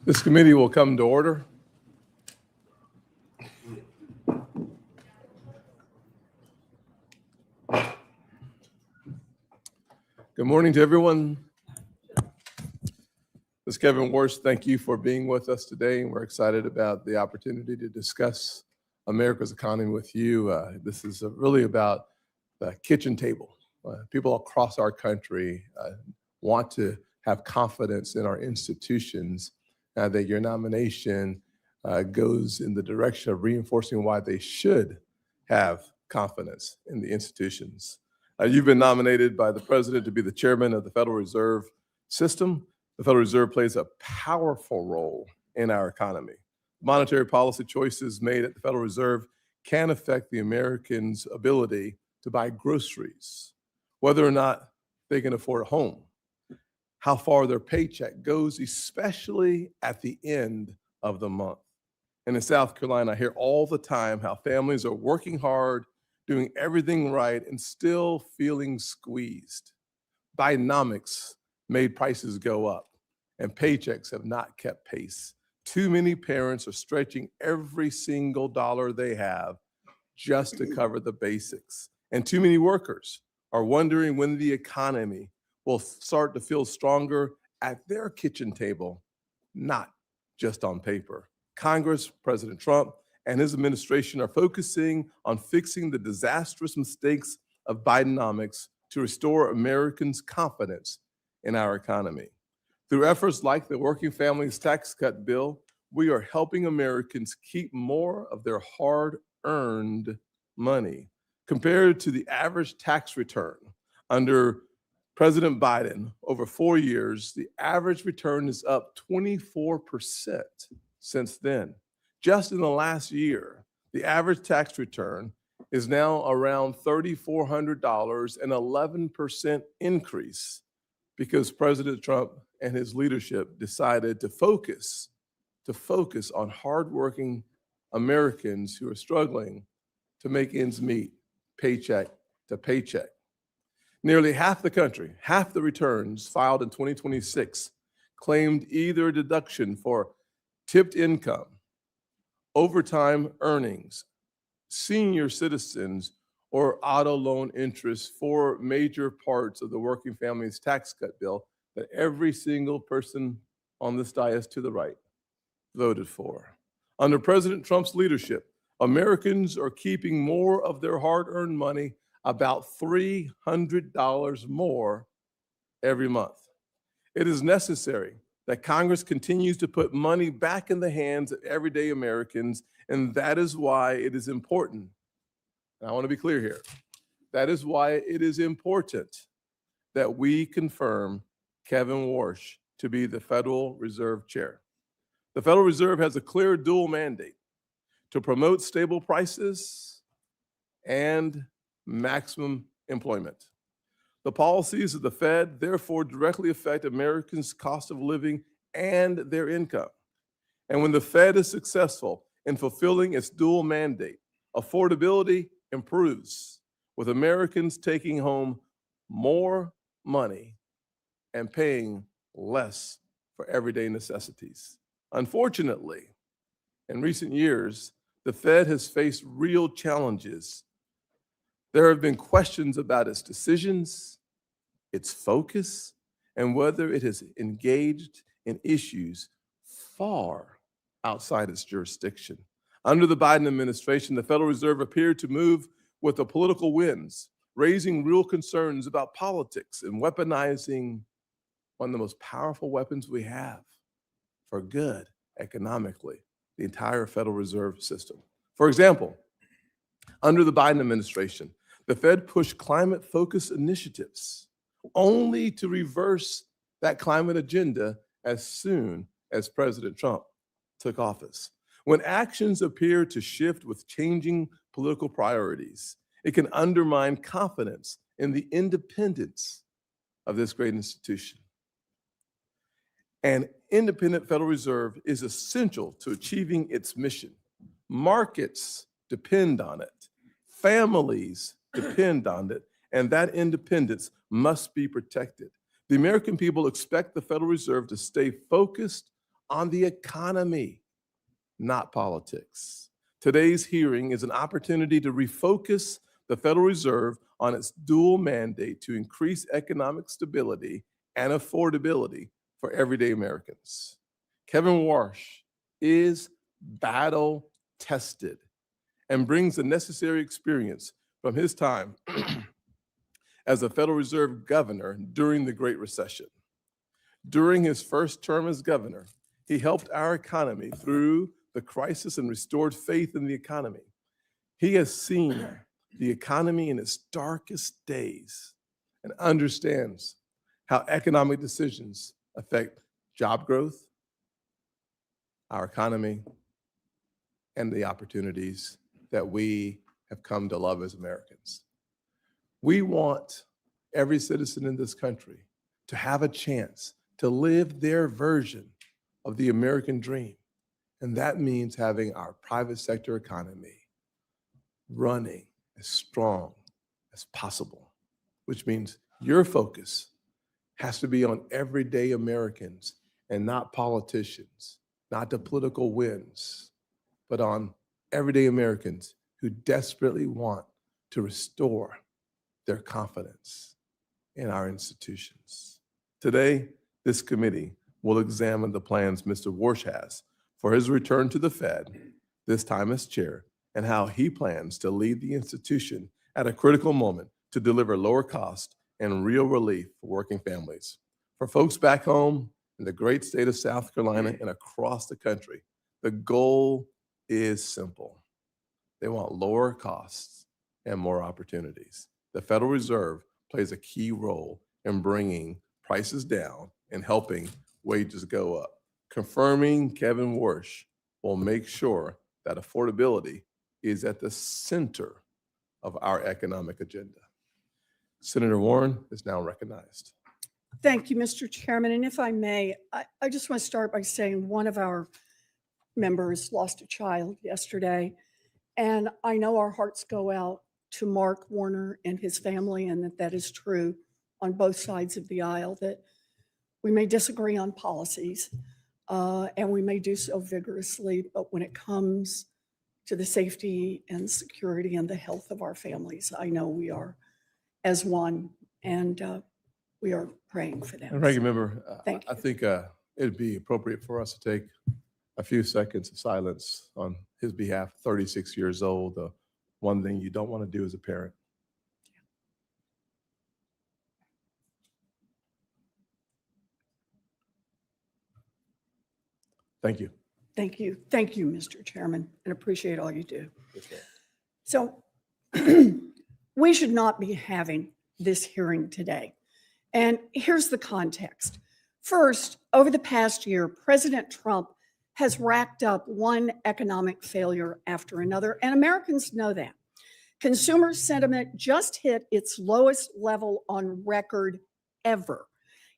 This committee will come to order. Good morning to everyone. This is Kevin Warsh. Thank you for being with us today. We're excited about the opportunity to discuss America's economy with you. This is really about the kitchen table. People across our country want to have confidence in our institutions, that your nomination goes in the direction of reinforcing why they should have confidence in the institutions. You've been nominated by the president to be the chairman of the Federal Reserve System. The Federal Reserve plays a powerful role in our economy. Monetary policy choices made at the Federal Reserve can affect the Americans' ability to buy groceries, whether or not they can afford a home, how far their paycheck goes, especially at the end of the month. And in South Carolina, I hear all the time how families are working hard, doing everything right, and still feeling squeezed. Bidenomics made prices go up, and paychecks have not kept pace. Too many parents are stretching every single dollar they have just to cover the basics. And too many workers are wondering when the economy will start to feel stronger at their kitchen table, not just on paper. Congress, President Trump, and his administration are focusing on fixing the disastrous mistakes of Bidenomics to restore Americans' confidence in our economy. Through efforts like the Working Families Tax Cut Bill, we are helping Americans keep more of their hard-earned money. Compared to the average tax return under President Biden over 4 years, the average return is up 24% since then. Just in the last year, the average tax return is now around $3,400, an 11% increase because President Trump and his leadership decided to focus on hardworking Americans who are struggling to make ends meet, paycheck to paycheck. Nearly half the country, half the returns filed in 2026 claimed either a deduction for tipped income, overtime earnings, senior citizens, or auto loan interest for major parts of the Working Families Tax Cut Bill that every single person on this dais to the right voted for. Under President Trump's leadership, Americans are keeping more of their hard-earned money, about $300 more every month. It is necessary that Congress continues to put money back in the hands of everyday Americans, and that is why it is important. And I want to be clear here. That is why it is important that we confirm Kevin Warsh to be the Federal Reserve Chair. The Federal Reserve has a clear dual mandate to promote stable prices and maximum employment. The policies of the Fed therefore directly affect Americans' cost of living and their income. And when the Fed is successful in fulfilling its dual mandate, affordability improves, with Americans taking home more money and paying less for everyday necessities. Unfortunately, in recent years, the Fed has faced real challenges. There have been questions about its decisions, its focus, and whether it has engaged in issues far outside its jurisdiction. Under the Biden administration, the Federal Reserve appeared to move with the political winds, raising real concerns about politics and weaponizing one of the most powerful weapons we have for good economically, the entire Federal Reserve System. For example, under the Biden administration, the Fed pushed climate-focused initiatives only to reverse that climate agenda as soon as President Trump took office. When actions appear to shift with changing political priorities, it can undermine confidence in the independence of this great institution. An independent Federal Reserve is essential to achieving its mission. Markets depend on it. Families depend on it, and that independence must be protected. The American people expect the Federal Reserve to stay focused on the economy, not politics. Today's hearing is an opportunity to refocus the Federal Reserve on its dual mandate to increase economic stability and affordability for everyday Americans. Kevin Warsh is battle tested and brings the necessary experience from his time as a Federal Reserve governor during the Great Recession. During his first term as governor, he helped our economy through the crisis and restored faith in the economy. He has seen the economy in its darkest days and understands how economic decisions affect job growth, our economy, and the opportunities that we have come to love as Americans. We want every citizen in this country to have a chance to live their version of the American dream. And that means having our private sector economy running as strong as possible, which means your focus has to be on everyday Americans and not politicians, not the political wins, but on everyday Americans who desperately want to restore their confidence in our institutions. Today, this committee will examine the plans Mr. Warsh has for his return to the Fed, this time as chair, and how he plans to lead the institution at a critical moment to deliver lower cost and real relief for working families. For folks back home in the great state of South Carolina and across the country, the goal is simple. They want lower costs and more opportunities. The Federal Reserve plays a key role in bringing prices down and helping wages go up. Confirming Kevin Warsh will make sure that affordability is at the center of our economic agenda. Senator Warren is now recognized. Thank you, Mr. Chairman. And if I may, I just want to start by saying one of our members lost a child yesterday. And I know our hearts go out to Mark Warner and his family, and that is true on both sides of the aisle, that we may disagree on policies, and we may do so vigorously, but when it comes to the safety and security and the health of our families, I know we are as one, and we are praying for them. And Ranking Member, Thank you. I think it'd be appropriate for us to take a few seconds of silence on his behalf. 36 years old, the one thing you don't want to do as a parent. Thank you. Thank you. Thank you, Mr. Chairman, and appreciate all you do. Okay. So we should not be having this hearing today. And here's the context. First, over the past year, President Trump has racked up one economic failure after another, and Americans know that. Consumer sentiment just hit its lowest level on record ever.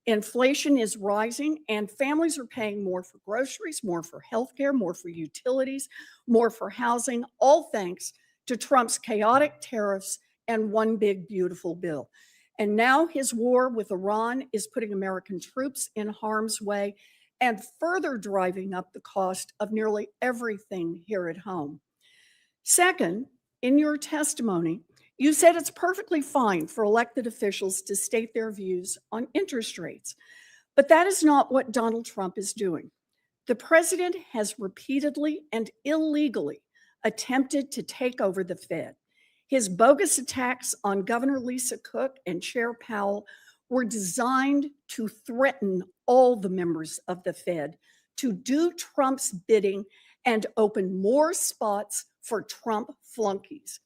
Inflation is rising, and families are paying more for groceries, more for healthcare, more for utilities, more for housing, all thanks to Trump's chaotic tariffs and one big beautiful bill. And now his war with Iran is putting American troops in harm's way and further driving up the cost of nearly everything here at home. Second, in your testimony, you said it's perfectly fine for elected officials to state their views on interest rates, but that is not what Donald Trump is doing. The president has repeatedly and illegally attempted to take over the Fed. His bogus attacks on Governor Lisa Cook and Chair Powell were designed to threaten all the members of the Fed to do Trump's bidding and open more spots for Trump flunkies.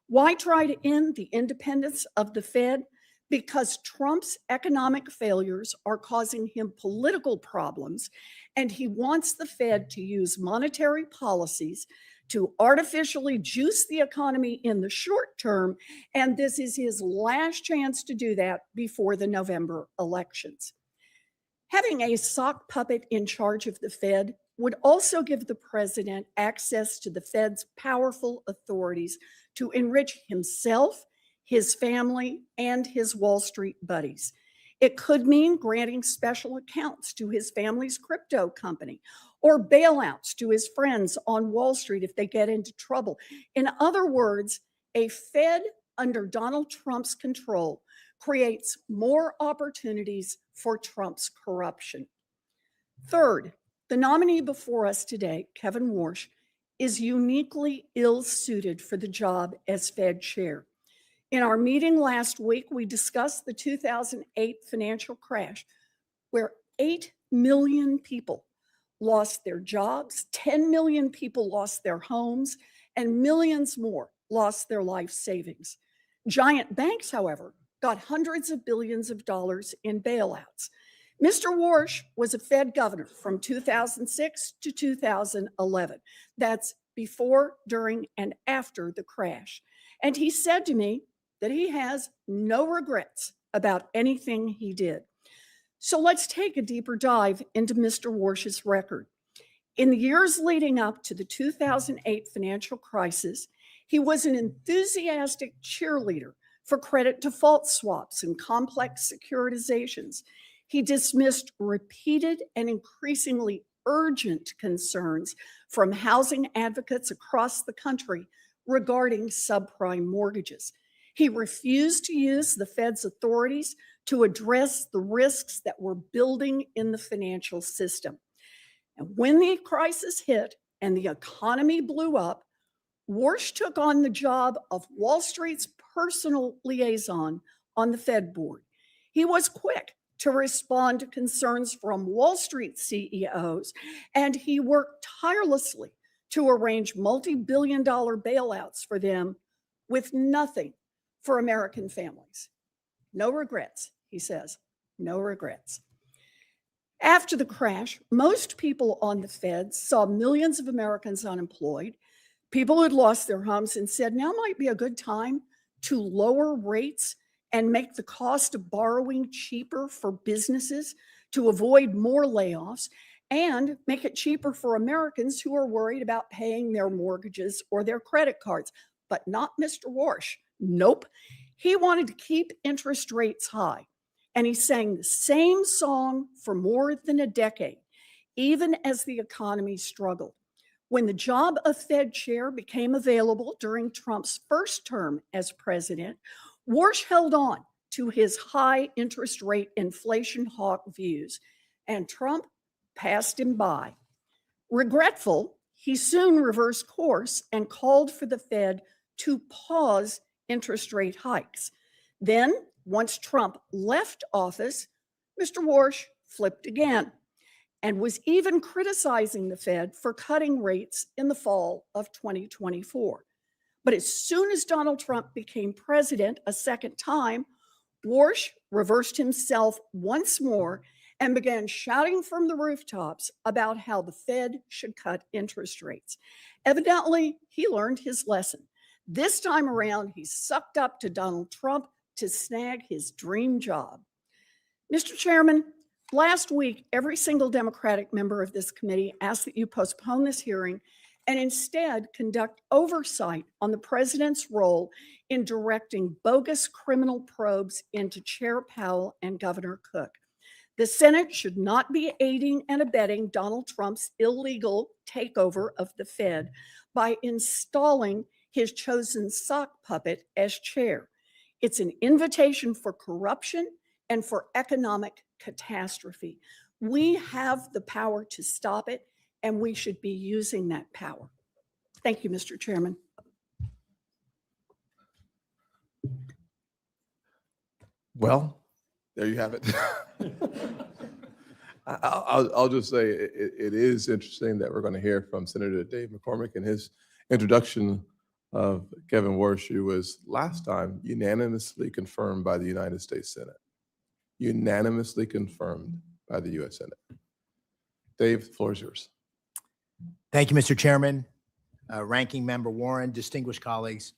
Why try to end the independence of the Fed? Because Trump's economic failures are causing him political problems, and he wants the Fed to use monetary policies to artificially juice the economy in the short term, and this is his last chance to do that before the November elections. Having a sock puppet in charge of the Fed would also give the president access to the Fed's powerful authorities to enrich himself, his family, and his Wall Street buddies. It could mean granting special accounts to his family's crypto company or bailouts to his friends on Wall Street if they get into trouble. In other words, a Fed under Donald Trump's control creates more opportunities for Trump's corruption. Third, the nominee before us today, Kevin Warsh, is uniquely ill-suited for the job as Fed chair. In our meeting last week, we discussed the 2008 financial crash, where 8 million people lost their jobs, 10 million people lost their homes, and millions more lost their life savings. Giant banks, however, got hundreds of billions of dollars in bailouts. Mr. Warsh was a Fed governor from 2006 to 2011. That's before, during, and after the crash. And he said to me that he has no regrets about anything he did. So let's take a deeper dive into Mr. Warsh's record. In the years leading up to the 2008 financial crisis, he was an enthusiastic cheerleader for credit default swaps and complex securitizations. He dismissed repeated and increasingly urgent concerns from housing advocates across the country regarding subprime mortgages. He refused to use the Fed's authorities to address the risks that were building in the financial system. And when the crisis hit and the economy blew up, Warsh took on the job of Wall Street's personal liaison on the Fed board. He was quick to respond to concerns from Wall Street CEOs, and he worked tirelessly to arrange multi-billion-dollar bailouts for them with nothing for American families. No regrets, he says, no regrets. After the crash, most people on the Fed saw millions of Americans unemployed, people who had lost their homes, and said, now might be a good time to lower rates and make the cost of borrowing cheaper for businesses to avoid more layoffs, and make it cheaper for Americans who are worried about paying their mortgages or their credit cards. But not Mr. Warsh. Nope. He wanted to keep interest rates high. And he sang the same song for more than a decade, even as the economy struggled. When the job of Fed chair became available during Trump's first term as president, Warsh held on to his high interest rate inflation hawk views, and Trump passed him by. Regretful, he soon reversed course and called for the Fed to pause interest rate hikes. Then, once Trump left office, Mr. Warsh flipped again and was even criticizing the Fed for cutting rates in the fall of 2024. But as soon as Donald Trump became president a second time, Warsh reversed himself once more and began shouting from the rooftops about how the Fed should cut interest rates. Evidently, he learned his lesson. This time around, he sucked up to Donald Trump to snag his dream job. Mr. Chairman, last week, every single Democratic member of this committee asked that you postpone this hearing and instead conduct oversight on the president's role in directing bogus criminal probes into Chair Powell and Governor Cook. The Senate should not be aiding and abetting Donald Trump's illegal takeover of the Fed by installing his chosen sock puppet as chair. It's an invitation for corruption and for economic catastrophe. We have the power to stop it, and we should be using that power. Thank you, Mr. Chairman. Well, there you have it. I'll just say it is interesting that we're going to hear from Senator Dave McCormick in his introduction of Kevin Warsh, who was last time unanimously confirmed by the United States Senate. Unanimously confirmed by the U.S. Senate. Dave, the floor is yours. Thank you, Mr. Chairman, Ranking Member Warren, distinguished colleagues.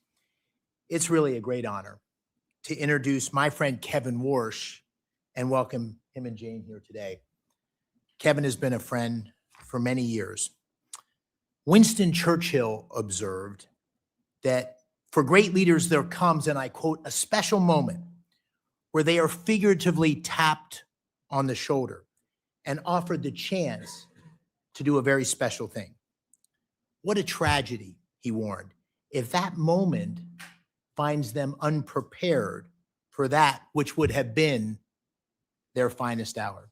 It's really a great honor to introduce my friend Kevin Warsh and welcome him and Jane here today. Kevin has been a friend for many years. Winston Churchill observed that for great leaders there comes, and I quote, a special moment where they are figuratively tapped on the shoulder and offered the chance to do a very special thing. What a tragedy, he warned, if that moment finds them unprepared for that which would have been their finest hour.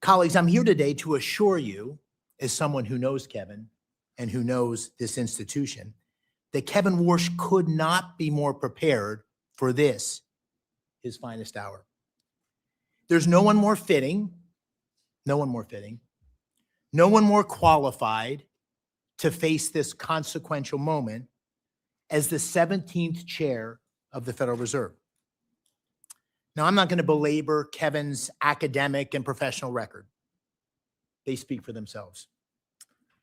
Colleagues, I'm here today to assure you, as someone who knows Kevin and who knows this institution, that Kevin Warsh could not be more prepared for this, his finest hour. There's no one more fitting, no one more qualified to face this consequential moment as the 17th chair of the Federal Reserve. Now, I'm not going to belabor Kevin's academic and professional record. They speak for themselves.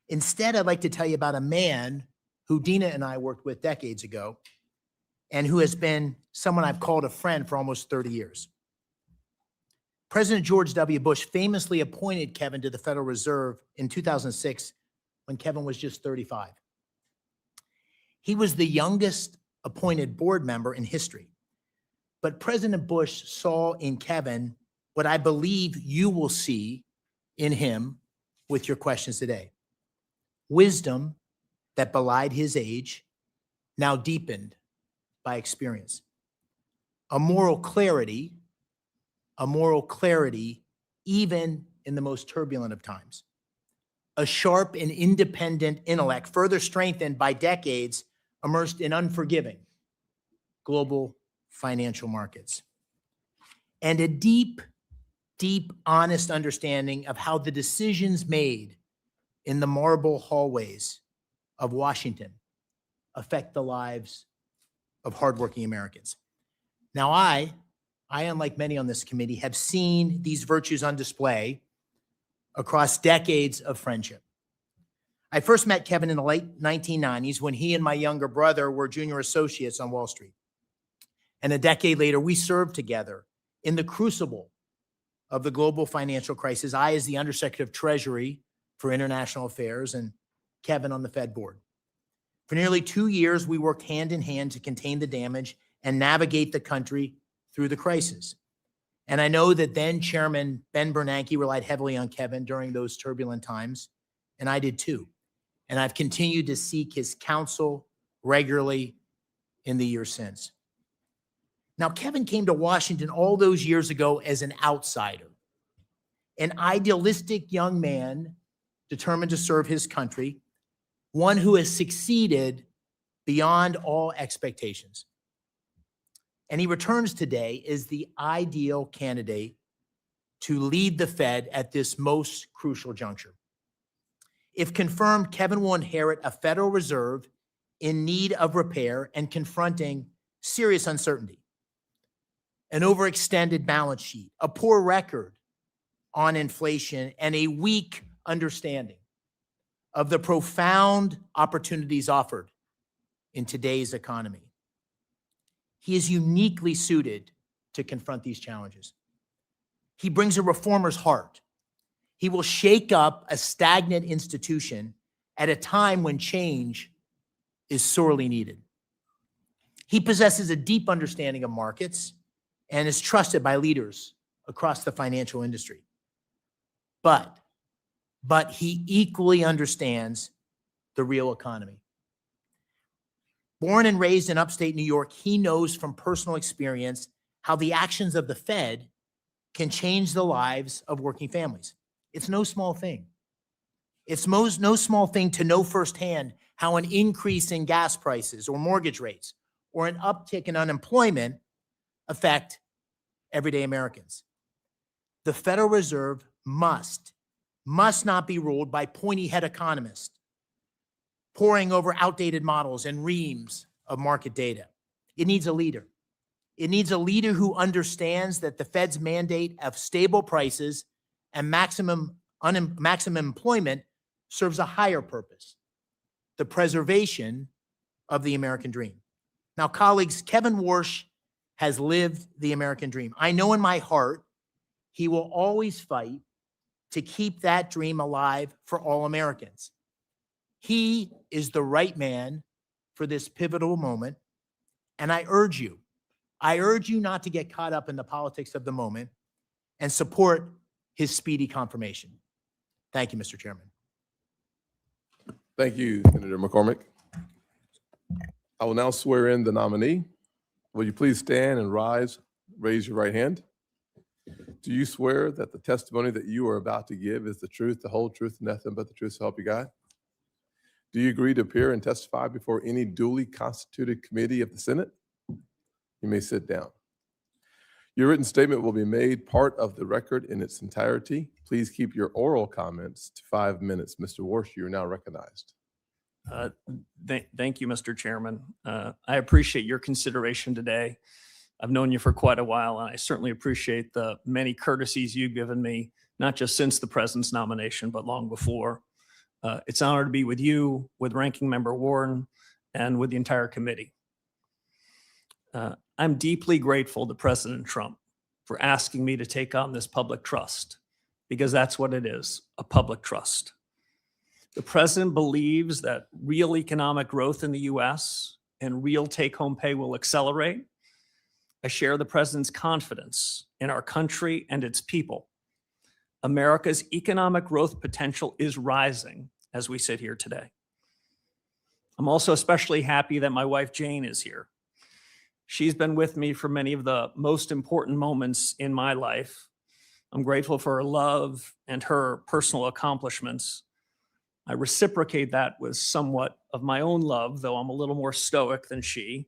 Instead, I'd like to tell you about a man who Dina and I worked with decades ago and who has been someone I've called a friend for almost 30 years. President George W. Bush famously appointed Kevin to the Federal Reserve in 2006 when Kevin was just 35. He was the youngest appointed board member in history. But President Bush saw in Kevin what I believe you will see in him with your questions today. Wisdom that belied his age, now deepened by experience. A moral clarity even in the most turbulent of times. A sharp and independent intellect, further strengthened by decades immersed in unforgiving global financial markets. And a deep, honest understanding of how the decisions made in the marble hallways of Washington affect the lives of hardworking Americans. Now, I, unlike many on this committee, have seen these virtues on display across decades of friendship. I first met Kevin in the late 1990s when he and my younger brother were junior associates on Wall Street. And a decade later, we served together in the crucible of the global financial crisis. I as the Undersecretary of Treasury for International Affairs and Kevin on the Fed board. For nearly 2 years, we worked hand in hand to contain the damage and navigate the country through the crisis. And I know that then Chairman Ben Bernanke relied heavily on Kevin during those turbulent times, and I did too. And I've continued to seek his counsel regularly in the years since. Now, Kevin came to Washington all those years ago as an outsider, an idealistic young man determined to serve his country, one who has succeeded beyond all expectations. And he returns today as the ideal candidate to lead the Fed at this most crucial juncture. If confirmed, Kevin will inherit a Federal Reserve in need of repair and confronting serious uncertainty. An overextended balance sheet, a poor record on inflation, and a weak understanding of the profound opportunities offered in today's economy. He is uniquely suited to confront these challenges. He brings a reformer's heart. He will shake up a stagnant institution at a time when change is sorely needed. He possesses a deep understanding of markets and is trusted by leaders across the financial industry. But he equally understands the real economy. Born and raised in upstate New York, he knows from personal experience how the actions of the Fed can change the lives of working families. It's no small thing. It's no small thing to know firsthand how an increase in gas prices or mortgage rates or an uptick in unemployment affect everyday Americans. The Federal Reserve must not be ruled by pointy-head economists poring over outdated models and reams of market data. It needs a leader. It needs a leader who understands that the Fed's mandate of stable prices and maximum employment serves a higher purpose, the preservation of the American dream. Now, colleagues, Kevin Warsh has lived the American dream. I know in my heart he will always fight to keep that dream alive for all Americans. He is the right man for this pivotal moment, and I urge you I urge you not to get caught up in the politics of the moment and support his speedy confirmation. Thank you, Mr. Chairman. Thank you, Senator McCormick. I will now swear in the nominee. Will you please stand and raise your right hand? Do you swear that the testimony that you are about to give is the truth, the whole truth, and nothing but the truth, so help you God? Do you agree to appear and testify before any duly constituted committee of the Senate? You may sit down. Your written statement will be made part of the record in its entirety. Please keep your oral comments to 5 minutes. Mr. Warsh, you are now recognized. Thank you, Mr. Chairman. I appreciate your consideration today. I've known you for quite a while, and I certainly appreciate the many courtesies you've given me, not just since the president's nomination, but long before. It's an honor to be with you, with Ranking Member Warren, and with the entire committee. I'm deeply grateful to President Trump for asking me to take on this public trust, because that's what it is, a public trust. The president believes that real economic growth in the U.S. and real take-home pay will accelerate. I share the president's confidence in our country and its people. America's economic growth potential is rising as we sit here today. I'm also especially happy that my wife Jane is here. She's been with me for many of the most important moments in my life. I'm grateful for her love and her personal accomplishments. I reciprocate that with somewhat of my own love, though I'm a little more stoic than she.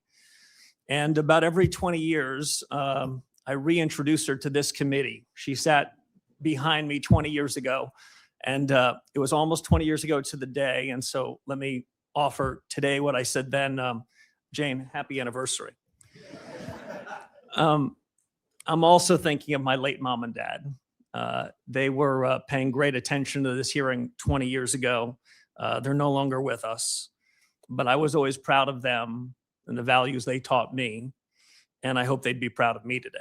And about every 20 years, I reintroduce her to this committee. She sat behind me 20 years ago, and it was almost 20 years ago to the day. And so let me offer today what I said then. Jane, happy anniversary. I'm also thinking of my late mom and dad. They were paying great attention to this hearing 20 years ago. They're no longer with us, but I was always proud of them and the values they taught me, and I hope they'd be proud of me today.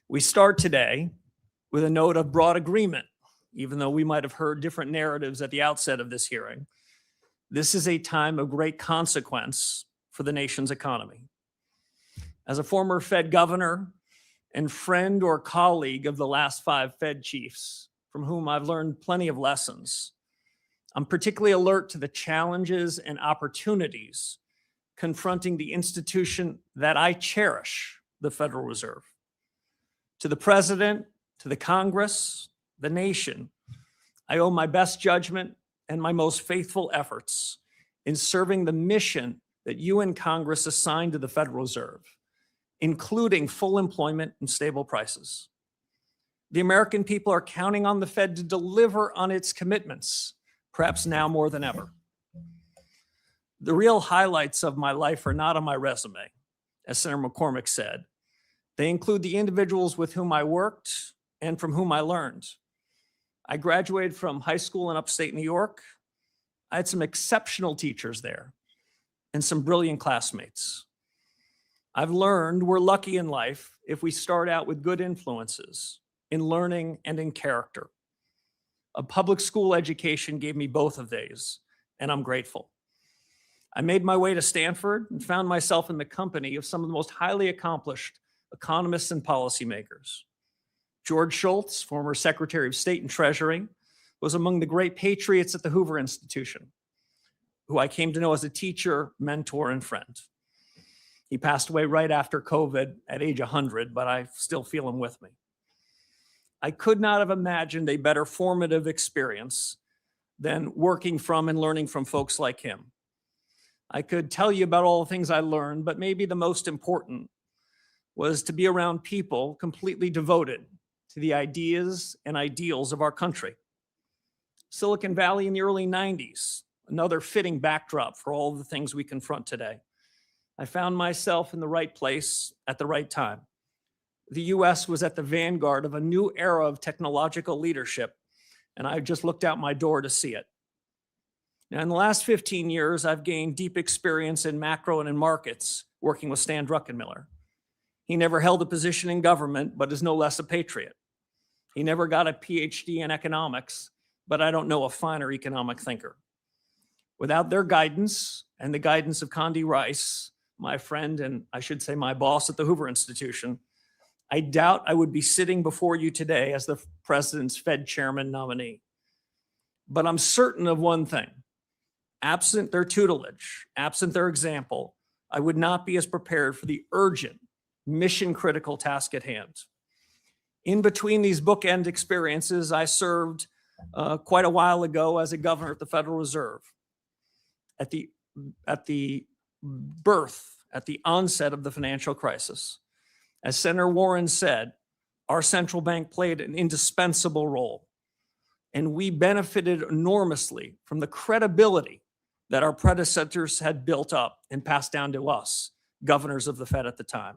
We start today with a note of broad agreement, even though we might have heard different narratives at the outset of this hearing. This is a time of great consequence for the nation's economy. As a former Fed governor and friend or colleague of the last 5 Fed chiefs, from whom I've learned plenty of lessons, I'm particularly alert to the challenges and opportunities confronting the institution that I cherish, the Federal Reserve. To the president, to the Congress, the nation, I owe my best judgment and my most faithful efforts in serving the mission that you and Congress assigned to the Federal Reserve, including full employment and stable prices. The American people are counting on the Fed to deliver on its commitments, perhaps now more than ever. The real highlights of my life are not on my resume, as Senator McCormick said. They include the individuals with whom I worked and from whom I learned. I graduated from high school in upstate New York. I had some exceptional teachers there and some brilliant classmates. I've learned we're lucky in life if we start out with good influences in learning and in character. A public school education gave me both of these, and I'm grateful. I made my way to Stanford and found myself in the company of some of the most highly accomplished economists and policymakers. George Shultz, former Secretary of State and Treasury, was among the great patriots at the Hoover Institution, who I came to know as a teacher, mentor, and friend. He passed away right after COVID at age 100, but I still feel him with me. I could not have imagined a better formative experience than working from and learning from folks like him. I could tell you about all the things I learned, but maybe the most important was to be around people completely devoted to the ideas and ideals of our country. Silicon Valley in the early 90s, another fitting backdrop for all the things we confront today. I found myself in the right place at the right time. The US was at the vanguard of a new era of technological leadership, and I just looked out my door to see it. Now, in the last 15 years, I've gained deep experience in macro and in markets, working with Stan Druckenmiller. He never held a position in government, but is no less a patriot. He never got a PhD in economics, but I don't know a finer economic thinker. Without their guidance and the guidance of Condi Rice, my friend, and I should say my boss at the Hoover Institution, I doubt I would be sitting before you today as the president's Fed chairman nominee. But I'm certain of one thing. Absent their tutelage, absent their example, I would not be as prepared for the urgent, mission-critical task at hand. In between these bookend experiences, I served quite a while ago as a governor at the Federal Reserve. At the onset of the financial crisis, as Senator Warren said, our central bank played an indispensable role, and we benefited enormously from the credibility that our predecessors had built up and passed down to us, governors of the Fed at the time.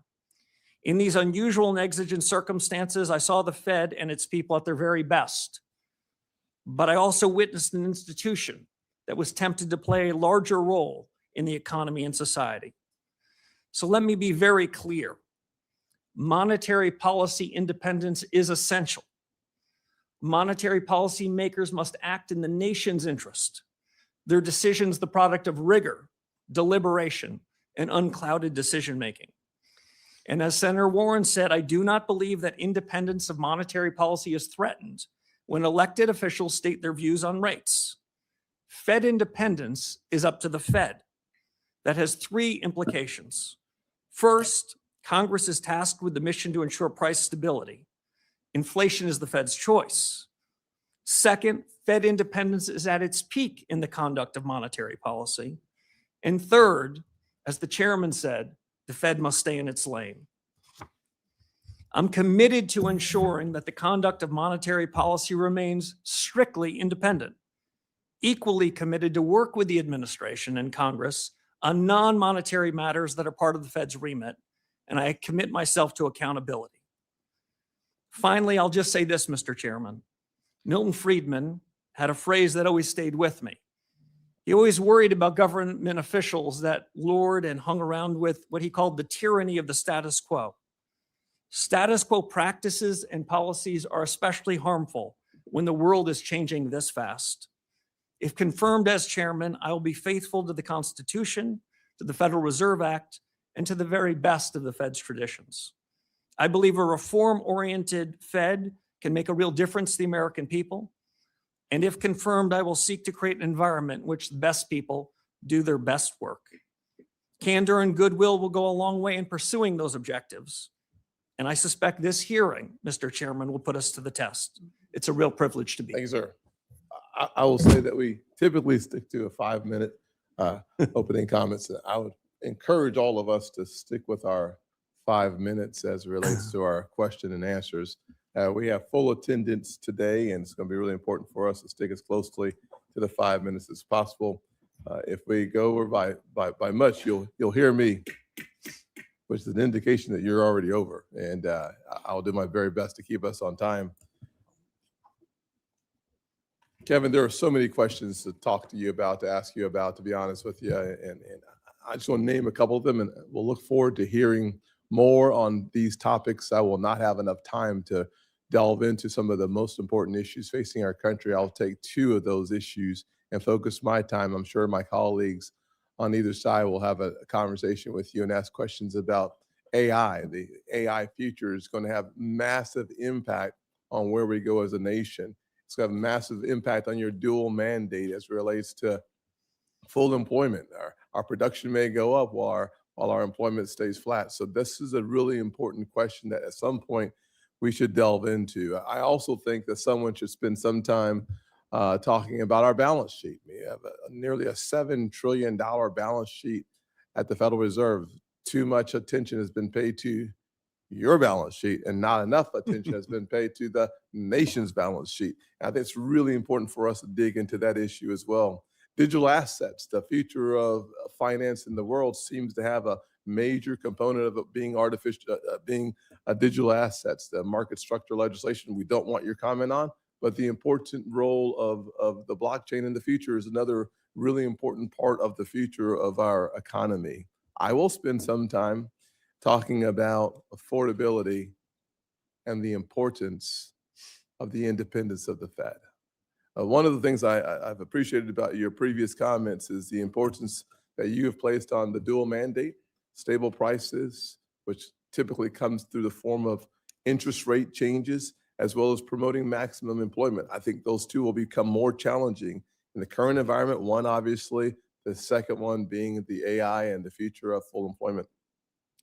In these unusual and exigent circumstances, I saw the Fed and its people at their very best. But I also witnessed an institution that was tempted to play a larger role in the economy and society. So let me be very clear. Monetary policy independence is essential. Monetary policy makers must act in the nation's interest. Their decisions the product of rigor, deliberation, and unclouded decision-making. And as Senator Warren said, I do not believe that independence of monetary policy is threatened when elected officials state their views on rates. Fed independence is up to the Fed. That has three implications. First, Congress is tasked with the mission to ensure price stability. Inflation is the Fed's choice. Second, Fed independence is at its peak in the conduct of monetary policy. And third, as the chairman said, the Fed must stay in its lane. I'm committed to ensuring that the conduct of monetary policy remains strictly independent, equally committed to work with the administration and Congress on non-monetary matters that are part of the Fed's remit, and I commit myself to accountability. Finally, I'll just say this, Mr. Chairman. Milton Friedman had a phrase that always stayed with me. He always worried about government officials that lured and hung around with what he called the tyranny of the status quo. Status quo practices and policies are especially harmful when the world is changing this fast. If confirmed as chairman, I will be faithful to the Constitution, to the Federal Reserve Act, and to the very best of the Fed's traditions. I believe a reform-oriented Fed can make a real difference to the American people. And if confirmed, I will seek to create an environment in which the best people do their best work. Candor and goodwill will go a long way in pursuing those objectives. And I suspect this hearing, Mr. Chairman, will put us to the test. It's a real privilege to be Thank you, here. sir. I will say that we typically stick to a 5-minute opening comments. I would encourage all of us to stick with our 5 minutes as it relates to our question and answers. We have full attendance today, and it's going to be really important for us to stick as closely to the 5 minutes as possible. If we go over by much, you'll hear me, which is an indication that you're already over. And I'll do my very best to keep us on time. Kevin, there are so many questions to talk to you about, to ask you about, to be honest with you. And I just want to name a couple of them, and we'll look forward to hearing more on these topics. I will not have enough time to delve into some of the most important issues facing our country. I'll take two of those issues and focus my time. I'm sure my colleagues on either side will have a conversation with you and ask questions about AI. The AI future is going to have massive impact on where we go as a nation. It's going to have a massive impact on your dual mandate as it relates to full employment. Our production may go up while our employment stays flat. So this is a really important question that at some point we should delve into. I also think that someone should spend some time talking about our balance sheet. We have nearly a $7 trillion balance sheet at the Federal Reserve. Too much attention has been paid to your balance sheet and not enough attention has been paid to the nation's balance sheet. I think it's really important for us to dig into that issue as well. Digital assets, the future of finance in the world seems to have a major component of it being digital assets. The market structure legislation, we don't want your comment on, but the important role of the blockchain in the future is another really important part of the future of our economy. I will spend some time talking about affordability and the importance of the independence of the Fed. One of the things I've appreciated about your previous comments is the importance that you have placed on the dual mandate. stable prices, which typically comes through the form of interest rate changes, as well as promoting maximum employment. I think those two will become more challenging in the current environment. One, obviously, the second one being the AI and the future of full employment.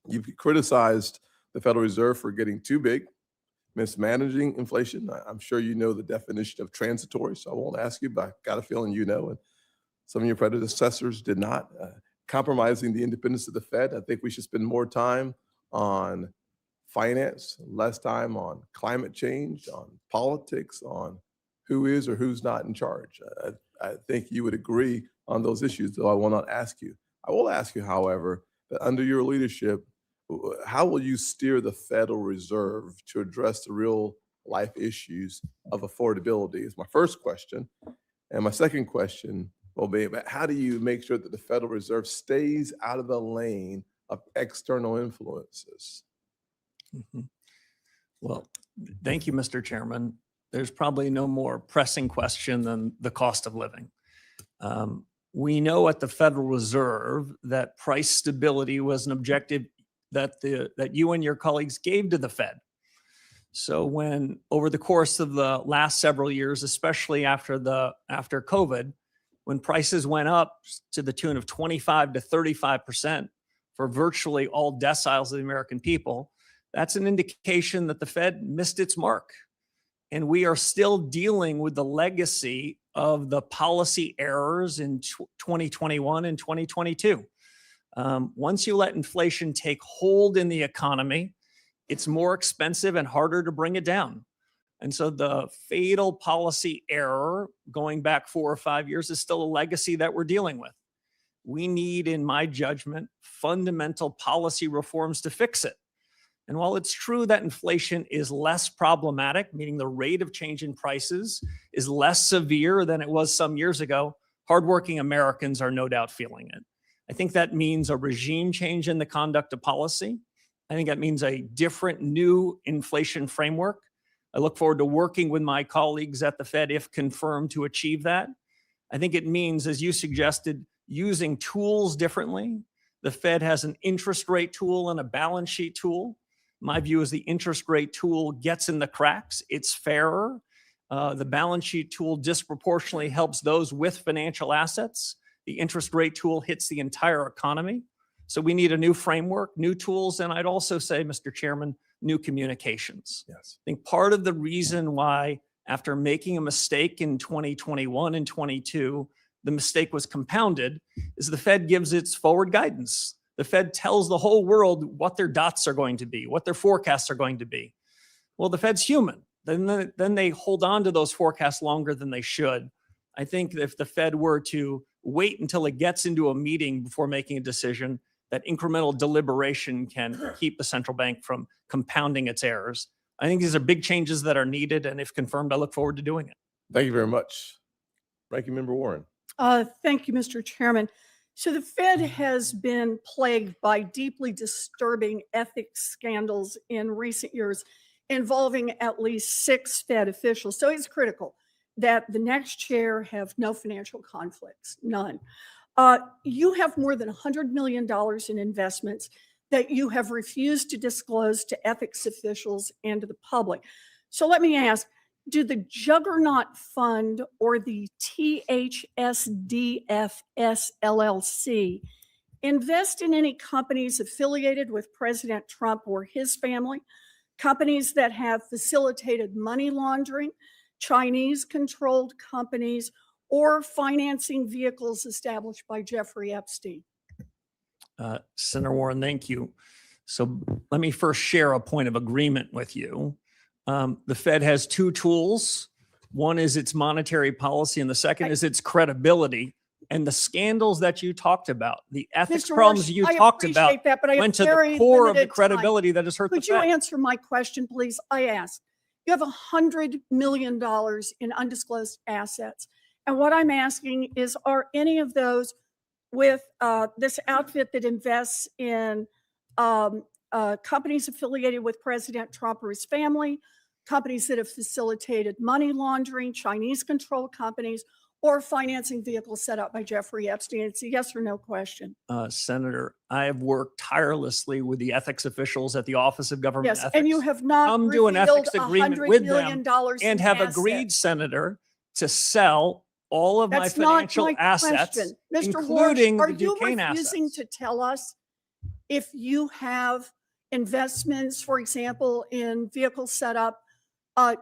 You've criticized the Federal Reserve for getting too big, mismanaging inflation. I'm sure you know the definition of transitory, so I won't ask you, but I got a feeling you know, and some of your predecessors did not. Compromising the independence of the Fed. I think we should spend more time on finance, less time on climate change, on politics, on who is or who's not in charge. I think you would agree on those issues, though I will not ask you. I will ask you, however, that under your leadership, how will you steer the Federal Reserve to address the real life issues of affordability is my first question. And my second question will be, how do you make sure that the Federal Reserve stays out of the lane of external influences? Mhm. Well, thank you, Mr. Chairman. There's probably no more pressing question than the cost of living. We know at the Federal Reserve that price stability was an objective that you and your colleagues gave to the Fed. So when over the course of the last several years, especially after COVID, when prices went up to the tune of 25 to 35% for virtually all deciles of the American people, that's an indication that the Fed missed its mark. And we are still dealing with the legacy of the policy errors in 2021 and 2022. Once you let inflation take hold in the economy, it's more expensive and harder to bring it down. And so the fatal policy error going back 4 or 5 years is still a legacy that we're dealing with. We need, in my judgment, fundamental policy reforms to fix it. And while it's true that inflation is less problematic, meaning the rate of change in prices is less severe than it was some years ago, hardworking Americans are no doubt feeling it. I think that means a regime change in the conduct of policy. I think that means a different new inflation framework. I look forward to working with my colleagues at the Fed, if confirmed, to achieve that. I think it means, as you suggested, using tools differently. The Fed has an interest rate tool and a balance sheet tool. My view is the interest rate tool gets in the cracks. It's fairer. The balance sheet tool disproportionately helps those with financial assets. The interest rate tool hits the entire economy. So we need a new framework, new tools, and I'd also say, Mr. Chairman, new communications. Yes. I think part of the reason why, after making a mistake in 2021 and 22, the mistake was compounded is the Fed gives its forward guidance. The Fed tells the whole world what their dots are going to be, what their forecasts are going to be. Well, the Fed's human. Then they hold on to those forecasts longer than they should. I think if the Fed were to wait until it gets into a meeting before making a decision, that incremental deliberation can keep the central bank from compounding its errors. I think these are big changes that are needed, and if confirmed, I look forward to doing it. Thank you very much. Ranking Member Warren. Thank you, Mr. Chairman. So the Fed has been plagued by deeply disturbing ethics scandals in recent years involving at least 6 Fed officials. So it's critical that the next chair have no financial conflicts, none. You have more than $100 million in investments that you have refused to disclose to ethics officials and to the public. So let me ask, do the Juggernaut Fund or the THSDFS LLC invest in any companies affiliated with President Trump or his family, companies that have facilitated money laundering, Chinese-controlled companies, or financing vehicles established by Jeffrey Epstein? Senator Warren, thank you. So let me first share a point of agreement with you. The Fed has 2 tools. One is its monetary policy, and the second is its credibility. And the scandals that you talked about, the ethics Mr. problems Warsh, you I talked appreciate about, that, but I have went to the very core of the limited time. credibility that has hurt the Could you Fed. answer my question, please? I asked. You have $100 million in undisclosed assets. And what I'm asking is, are any of those with this outfit that invests in companies affiliated with President Trump or his family, companies that have facilitated money laundering, Chinese-controlled companies, or financing vehicles set up by Jeffrey Epstein? It's a yes or no question. Senator, I have worked tirelessly with the ethics officials at the Office of Government Yes, Ethics. and you have not Come to an revealed ethics agreement $100 with million them and in have assets. agreed, Senator, to sell all of my That's not financial my assets, question. Mr. including Warsh, are the you Duquesne refusing assets. to tell us if you have investments, for example, in vehicles set up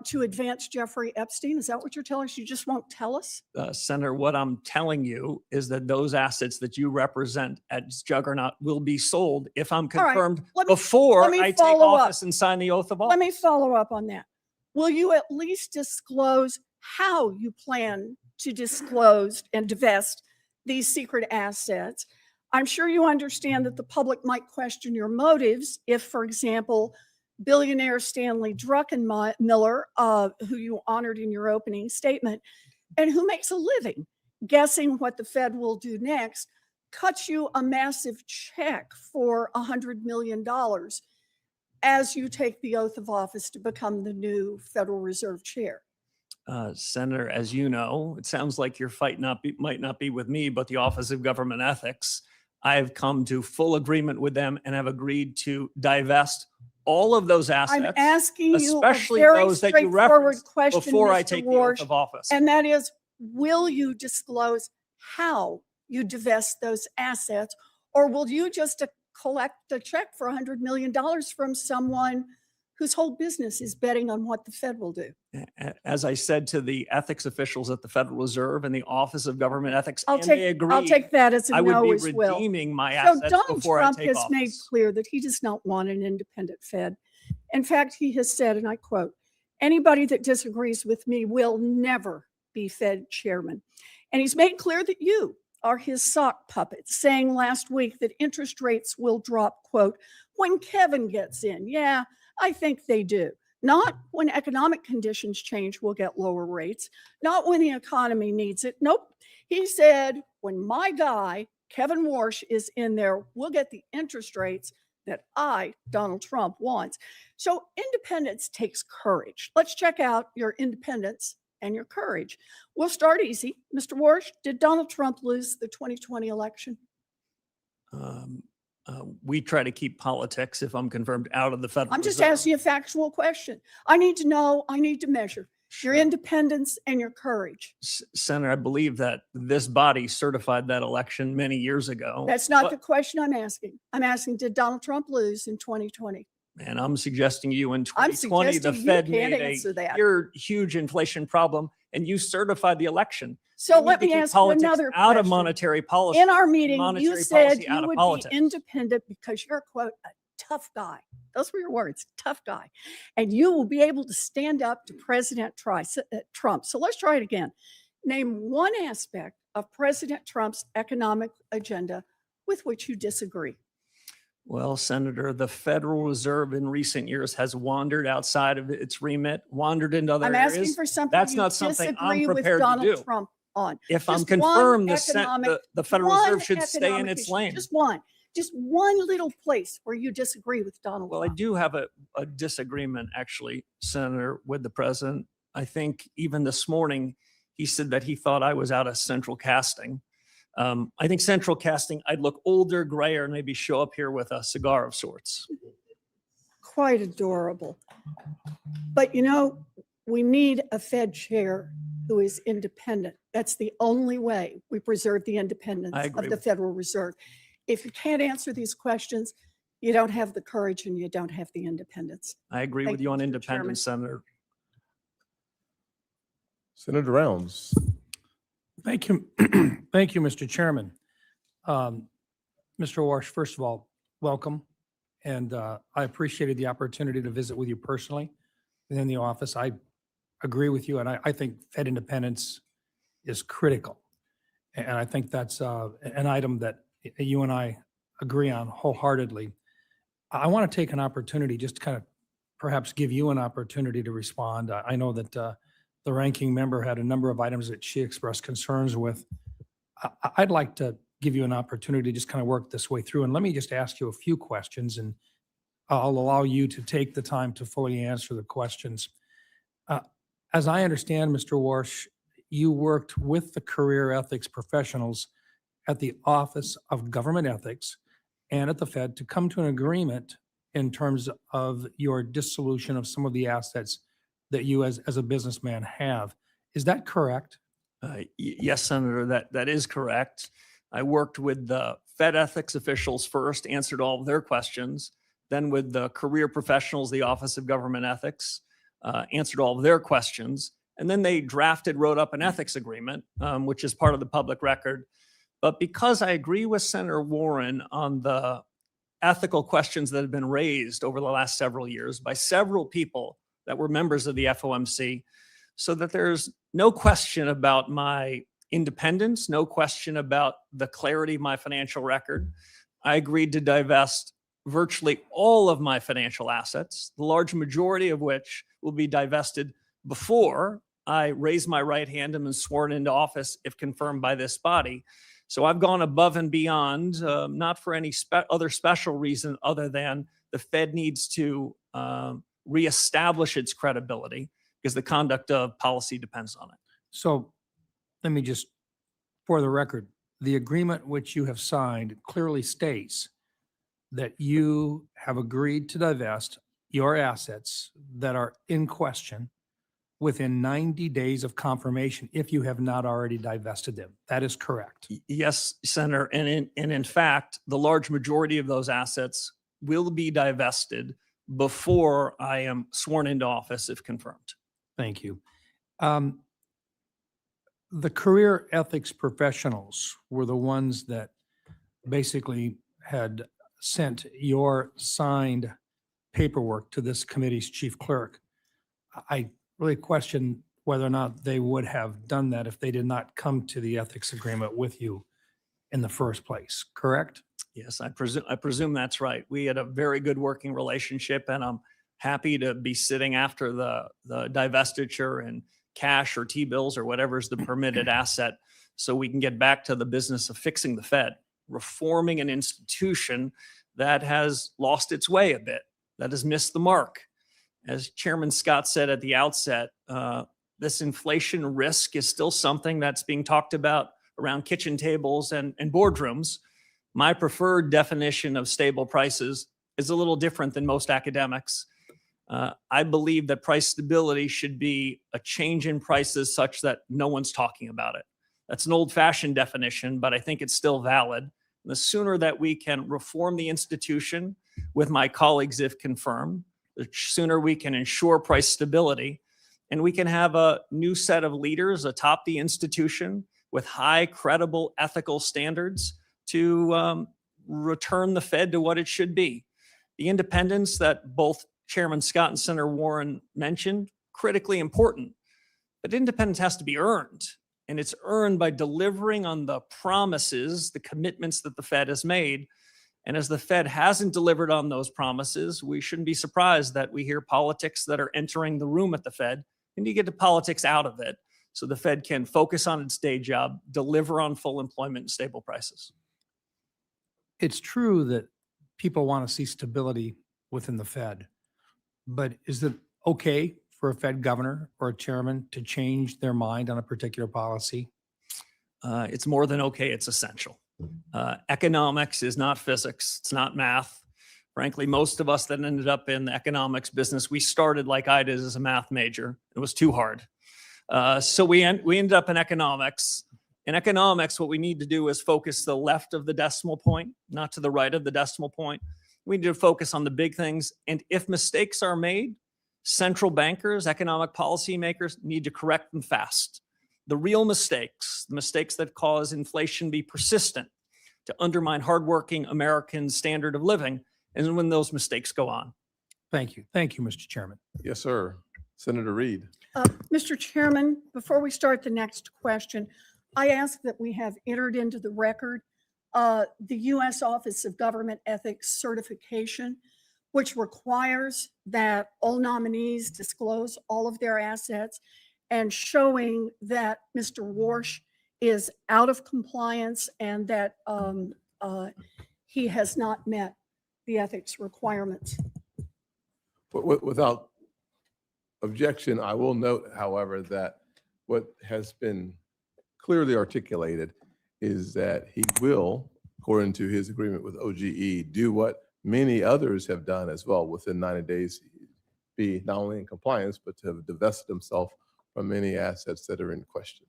to advance Jeffrey Epstein? Is that what you're telling us? You just won't tell us? Senator, what I'm telling you is that those assets that you represent as Juggernaut will be sold if I'm All right, confirmed let me before I take follow up. office and sign the oath of office. Let me follow up on that. Will you at least disclose how you plan to disclose and divest these secret assets? I'm sure you understand that the public might question your motives if, for example, billionaire Stanley Druckenmiller, who you honored in your opening statement, and who makes a living guessing what the Fed will do next, cuts you a massive check for $100 million as you take the oath of office to become the new Federal Reserve Chair. Senator, as you know, it sounds like your fight might not be with me, but the Office of Government Ethics. I have come to full agreement with them and have agreed to divest all of those assets. I'm asking you a especially very those that you straightforward referenced question, before I Mr. take the oath Warsh, of office. and that is, will you disclose how you divest those assets, or will you just collect a check for $100 million from someone whose whole business is betting on what the Fed will do? As I said to the ethics officials at the Federal Reserve and the Office of Government Ethics, I'll and they take agreed, that as a I would no be as well. redeeming my So assets Donald before Trump I take has made office. clear that he does not want an independent Fed. In fact, he has said, and I quote, "Anybody that disagrees with me will never be Fed chairman." And he's made clear that you are his sock puppet, saying last week that interest rates will drop, quote, "when Kevin gets in." Yeah, I think they do. Not when economic conditions change, we'll get lower rates. Not when the economy needs it. Nope. He said, when my guy, Kevin Warsh, is in there, we'll get the interest rates that I, Donald Trump, wants. So independence takes courage. Let's check out your independence and your courage. We'll start easy. Mr. Warsh, did Donald Trump lose the 2020 election? We try to keep politics, if I'm confirmed, out of the Federal I'm just Reserve. asking you a factual question. I need to know, I need to measure your independence and your courage. Senator, I believe that this body certified that election many years ago. That's not the question I'm asking. I'm asking, did Donald Trump lose in 2020? And I'm suggesting you in I'm 2020, the suggesting you Fed can't made answer that. huge inflation problem, and you certified the election. So We let need me to keep ask you politics another out of question. monetary policy. In our meeting, you monetary said policy out you of would politics. be independent because you're, quote, a tough guy. Those were your words, tough guy. And you will be able to stand up to President Trump. So let's try it again. Name one aspect of President Trump's economic agenda with which you disagree. Well, Senator, the Federal Reserve in recent years has wandered outside of its remit, wandered into other I'm areas. asking for something That's you not something I'm disagree with prepared to Donald do. Trump on. If I'm Just one confirmed, economic- the Federal one Reserve should stay in economic its issue. lane. Just one little place where you disagree with Donald Well, I Trump. do have a disagreement, actually, Senator, with the president. I think even this morning, he said that he thought I was out of central casting. I think central casting, I'd look older, grayer, and maybe show up here with a cigar of sorts. Quite adorable. But you know, we need a Fed chair who is independent. That's the only way we preserve the independence I agree of the with Federal Reserve. If you can't answer these questions, you don't have the courage and you don't have the independence. I agree Thank with you you, on Mr. independence, Senator. Senator Rounds. Thank you. Thank you, Mr. Chairman. Mr. Warsh, first of all, welcome. And I appreciated the opportunity to visit with you personally within the office. I agree with you, and I think Fed independence is critical. And I think that's an item that you and I agree on wholeheartedly. I want to take an opportunity just to kind of perhaps give you an opportunity to respond. I know that the ranking member had a number of items that she expressed concerns with. I'd like to give you an opportunity to just kind of work this way through. And let me just ask you a few questions, and I'll allow you to take the time to fully answer the questions. As I understand, Mr. Warsh, you worked with the career ethics professionals at the Office of Government Ethics and at the Fed to come to an agreement in terms of your dissolution of some of the assets that you as a businessman have. Is that correct? Yes, Senator, that is correct. I worked with the Fed ethics officials first, answered all of their questions, then with the career professionals, the Office of Government Ethics, answered all of their questions, and then they wrote up an ethics agreement, which is part of the public record. But because I agree with Senator Warren on the ethical questions that have been raised over the last several years by several people that were members of the FOMC, so that there's no question about my independence, no question about the clarity of my financial record, I agreed to divest virtually all of my financial assets, the large majority of which will be divested before I raise my right hand and am sworn into office if confirmed by this body. So I've gone above and beyond, not for any other special reason other than the Fed needs to reestablish its credibility because the conduct of policy depends on it. So let me just, for the record, the agreement which you have signed clearly states that you have agreed to divest your assets that are in question within 90 days of confirmation if you have not already divested them. That is correct. Yes, Senator. And in fact, the large majority of those assets will be divested before I am sworn into office if confirmed. Thank you. The career ethics professionals were the ones that basically had sent your signed paperwork to this committee's chief clerk. I really question whether or not they would have done that if they did not come to the ethics agreement with you in the first place, correct? Yes, I presume that's right. We had a very good working relationship, and I'm happy to be sitting after the divestiture and cash or T-bills or whatever is the permitted asset so we can get back to the business of fixing the Fed, reforming an institution that has lost its way a bit, that has missed the mark. As Chairman Scott said at the outset, this inflation risk is still something that's being talked about around kitchen tables and boardrooms. My preferred definition of stable prices is a little different than most academics. I believe that price stability should be a change in prices such that no one's talking about it. That's an old-fashioned definition, but I think it's still valid. And the sooner that we can reform the institution with my colleagues, if confirmed, the sooner we can ensure price stability, and we can have a new set of leaders atop the institution with high, credible, ethical standards to return the Fed to what it should be. The independence that both Chairman Scott and Senator Warren mentioned, critically important, but independence has to be earned. And it's earned by delivering on the promises, the commitments that the Fed has made. And as the Fed hasn't delivered on those promises, we shouldn't be surprised that we hear politics that are entering the room at the Fed. And you get the politics out of it so the Fed can focus on its day job, deliver on full employment and stable prices. It's true that people want to see stability within the Fed, but is it okay for a Fed governor or a chairman to change their mind on a particular policy? It's more than okay, it's essential. Economics is not physics, it's not math. Frankly, most of us that ended up in the economics business, we started like I did as a math major. It was too hard. So we ended up in economics. In economics, what we need to do is focus to the left of the decimal point, not to the right of the decimal point. We need to focus on the big things. And if mistakes are made, central bankers, economic policymakers need to correct them fast. The real mistakes, the mistakes that cause inflation to be persistent, to undermine hardworking American standard of living, and when those mistakes go on. Thank you. Thank you, Mr. Chairman. Yes, sir. Senator Reed. Mr. Chairman, before we start the next question, I ask that we have entered into the record the U.S. Office of Government Ethics certification, which requires that all nominees disclose all of their assets and showing that Mr. Warsh is out of compliance and that he has not met the ethics requirements. Without objection, I will note, however, that what has been clearly articulated is that he will, according to his agreement with OGE, do what many others have done as well within 90 days, be not only in compliance, but to have divested himself from any assets that are in question.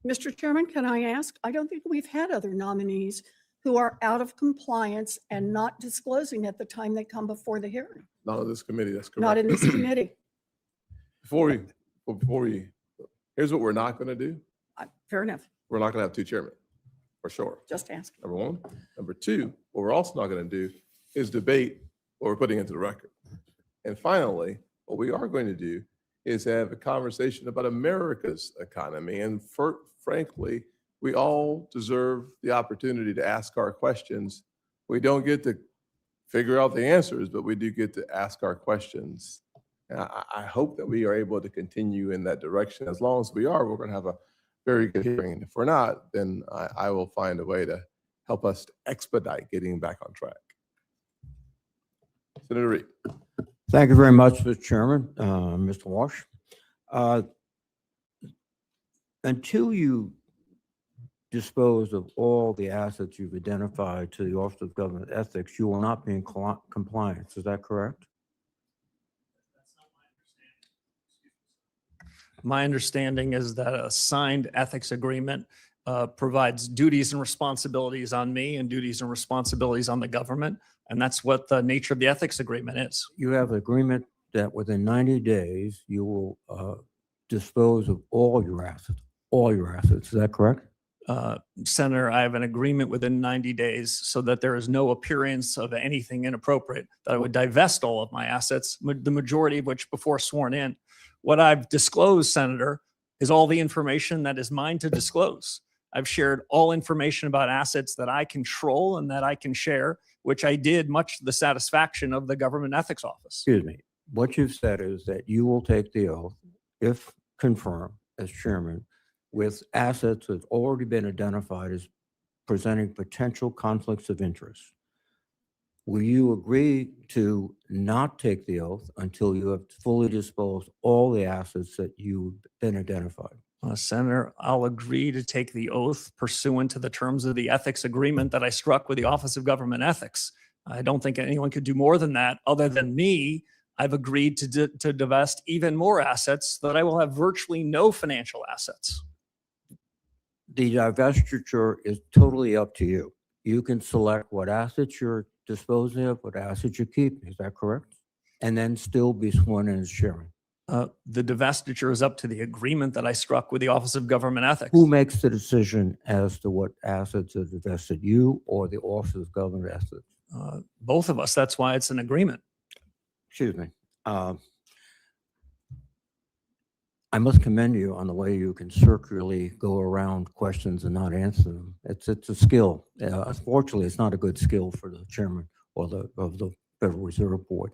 Mr. Chairman, can I ask? I don't think we've had other nominees who are out of compliance and not disclosing at the time they come before the hearing. Not on this committee, that's correct. Not in this committee. Before we, here's what we're not going to do. Fair enough. We're not going to have two chairmen, for sure. Just asking. Number one. Number two, what we're also not going to do is debate what we're putting into the record. And finally, what we are going to do is have a conversation about America's economy. And frankly, we all deserve the opportunity to ask our questions. We don't get to figure out the answers, but we do get to ask our questions. And I hope that we are able to continue in that direction. As long as we are, we're going to have a very good hearing. And if we're not, then I will find a way to help us to expedite getting back on track. Senator Reed. Thank you very much, Mr. Chairman, Mr. Warsh. Until you dispose of all the assets you've identified to the Office of Government Ethics, you will not be in compliance. Is that correct? My understanding is that a signed ethics agreement provides duties and responsibilities on me and duties and responsibilities on the government. And that's what the nature of the ethics agreement is. You have an agreement that within 90 days, you will dispose of all your assets. Is that correct? Senator, I have an agreement within 90 days so that there is no appearance of anything inappropriate, that I would divest all of my assets, the majority of which before sworn in. What I've disclosed, Senator, is all the information that is mine to disclose. I've shared all information about assets that I control and that I can share, which I did much to the satisfaction of the Government Ethics Office. Excuse me. What you've said is that you will take the oath, if confirmed as chairman, with assets that have already been identified as presenting potential conflicts of interest. Will you agree to not take the oath until you have fully disposed all the assets that you've been identified? Senator, I'll agree to take the oath pursuant to the terms of the ethics agreement that I struck with the Office of Government Ethics. I don't think anyone could do more than that other than me. I've agreed to divest even more assets so that I will have virtually no financial assets. The divestiture is totally up to you. You can select what assets you're disposing of, what assets you keep. Is that correct? And then still be sworn in as chairman. The divestiture is up to the agreement that I struck with the Office of Government Ethics. Who makes the decision as to what assets are divested, you or the Office of Government Ethics? Both of us. That's why it's an agreement. Excuse me. I must commend you on the way you can circularly go around questions and not answer them. It's a skill. Unfortunately, it's not a good skill for the chairman or of the Federal Reserve Board.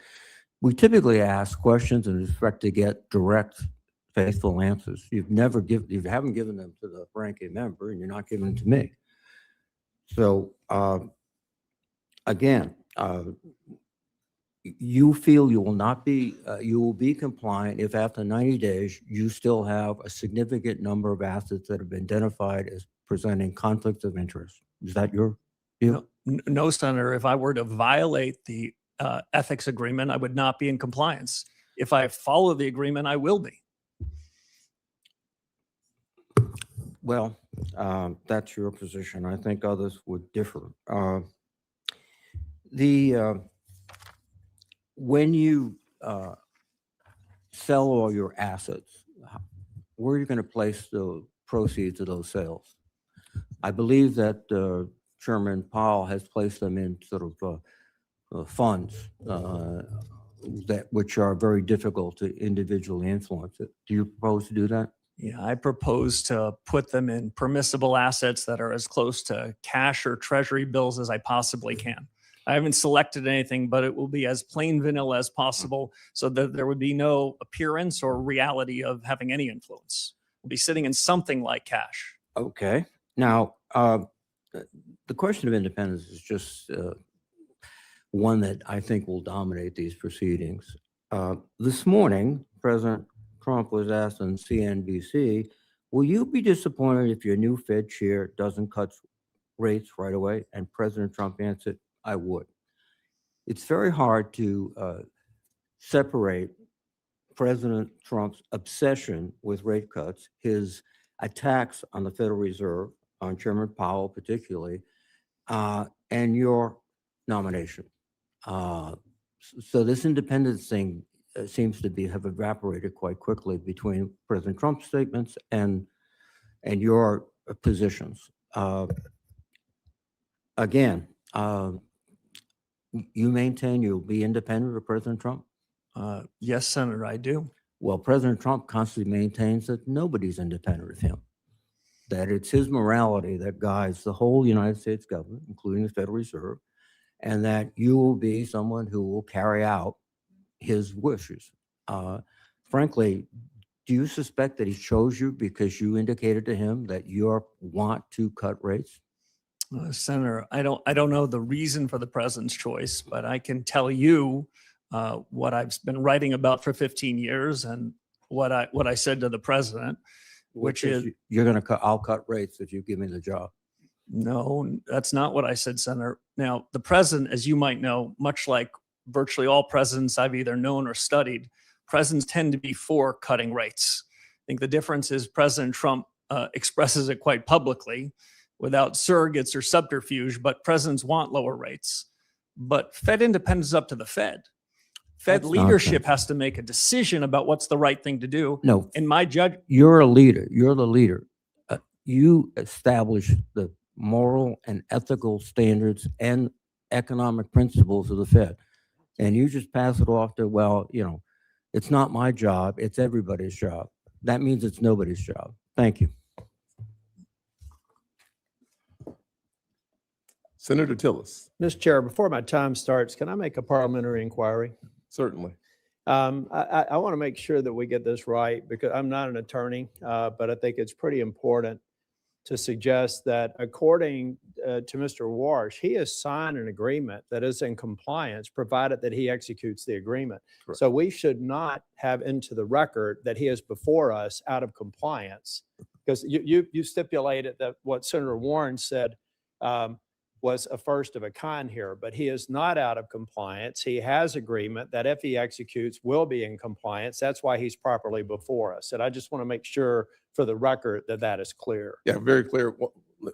We typically ask questions and expect to get direct, faithful answers. You haven't given them to the ranking member, and you're not giving them to me. So again, you feel you will not be, you will be compliant if after 90 days, you still have a significant number of assets that have been identified as presenting conflicts of interest. Is that your view? No, Senator. If I were to violate the ethics agreement, I would not be in compliance. If I follow the agreement, I will be. Well, that's your position. I think others would differ. When you sell all your assets, where are you going to place the proceeds of those sales? I believe that Chairman Powell has placed them in sort of funds which are very difficult to individually influence. Do you propose to do that? Yeah, I propose to put them in permissible assets that are as close to cash or treasury bills as I possibly can. I haven't selected anything, but it will be as plain vanilla as possible so that there would be no appearance or reality of having any influence. We'll be sitting in something like cash. Okay. Now, the question of independence is just one that I think will dominate these proceedings. This morning, President Trump was asked on CNBC will you be disappointed if your new Fed chair doesn't cut rates right away? And President Trump answered, I would. It's very hard to separate President Trump's obsession with rate cuts, his attacks on the Federal Reserve, on Chairman Powell particularly, and your nomination. So this independence thing seems to have evaporated quite quickly between President Trump's statements and your positions. Again, you maintain you'll be independent of President Trump? Yes, Senator, I do. Well, President Trump constantly maintains that nobody's independent of him, that it's his morality that guides the whole United States government, including the Federal Reserve, and that you will be someone who will carry out his wishes. Frankly, do you suspect that he chose you because you indicated to him that you want to cut rates? Senator, I don't know the reason for the president's choice, but I can tell you what I've been writing about for 15 years and what I said to the president, which is you're going to cut. I'll cut rates if you give me the job. no, that's not what I said, Senator. Now, the president, as you might know, much like virtually all presidents I've either known or studied, presidents tend to be for cutting rates. I think the difference is President Trump expresses it quite publicly without surrogates or subterfuge, but presidents want lower rates. But Fed independence is up to the Fed. Fed That's leadership nonsense. has to make a decision about what's the right thing to do. No, In my judgment, you're a leader. You're the leader. You establish the moral and ethical standards and economic principles of the Fed. And you just pass it off to, well, it's not my job. It's everybody's job. That means it's nobody's job. Thank you. Senator Tillis, Mr. Chair, before my time starts, can I make a parliamentary inquiry? certainly. I want to make sure that we get this right because I'm not an attorney, but I think it's pretty important to suggest that according to Mr. Warsh, he has signed an agreement that is in compliance, provided that he executes the agreement. Correct. So we should not have into the record that he is before us out of compliance, because you stipulated that what Senator Warren said was a first of a kind here, but he is not out of compliance. He has agreement that if he executes, will be in compliance. That's why he's properly before us. And I just want to make sure for the record that that is clear. Yeah, very clear.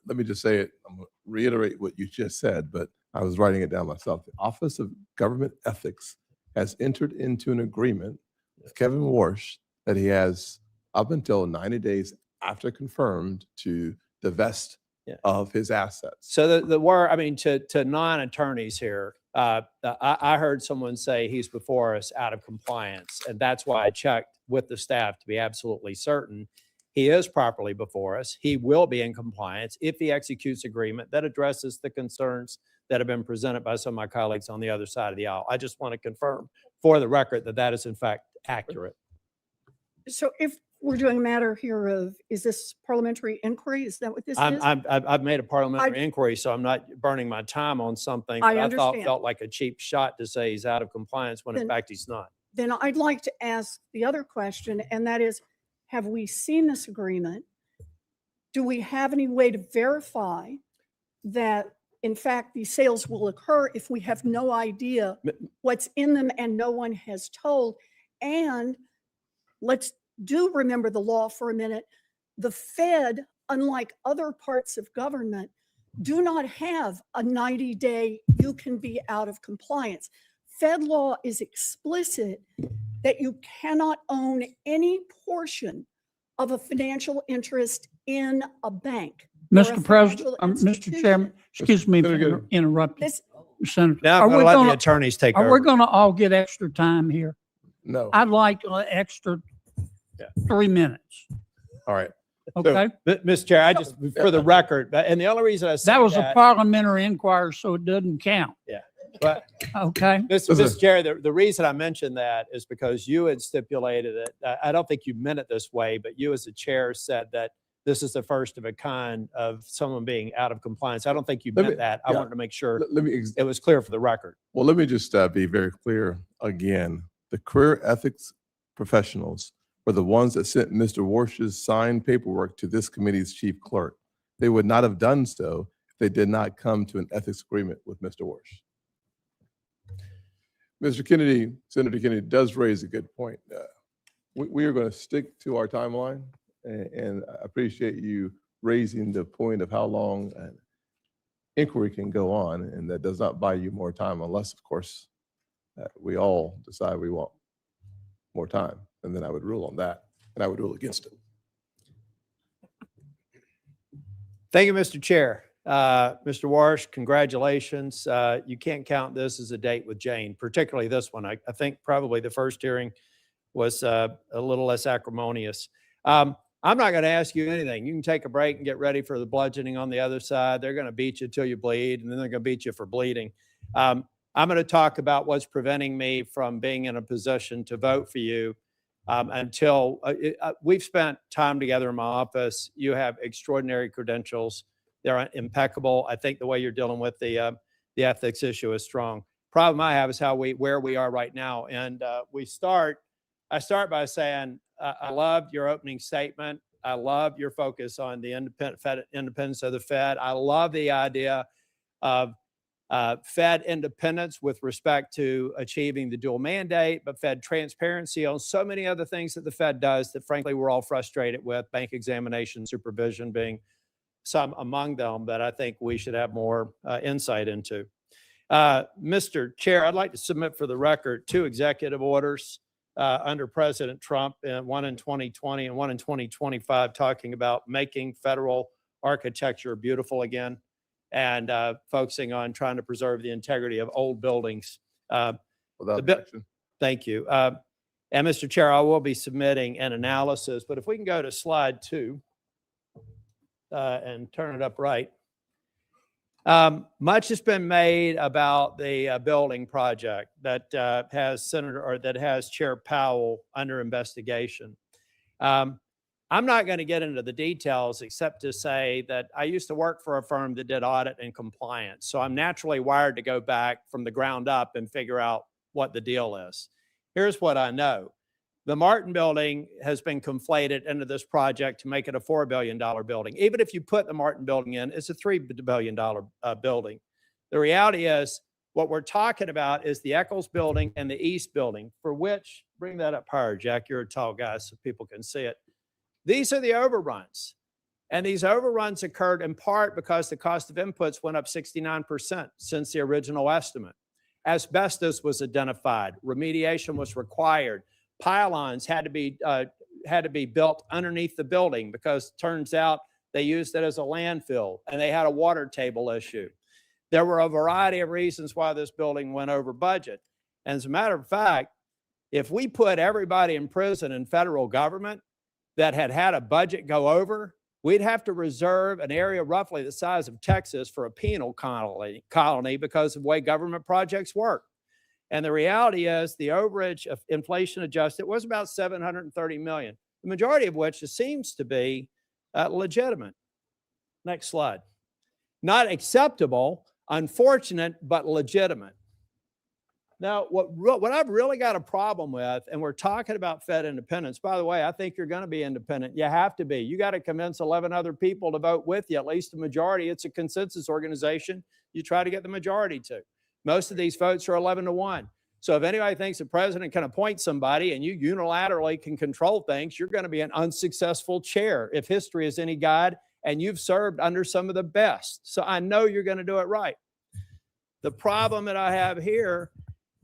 Let me just say it. I'm going to reiterate what you just said, but I was writing it down myself. The Office of Government Ethics has entered into an agreement with Kevin Warsh that he has up until 90 days after confirmed to divest of his assets. So the word, I mean, to non-attorneys here, I heard someone say he's before us out of compliance, and that's why I checked with the staff to be absolutely certain. He is properly before us. He will be in compliance if he executes agreement that addresses the concerns that have been presented by some of my colleagues on the other side of the aisle. I just want to confirm for the record that that is in fact accurate. So if we're doing a matter here of, is this parliamentary inquiry? Is that what this is? I've made a parliamentary inquiry, so I'm not burning my time on something I that I thought understand. felt like a cheap shot to say he's out of compliance when in Then- fact he's not. Then I'd like to ask the other question, and that is, have we seen this agreement? Do we have any way to verify that, in fact, these sales will occur if we have no idea what's in them and no one has told? And let's do remember the law for a minute. The Fed, unlike other parts of government, do not have a 90-day, you can be out of compliance. Fed law is explicit that you cannot own any portion of a financial interest in a bank. or a Mr. President, financial Mr. Chairman, excuse me Senator for Goode. interrupting. This, Senator, Now are I'm going we to let the gonna, attorneys take are we over. going to all get extra time here? No. I'd like an extra 3 minutes, All right. okay? Mr. Chair, I just, for the record, and the only reason I say That was a parliamentary inquiry, so it doesn't count, but okay? Mr. Chair, the reason I mentioned that is because you had stipulated it. I don't think you meant it this way, but you as the chair said that this is the first of a kind of someone being out of compliance. I don't think you Let me- meant that. I yeah. wanted to make sure Let me it was clear for the record. Well, let me just be very clear again. The career ethics professionals were the ones that sent Mr. Warsh's signed paperwork to this committee's chief clerk. They would not have done so if they did not come to an ethics agreement with Mr. Warsh. Mr. Kennedy, Senator Kennedy does raise a good point. We are going to stick to our timeline, and I appreciate you raising the point of how long an inquiry can go on, and that does not buy you more time unless, of course, we all decide we want more time, and then I would rule on that, and I would rule against it. Thank you, Mr. Chair. Mr. Warsh, congratulations. You can't count this as a date with Jane, particularly this one. I think probably the first hearing was a little less acrimonious. I'm not going to ask you anything. You can take a break and get ready for the bludgeoning on the other side. They're going to beat you till you bleed, and then they're going to beat you for bleeding. I'm going to talk about what's preventing me from being in a position to vote for you until we've spent time together in my office. You have extraordinary credentials. They're impeccable. I think the way you're dealing with the ethics issue is strong. Problem I have is where we are right now. And I start by saying, I loved your opening statement. I love your focus on the independence of the Fed. I love the idea of Fed independence with respect to achieving the dual mandate, but Fed transparency on so many other things that the Fed does that frankly we're all frustrated with, bank examination, supervision being some among them that I think we should have more insight into. Mr. Chair, I'd like to submit for the record 2 executive orders under President Trump, one in 2020 and one in 2025, talking about making federal architecture beautiful again and focusing on trying to preserve the integrity of old buildings. Without objection. Thank you. And Mr. Chair, I will be submitting an analysis, but if we can go to slide 2 and turn it up right. Much has been made about the building project that has Chair Powell under investigation. I'm not going to get into the details except to say that I used to work for a firm that did audit and compliance. So I'm naturally wired to go back from the ground up and figure out what the deal is. Here's what I know. The Martin building has been conflated into this project to make it a $4 billion building. Even if you put the Martin building in, it's a $3 billion building. The reality is what we're talking about is the Eccles building and the East building, for which, bring that up higher, Jack, you're a tall guy so people can see it. These are the overruns. And these overruns occurred in part because the cost of inputs went up 69% since the original estimate. Asbestos was identified. Remediation was required. Pylons had to be built underneath the building because it turns out they used it as a landfill and they had a water table issue. There were a variety of reasons why this building went over budget. And as a matter of fact, if we put everybody in prison in federal government that had a budget go over, we'd have to reserve an area roughly the size of Texas for a penal colony because of the way government projects work. And the reality is the overage of inflation adjusted was about $730 million, the majority of which seems to be legitimate. Next slide. Not acceptable, unfortunate, but legitimate. Now, what I've really got a problem with, and we're talking about Fed independence. By the way, I think you're going to be independent. You have to be. You got to convince 11 other people to vote with you, at least a majority. It's a consensus organization. You try to get the majority to. Most of these votes are 11-1. So if anybody thinks the president can appoint somebody and you unilaterally can control things, you're going to be an unsuccessful chair if history is any guide, and you've served under some of the best. So I know you're going to do it right. The problem that I have here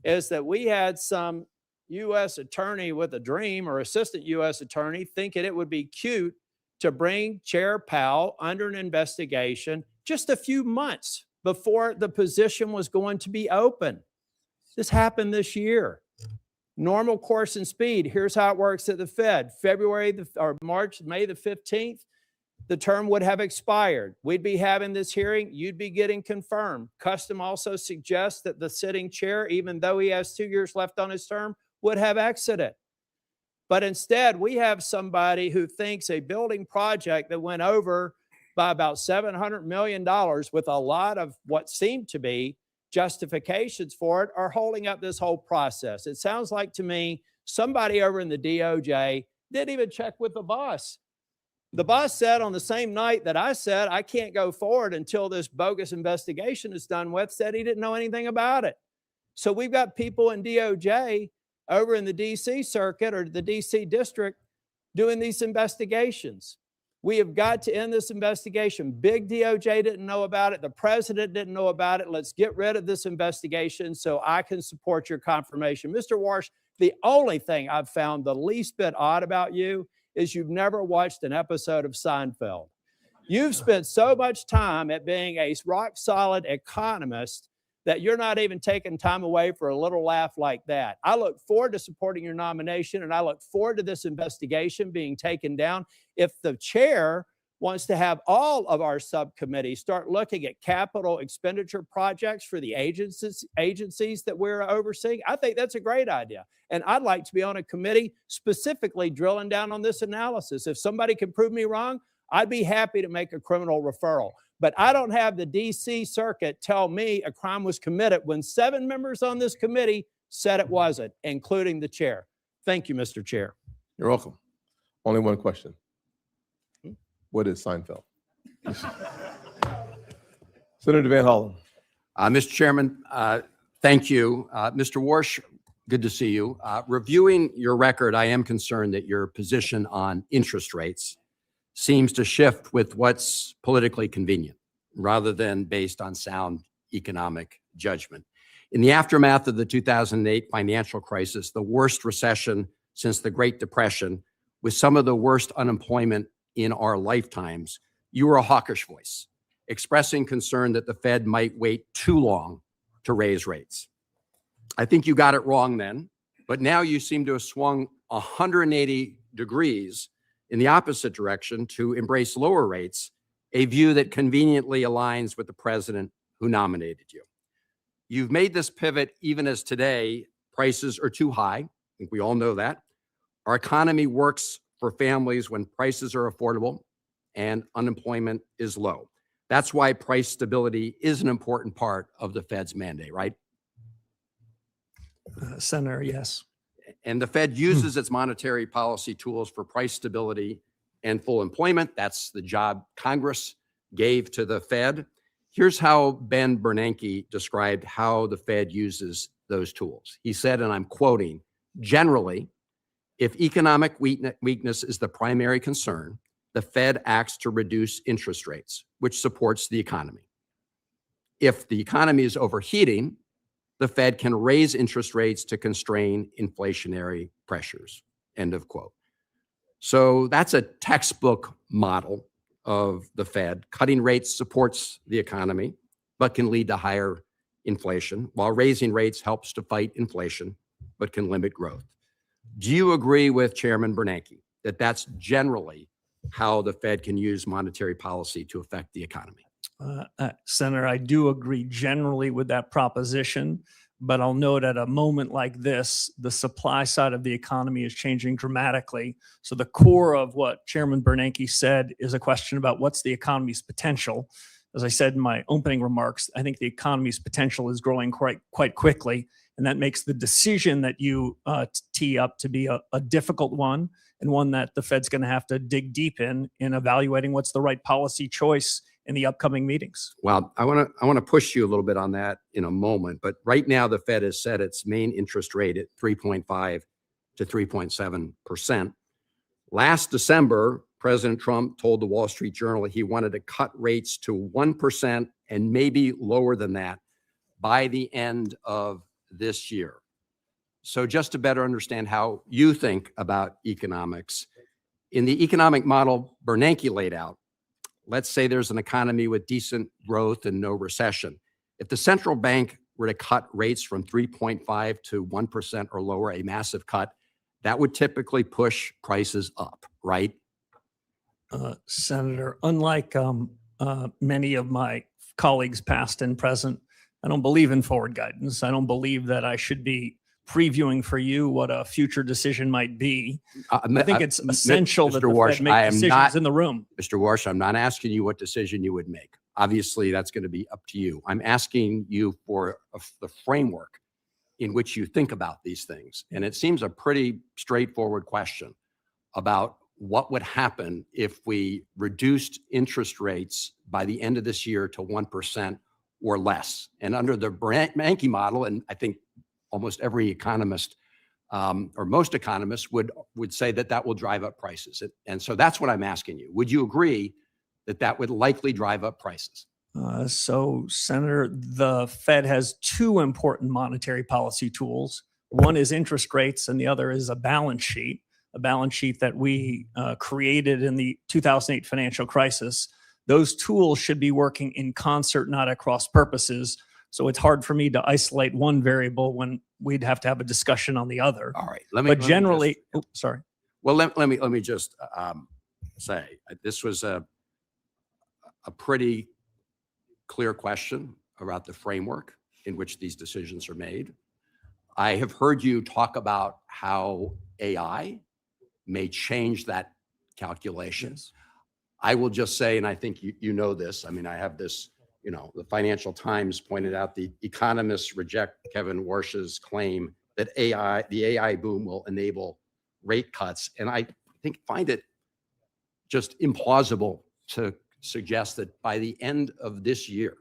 is that we had some U.S. attorney with a dream or assistant U.S. attorney thinking it would be cute to bring Chair Powell under an investigation just a few months before the position was going to be open. This happened this year. Normal course and speed. Here's how it works at the Fed. May the 15th, the term would have expired. We'd be having this hearing. You'd be getting confirmed. Custom also suggests that the sitting chair, even though he has 2 years left on his term, would have exited. But instead, we have somebody who thinks a building project that went over by about $700 million with a lot of what seemed to be justifications for it are holding up this whole process. It sounds like to me somebody over in the DOJ Didn't even check with the boss. The boss said on the same night that I said I can't go forward until this bogus investigation is done with, said he didn't know anything about it. So we've got people in DOJ over in the DC circuit or the DC district doing these investigations. We have got to end this investigation. Big DOJ didn't know about it. The president didn't know about it. Let's get rid of this investigation so I can support your confirmation. Mr. Warsh, the only thing I've found the least bit odd about you is you've never watched an episode of Seinfeld. You've spent so much time at being a rock solid economist that you're not even taking time away for a little laugh like that. I look forward to supporting your nomination, and I look forward to this investigation being taken down. If the chair wants to have all of our subcommittees start looking at capital expenditure projects for the agencies that we're overseeing, I think that's a great idea. And I'd like to be on a committee specifically drilling down on this analysis. If somebody can prove me wrong, I'd be happy to make a criminal referral. But I don't have the DC circuit tell me a crime was committed when 7 members on this committee said it wasn't, including the chair. Thank you, Mr. Chair. You're welcome. Only one question. What is Seinfeld? Senator Van Hollen. Mr. Chairman, thank you. Mr. Warsh, good to see you. Reviewing your record, I am concerned that your position on interest rates seems to shift with what's politically convenient rather than based on sound economic judgment. In the aftermath of the 2008 financial crisis, the worst recession since the Great Depression, with some of the worst unemployment in our lifetimes, you were a hawkish voice, expressing concern that the Fed might wait too long to raise rates. I think you got it wrong then, but now you seem to have swung 180 degrees in the opposite direction to embrace lower rates, a view that conveniently aligns with the president who nominated you. You've made this pivot even as today prices are too high. I think we all know that. Our economy works for families when prices are affordable and unemployment is low. That's why price stability is an important part of the Fed's mandate, right? Senator, yes. And the Fed uses its monetary policy tools for price stability and full employment. That's the job Congress gave to the Fed. Here's how Ben Bernanke described how the Fed uses those tools. He said, and I'm quoting, generally, if economic weakness is the primary concern, the Fed acts to reduce interest rates, which supports the economy. If the economy is overheating, the Fed can raise interest rates to constrain inflationary pressures, end of quote. So that's a textbook model of the Fed. Cutting rates supports the economy, but can lead to higher inflation, while raising rates helps to fight inflation, but can limit growth. Do you agree with Chairman Bernanke that that's generally how the Fed can use monetary policy to affect the economy? Senator, I do agree generally with that proposition, but I'll note at a moment like this, the supply side of the economy is changing dramatically. So the core of what Chairman Bernanke said is a question about what's the economy's potential. As I said in my opening remarks, I think the economy's potential is growing quite quickly, and that makes the decision that you tee up to be a difficult one, and one that the Fed's going to have to dig deep in evaluating what's the right policy choice in the upcoming meetings. Well, I want to push you a little bit on that in a moment, but right now the Fed has set its main interest rate at 3.5 to 3.7%. Last December, President Trump told the Wall Street Journal he wanted to cut rates to 1% and maybe lower than that by the end of this year. So just to better understand how you think about economics, in the economic model Bernanke laid out, let's say there's an economy with decent growth and no recession. If the central bank were to cut rates from 3.5 to 1% or lower, a massive cut, that would typically push prices up, right? Senator, unlike many of my colleagues, past and present, I don't believe in forward guidance. I don't believe that I should be previewing for you what a future decision might be. I think it's essential that the Fed make decisions in the room. Mr. Warsh, I'm not asking you what decision you would make. Obviously, that's going to be up to you. I'm asking you for the framework in which you think about these things. And it seems a pretty straightforward question. about what would happen if we reduced interest rates by the end of this year to 1% or less. And under the Bernanke model, and I think almost every economist or most economists would say that that will drive up prices. And so that's what I'm asking you. Would you agree that that would likely drive up prices? So, Senator, the Fed has two important monetary policy tools. One is interest rates, and the other is a balance sheet that we created in the 2008 financial crisis. Those tools should be working in concert, not at cross purposes. So it's hard for me to isolate one variable when we'd have to have a discussion on the other. All right. But generally, sorry. Well, let me just say this was a pretty clear question about the framework in which these decisions are made. I have heard you talk about how AI may change that calculation. Yes. I will just say, and I think you know this, I mean, I have this, the Financial Times pointed out the economists reject Kevin Warsh's claim that the AI boom will enable rate cuts. And I find it just implausible to suggest that by the end of this year,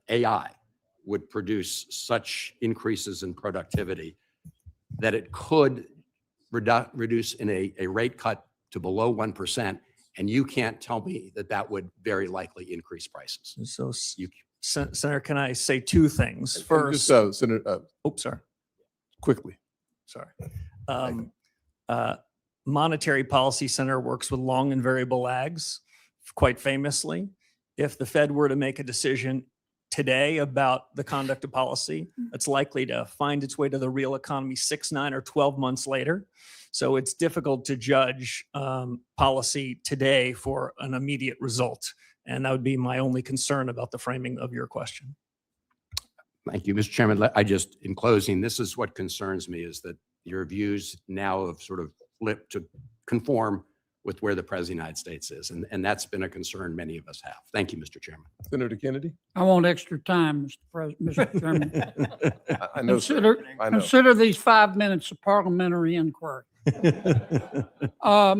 AI would produce such increases in productivity that it could reduce in a rate cut to below 1%. And you can't tell me that that would very likely increase prices. So, Senator, can I say two things? And First, just, Senator, sorry. quickly. Sorry. Monetary Policy Center works with long and variable lags. Quite famously, if the Fed were to make a decision today about the conduct of policy, it's likely to find its way to the real economy 6, 9, or 12 months later. So it's difficult to judge policy today for an immediate result. And that would be my only concern about the framing of your question. Thank you, Mr. Chairman. In closing, this is what concerns me, is that your views now have sort of flipped to conform with where the President of the United States is. And that's been a concern many of us have. Thank you, Mr. Chairman. Senator Kennedy? I want extra time, Mr. Chairman. I know, sir. I know. Consider these 5 minutes a parliamentary inquiry.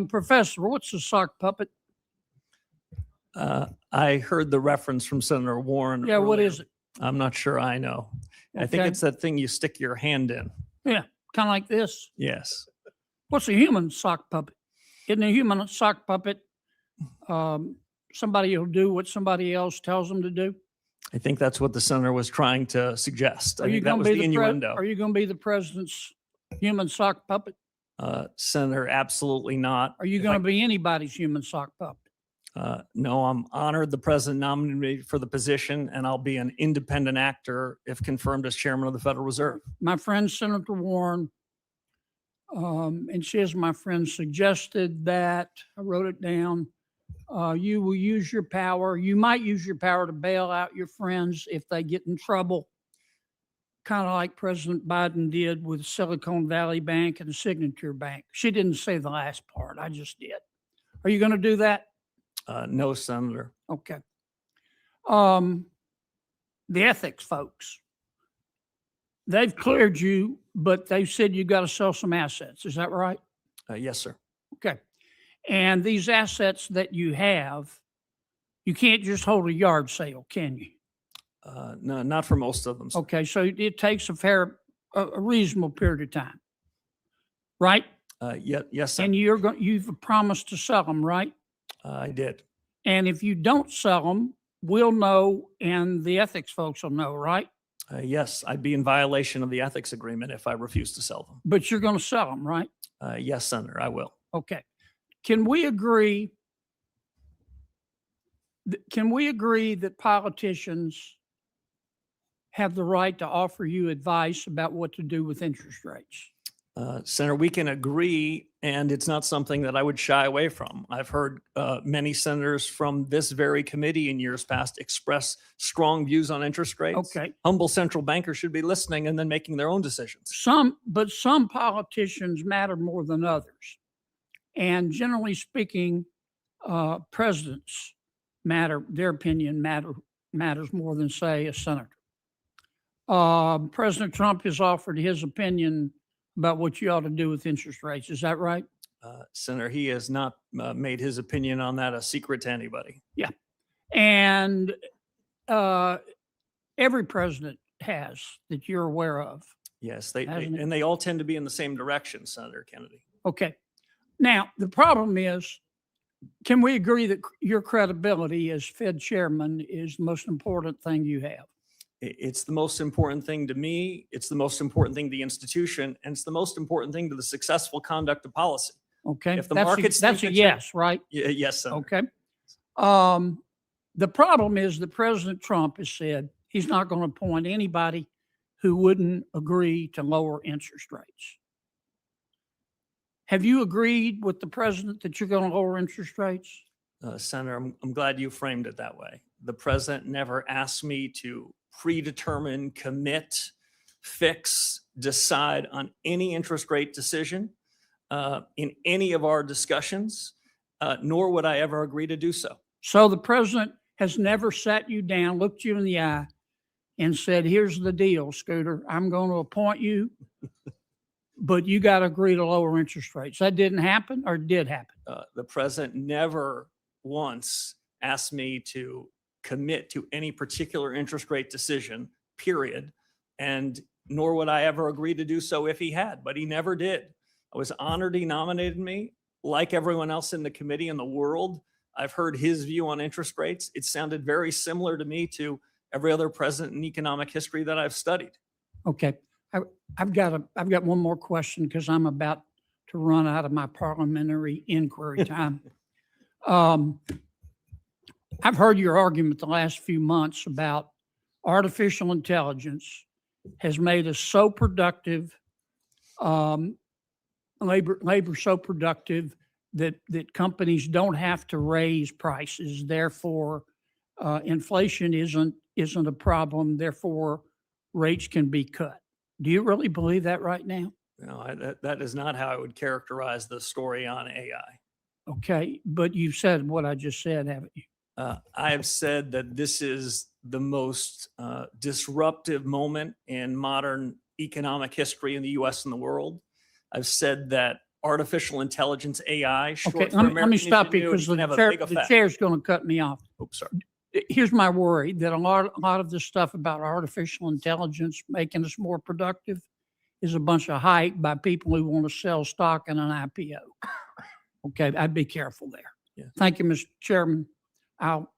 Professor, what's a sock puppet? I heard the reference from Senator Warren. Yeah, what earlier. is it? I'm not sure I know. I think Okay. it's that thing you stick your hand in. Yeah, kind of like this. Yes. What's a human sock puppet? Isn't a human sock puppet somebody who'll do what somebody else tells them to do? I think that's what the senator was trying to suggest. I Are you think that going was to the be innuendo. Are you going to be the president's human sock puppet? Senator, absolutely not. Are you going to be anybody's human sock puppet? No, I'm honored the president nominated me for the position, and I'll be an independent actor if confirmed as chairman of the Federal Reserve. My friend Senator Warren, and she, as my friend, suggested that, I wrote it down, you will use your power, you might use your power to bail out your friends if they get in trouble, kind of like President Biden did with Silicon Valley Bank and Signature Bank. She didn't say the last part, I just did. Are you going to do that? No, Senator. Okay. The ethics folks, they've cleared you, but they said you got to sell some assets. Is that right? Yes, sir. Okay. And these assets that you have, you can't just hold a yard sale, can you? No, not for most of them. Sir. Okay. So it takes a reasonable period of time, right? Yes, sir. And you've promised to sell them, right? I did. And if you don't sell them, we'll know, and the ethics folks will know, right? Yes, I'd be in violation of the ethics agreement if I refuse to sell them. But you're going to sell them, right? Yes, Senator, I will. Okay. Can we agree that politicians have the right to offer you advice about what to do with interest rates? Senator, we can agree, and it's not something that I would shy away from. I've heard many senators from this very committee in years past express strong views on interest rates. Okay. Humble central bankers should be listening and then making their own decisions. But some politicians matter more than others. And generally speaking, presidents matter, their opinion matters more than, say, a senator. President Trump has offered his opinion about what you ought to do with interest rates. Is that right? Senator, he has not made his opinion on that a secret to anybody. And every president has that you're aware of. Yes, Hasn't it? and they all tend to be in the same direction, Senator Kennedy. Okay. Now, the problem is, can we agree that your credibility as Fed chairman is the most important thing you have? It's the most important thing to me. It's the most important thing to the institution, and it's the most important thing to the successful conduct of policy. Okay. If the That's a- markets That's a think that you're- yes, right? Yes, Senator. Okay. The problem is that President Trump has said he's not going to appoint anybody who wouldn't agree to lower interest rates. Have you agreed with the president that you're going to lower interest rates? Senator, I'm glad you framed it that way. The president never asked me to predetermine, commit, fix, decide on any interest rate decision in any of our discussions, nor would I ever agree to do so. So the president has never sat you down, looked you in the eye, and said, here's the deal, Scooter. I'm going to appoint you, but you got to agree to lower interest rates. That didn't happen, or did happen? The president never once asked me to commit to any particular interest rate decision, period. And nor would I ever agree to do so if he had, but he never did. I was honored he nominated me. Like everyone else in the committee in the world, I've heard his view on interest rates. It sounded very similar to me to every other president in economic history that I've studied. Okay. I've got one more question because I'm about to run out of my parliamentary inquiry time. I've heard your argument the last few months about artificial intelligence has made us so productive, labor so productive that companies don't have to raise prices. Therefore, inflation isn't a problem. Therefore, rates can be cut. Do you really believe that right now? No, that is not how I would characterize the story on AI. Okay, but you've said what I just said, haven't you? I have said that this is the most disruptive moment in modern economic history in the U.S. and the world. I've said that artificial intelligence, AI, short Okay, for let me American stop you ingenuity, because can have a the big effect. chair's going to cut me off. Oops, sorry. Here's my worry, that a lot of this stuff about artificial intelligence making us more productive is a bunch of hype by people who want to sell stock in an IPO. Okay, I'd be careful there. Yeah. Thank you, Mr. Chairman. I'll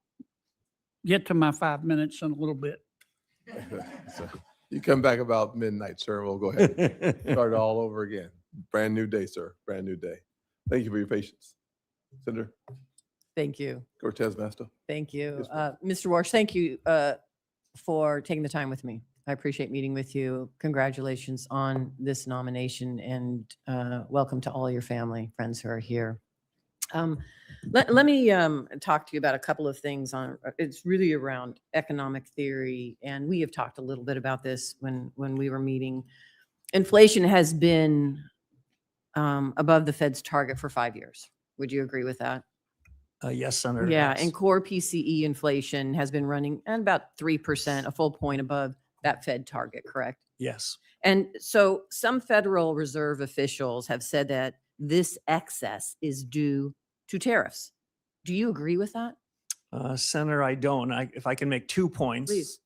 get to my 5 minutes in a little bit. So you come back about midnight, sir. We'll go ahead and start all over again. Brand new day, sir. Brand new day. Thank you for your patience. Senator Thank you. Cortez Masto. Thank you. Yes, ma'am. Mr. Warsh, thank you for taking the time with me. I appreciate meeting with you. Congratulations on this nomination and welcome to all your family, friends who are here. Let me talk to you about a couple of things it's really around economic theory. And we have talked a little bit about this when we were meeting. Inflation has been above the Fed's target for 5 years. Would you agree with that? Yes, Senator. Yeah, yes. and core PCE inflation has been running at about 3%, a full point above that Fed target, correct? Yes. And so some Federal Reserve officials have said that this excess is due to tariffs. Do you agree with that? Senator, I don't. If I can make 2 points. Please.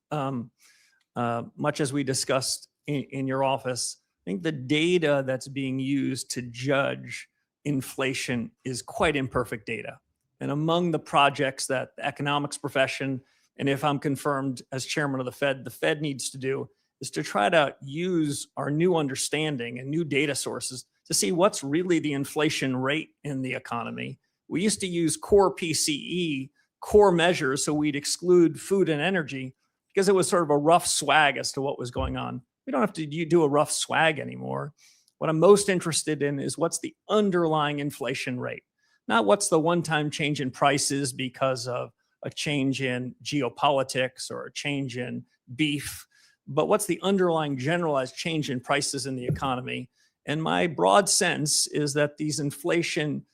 Much as we discussed in your office, I think the data that's being used to judge inflation is quite imperfect data. And among the projects that the economics profession, and if I'm confirmed as chairman of the Fed needs to do, is to try to use our new understanding and new data sources to see what's really the inflation rate in the economy. We used to use core PCE, core measures, so we'd exclude food and energy because it was sort of a rough swag as to what was going on. We don't have to do a rough swag anymore. What I'm most interested in is what's the underlying inflation rate, not what's the one-time change in prices because of a change in geopolitics or a change in beef, but what's the underlying generalized change in prices in the economy. And my broad sense is that these inflation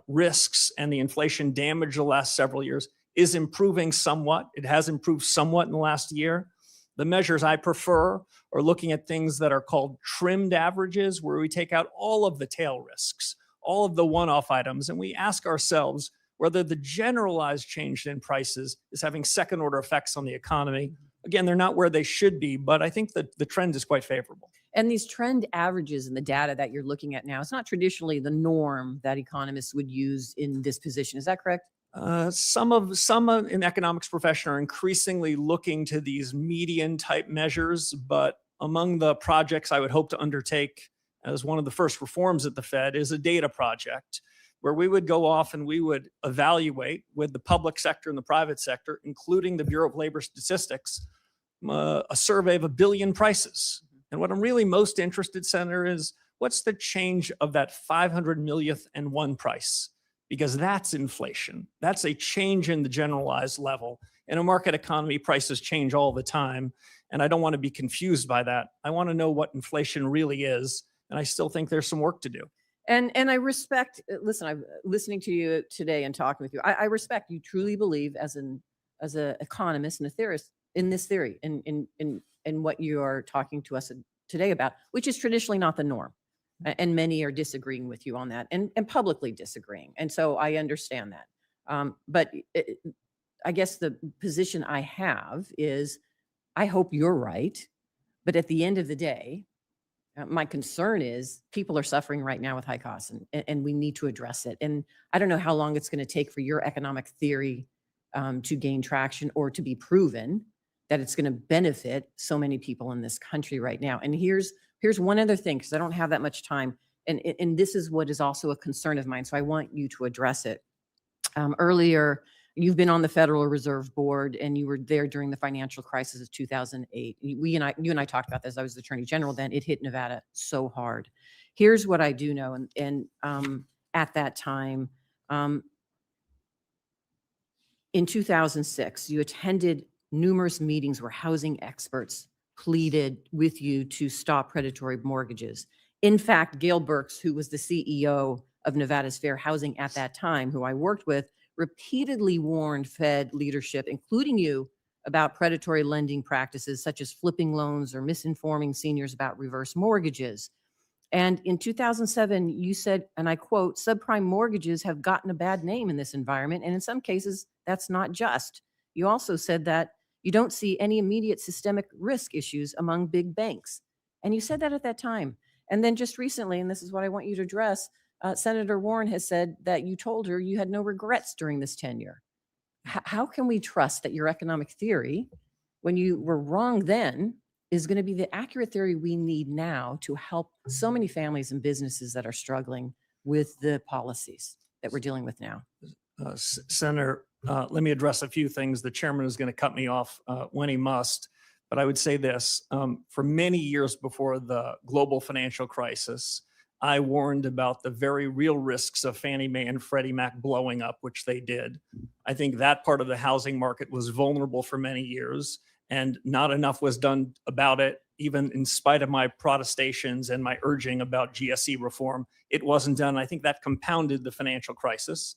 risks and the inflation damage the last several years is improving somewhat. It has improved somewhat in the last year. The measures I prefer are looking at things that are called trimmed averages, where we take out all of the tail risks, all of the one-off items, and we ask ourselves whether the generalized change in prices is having second-order effects on the economy. Again, they're not where they should be, but I think that the trend is quite favorable. And these trend averages and the data that you're looking at now, it's not traditionally the norm that economists would use in this position. Is that correct? Some in the economics profession are increasingly looking to these median type measures, but among the projects I would hope to undertake as one of the first reforms at the Fed is a data project where we would go off and we would evaluate with the public sector and the private sector, including the Bureau of Labor Statistics, a survey of 1 billion prices. And what I'm really most interested, Senator, is what's the change of that 500 millionth and one price? Because that's inflation. That's a change in the generalized level. In a market economy, prices change all the time. And I don't want to be confused by that. I want to know what inflation really is. And I still think there's some work to do. And I respect, listen, I'm listening to you today and talking with you. I respect you truly believe as an economist and a theorist in this theory, in what you are talking to us today about, which is traditionally not the norm. And many are disagreeing with you on that and publicly disagreeing. And so I understand that. But I guess the position I have is I hope you're right. But at the end of the day, my concern is people are suffering right now with high costs and we need to address it. And I don't know how long it's going to take for your economic theory to gain traction or to be proven that it's going to benefit so many people in this country right now. And here's one other thing, because I don't have that much time. And this is what is also a concern of mine. So I want you to address it. Earlier, you've been on the Federal Reserve Board and you were there during the financial crisis of 2008. You and I talked about this. I was the Attorney General then. It hit Nevada so hard. Here's what I do know. And at that time, in 2006, you attended numerous meetings where housing experts pleaded with you to stop predatory mortgages. In fact, Gail Burks, who was the CEO of Nevada's Fair Housing at that time, who I worked with, repeatedly warned Fed leadership, including you, about predatory lending practices such as flipping loans or misinforming seniors about reverse mortgages. And in 2007, you said, and I quote, subprime mortgages have gotten a bad name in this environment, and in some cases, that's not just. You also said that you don't see any immediate systemic risk issues among big banks. And you said that at that time. And then just recently, and this is what I want you to address, Senator Warren has said that you told her you had no regrets during this tenure. How can we trust that your economic theory, when you were wrong then, is going to be the accurate theory we need now to help so many families and businesses that are struggling with the policies that we're dealing with now? Senator, let me address a few things. The chairman is going to cut me off when he must, but I would say this. For many years before the global financial crisis, I warned about the very real risks of Fannie Mae and Freddie Mac blowing up, which they did. I think that part of the housing market was vulnerable for many years, and not enough was done about it, even in spite of my protestations and my urging about GSE reform. It wasn't done. I think that compounded the financial crisis.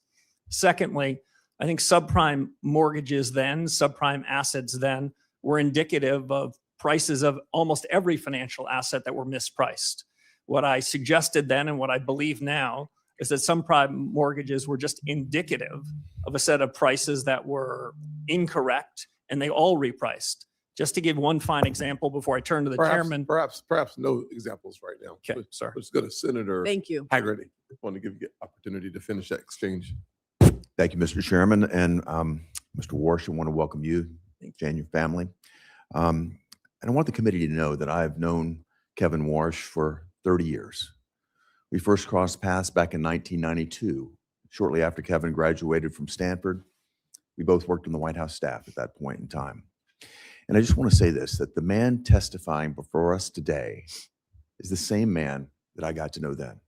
Secondly, I think subprime mortgages then, subprime assets then, were indicative of prices of almost every financial asset that were mispriced. What I suggested then and what I believe now is that subprime mortgages were just indicative of a set of prices that were incorrect, and they all repriced. Just to give one fine example before I turn to the chairman. Perhaps no examples right now. Okay, sorry. Let's go to Senator Thank you. Haggerty. I want to give you an opportunity to finish that exchange. Thank you, Mr. Chairman. And Mr. Warsh, I want to welcome you and your family. And I want the committee to know that I've known Kevin Warsh for 30 years. We first crossed paths back in 1992, shortly after Kevin graduated from Stanford. We both worked on the White House staff at that point in time. And I just want to say this, that the man testifying before us today is the same man that I got to know then.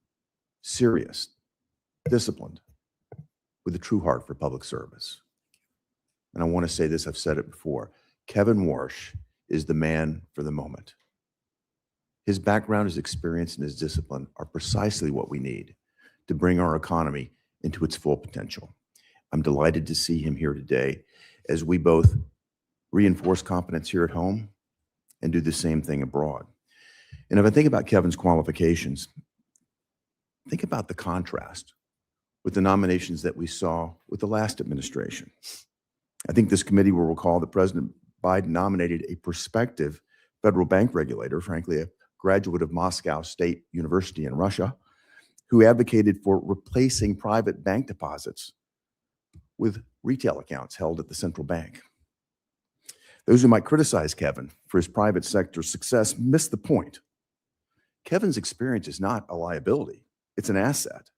Serious, disciplined, with a true heart for public service. And I want to say this, I've said it before, Kevin Warsh is the man for the moment. His background, his experience, and his discipline are precisely what we need to bring our economy into its full potential. I'm delighted to see him here today as we both reinforce competence here at home and do the same thing abroad. And if I think about Kevin's qualifications, think about the contrast with the nominations that we saw with the last administration. I think this committee will recall that President Biden nominated a prospective federal bank regulator, frankly, a graduate of Moscow State University in Russia, who advocated for replacing private bank deposits with retail accounts held at the central bank. Those who might criticize Kevin for his private sector success miss the point. Kevin's experience is not a liability, it's an asset.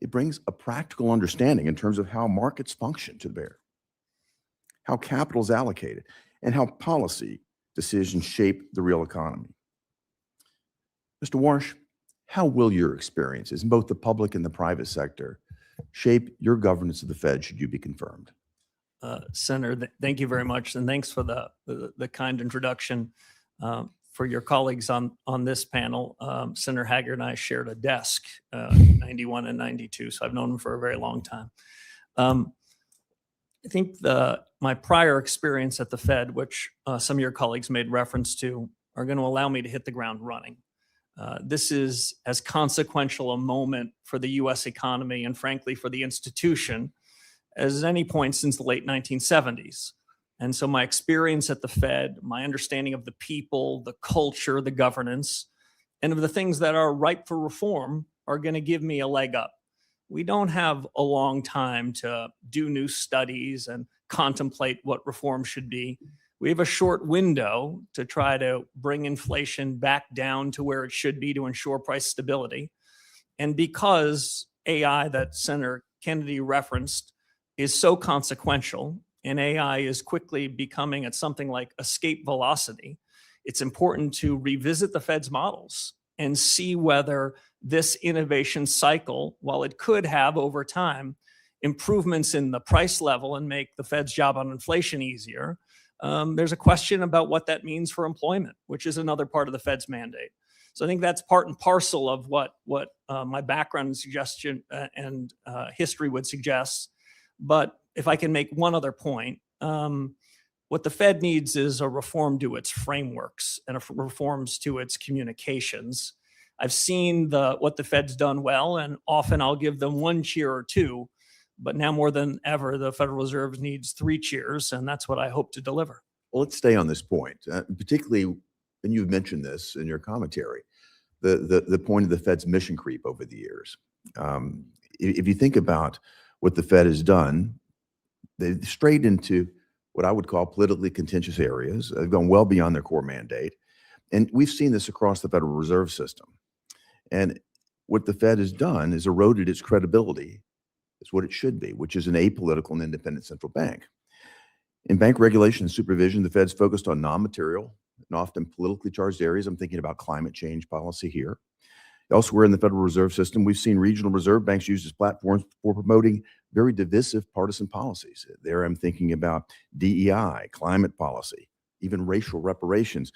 It brings a practical understanding in terms of how markets function to bear, how capital is allocated, and how policy decisions shape the real economy. Mr. Warsh, how will your experiences in both the public and the private sector shape your governance of the Fed should you be confirmed? Senator, thank you very much, and thanks for the kind introduction. For your colleagues on this panel, Senator Haggard and I shared a desk, 91 and 92, so I've known him for a very long time. I think my prior experience at the Fed, which some of your colleagues made reference to, are going to allow me to hit the ground running. This is as consequential a moment for the U.S. economy and frankly for the institution as any point since the late 1970s. And so my experience at the Fed, my understanding of the people, the culture, the governance, and of the things that are ripe for reform are going to give me a leg up. We don't have a long time to do new studies and contemplate what reform should be. We have a short window to try to bring inflation back down to where it should be to ensure price stability. And because AI that Senator Kennedy referenced is so consequential, and AI is quickly becoming at something like escape velocity, it's important to revisit the Fed's models and see whether this innovation cycle, while it could have over time improvements in the price level and make the Fed's job on inflation easier, there's a question about what that means for employment, which is another part of the Fed's mandate. So I think that's part and parcel of what my background and suggestion and history would suggest. But if I can make one other point, what the Fed needs is a reform to its frameworks and reforms to its communications. I've seen what the Fed's done well, and often I'll give them one cheer or two, but now more than ever, the Federal Reserve needs 3 cheers, and that's what I hope to deliver. Well, let's stay on this point, particularly, and you've mentioned this in your commentary, the point of the Fed's mission creep over the years. If you think about what the Fed has done, they've strayed into what I would call politically contentious areas. They've gone well beyond their core mandate. And we've seen this across the Federal Reserve System. And what the Fed has done is eroded its credibility. It's what it should be, which is an apolitical and independent central bank. In bank regulation and supervision, the Fed's focused on non-material and often politically charged areas. I'm thinking about climate change policy here. Elsewhere in the Federal Reserve System, we've seen regional reserve banks used as platforms for promoting very divisive partisan policies. There I'm thinking about DEI, climate policy, even racial reparations.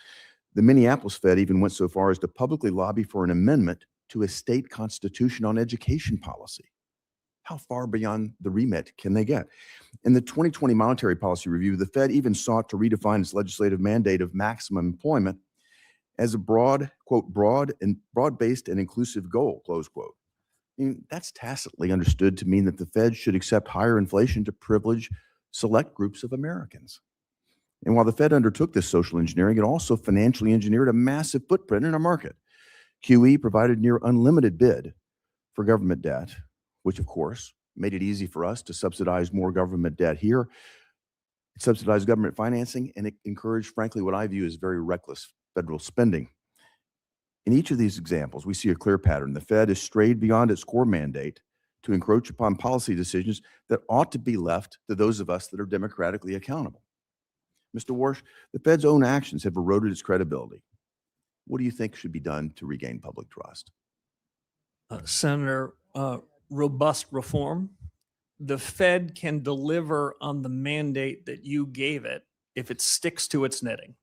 The Minneapolis Fed even went so far as to publicly lobby for an amendment to a state constitution on education policy. How far beyond the remit can they get? In the 2020 Monetary Policy Review, the Fed even sought to redefine its legislative mandate of maximum employment as a broad-based and inclusive goal, close quote. I mean, that's tacitly understood to mean that the Fed should accept higher inflation to privilege select groups of Americans. And while the Fed undertook this social engineering, it also financially engineered a massive footprint in our market. QE provided near unlimited bid for government debt, which of course made it easy for us to subsidize more government debt here. It subsidized government financing, and it encouraged, frankly, what I view as very reckless federal spending. In each of these examples, we see a clear pattern. The Fed has strayed beyond its core mandate to encroach upon policy decisions that ought to be left to those of us that are democratically accountable. Mr. Warsh, the Fed's own actions have eroded its credibility. What do you think should be done to regain public trust? Senator, robust reform. The Fed can deliver on the mandate that you gave it if it sticks to its knitting.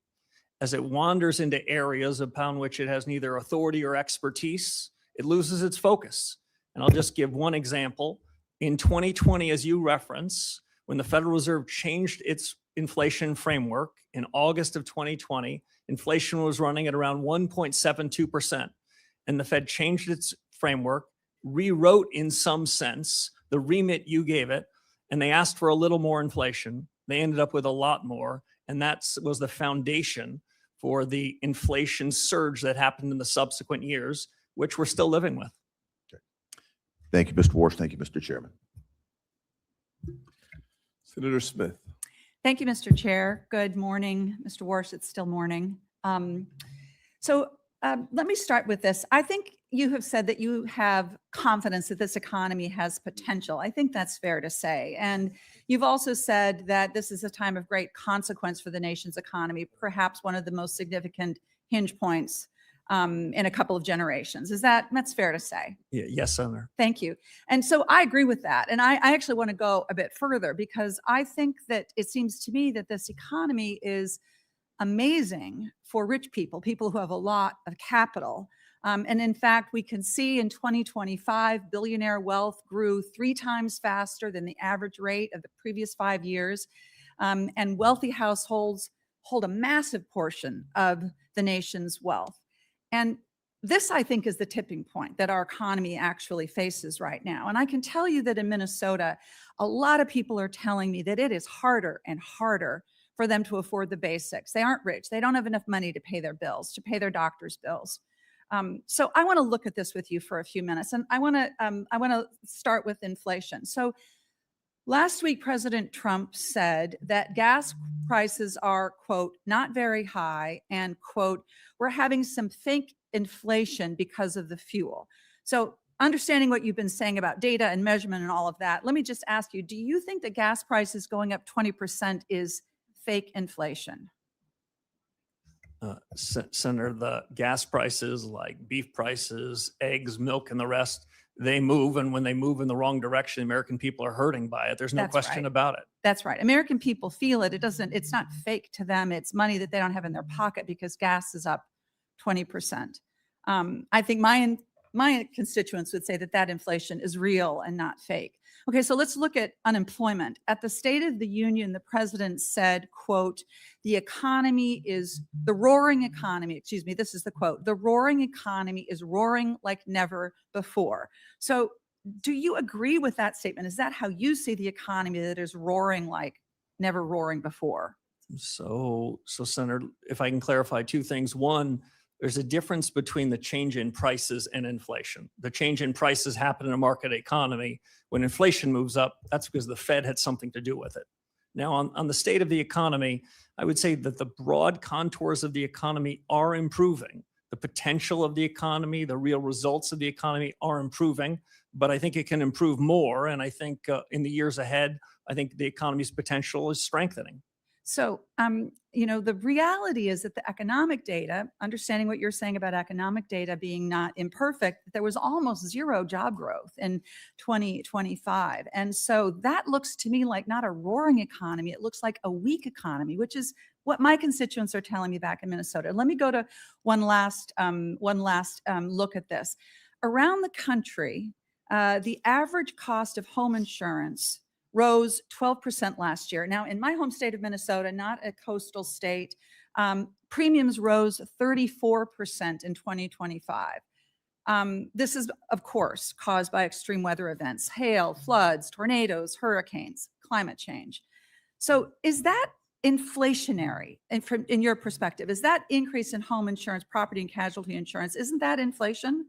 As it wanders into areas upon which it has neither authority or expertise, it loses its focus. And I'll just give one example. In 2020, as you reference, when the Federal Reserve changed its inflation framework in August of 2020, inflation was running at around 1.72%. And the Fed changed its framework, rewrote in some sense the remit you gave it, and they asked for a little more inflation. They ended up with a lot more. And that was the foundation for the inflation surge that happened in the subsequent years, which we're still living with. Thank you, Mr. Warsh. Thank you, Mr. Chairman. Senator Smith. Thank you, Mr. Chair. Good morning, Mr. Warsh. It's still morning. Let me start with this. I think you have said that you have confidence that this economy has potential. I think that's fair to say. And you've also said that this is a time of great consequence for the nation's economy, perhaps one of the most significant hinge points in a couple of generations. That's fair to say? Yes, Senator. Thank you. And so I agree with that. And I actually want to go a bit further because I think that it seems to me that this economy is amazing for rich people, people who have a lot of capital. And in fact, we can see in 2025, billionaire wealth grew 3 times faster than the average rate of the previous 5 years. And wealthy households hold a massive portion of the nation's wealth. And this, I think, is the tipping point that our economy actually faces right now. And I can tell you that in Minnesota, a lot of people are telling me that it is harder and harder for them to afford the basics. They aren't rich. They don't have enough money to pay their bills, to pay their doctor's bills. So I want to look at this with you for a few minutes. And I want to start with inflation. So last week, President Trump said that gas prices are, quote, not very high, and, quote, we're having some fake inflation because of the fuel. So understanding what you've been saying about data and measurement and all of that, let me just ask you, do you think that gas prices going up 20% is fake inflation? Senator, the gas prices like beef prices, eggs, milk, and the rest, they move. And when they move in the wrong direction, American people are hurting by it. There's no That's question right. about it. That's right. American people feel it. It's not fake to them. It's money that they don't have in their pocket because gas is up 20%. I think my constituents would say that inflation is real and not fake. Okay, so let's look at unemployment. At the State of the Union, the president said, quote, the roaring economy, excuse me, this is the quote, the roaring economy is roaring like never before. So do you agree with that statement? Is that how you see the economy, that is roaring like never roaring before? So Senator, if I can clarify 2 things. One, there's a difference between the change in prices and inflation. The change in prices happen in a market economy. When inflation moves up, that's because the Fed had something to do with it. Now, on the state of the economy, I would say that the broad contours of the economy are improving. The potential of the economy, the real results of the economy are improving, but I think it can improve more. And I think in the years ahead, I think the economy's potential is strengthening. So, the reality is that the economic data, understanding what you're saying about economic data being not imperfect, there was almost 0 job growth in 2025. And so that looks to me like not a roaring economy. It looks like a weak economy, which is what my constituents are telling me back in Minnesota. Let me go to one last look at this. Around the country, the average cost of home insurance rose 12% last year. Now, in my home state of Minnesota, not a coastal state, premiums rose 34% in 2025. This is, of course, caused by extreme weather events, hail, floods, tornadoes, hurricanes, climate change. So is that inflationary in your perspective? Is that increase in home insurance, property and casualty insurance, isn't that inflation?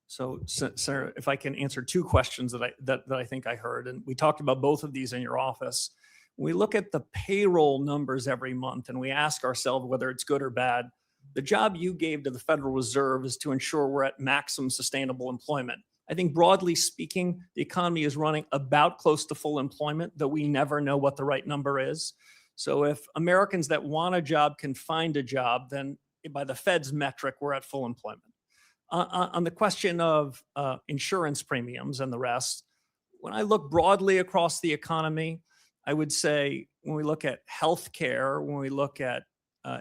So, Senator, if I can answer 2 questions that I think I heard, and we talked about both of these in your office. We look at the payroll numbers every month and we ask ourselves whether it's good or bad. The job you gave to the Federal Reserve is to ensure we're at maximum sustainable employment. I think broadly speaking, the economy is running about close to full employment, though we never know what the right number is. So if Americans that want a job can find a job, then by the Fed's metric, we're at full employment. On the question of insurance premiums and the rest, when I look broadly across the economy, I would say when we look at healthcare, when we look at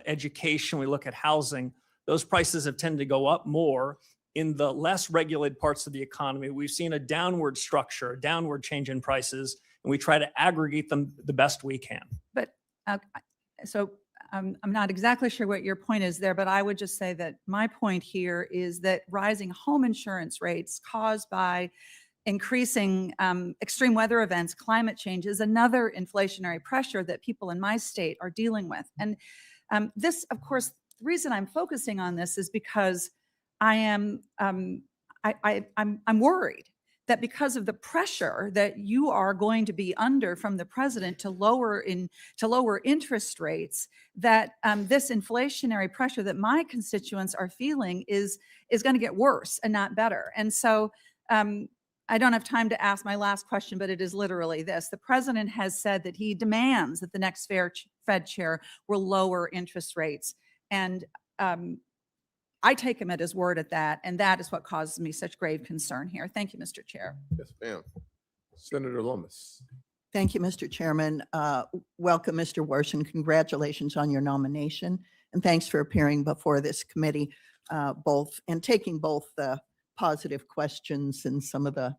education, we look at housing, those prices have tended to go up more. In the less regulated parts of the economy, we've seen a downward structure, a downward change in prices, and we try to aggregate them the best we can. But so I'm not exactly sure what your point is there, but I would just say that my point here is that rising home insurance rates caused by increasing extreme weather events, climate change is another inflationary pressure that people in my state are dealing with. And this, of course, the reason I'm focusing on this is because I'm worried that because of the pressure that you are going to be under from the president to lower interest rates, that this inflationary pressure that my constituents are feeling is going to get worse and not better. And so I don't have time to ask my last question, but it is literally this. The president has said that he demands that the next Fed chair will lower interest rates. And I take him at his word at that, and that is what causes me such grave concern here. Thank you, Mr. Chair. Yes, ma'am. Senator Lomas. Thank you, Mr. Chairman. Welcome, Mr. Warsh, and congratulations on your nomination. And thanks for appearing before this committee, and taking both the positive questions and some of the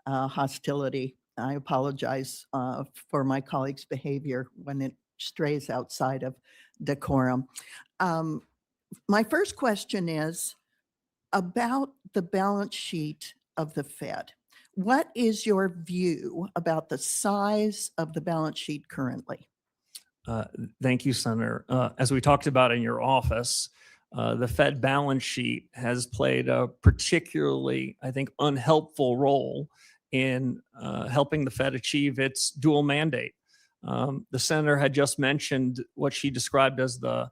hostility. I apologize for my colleagues' behavior when it strays outside of decorum. My first question is about the balance sheet of the Fed. What is your view about the size of the balance sheet currently? Thank you, Senator. As we talked about in your office, the Fed balance sheet has played a particularly, I think, unhelpful role in helping the Fed achieve its dual mandate. The senator had just mentioned what she described as the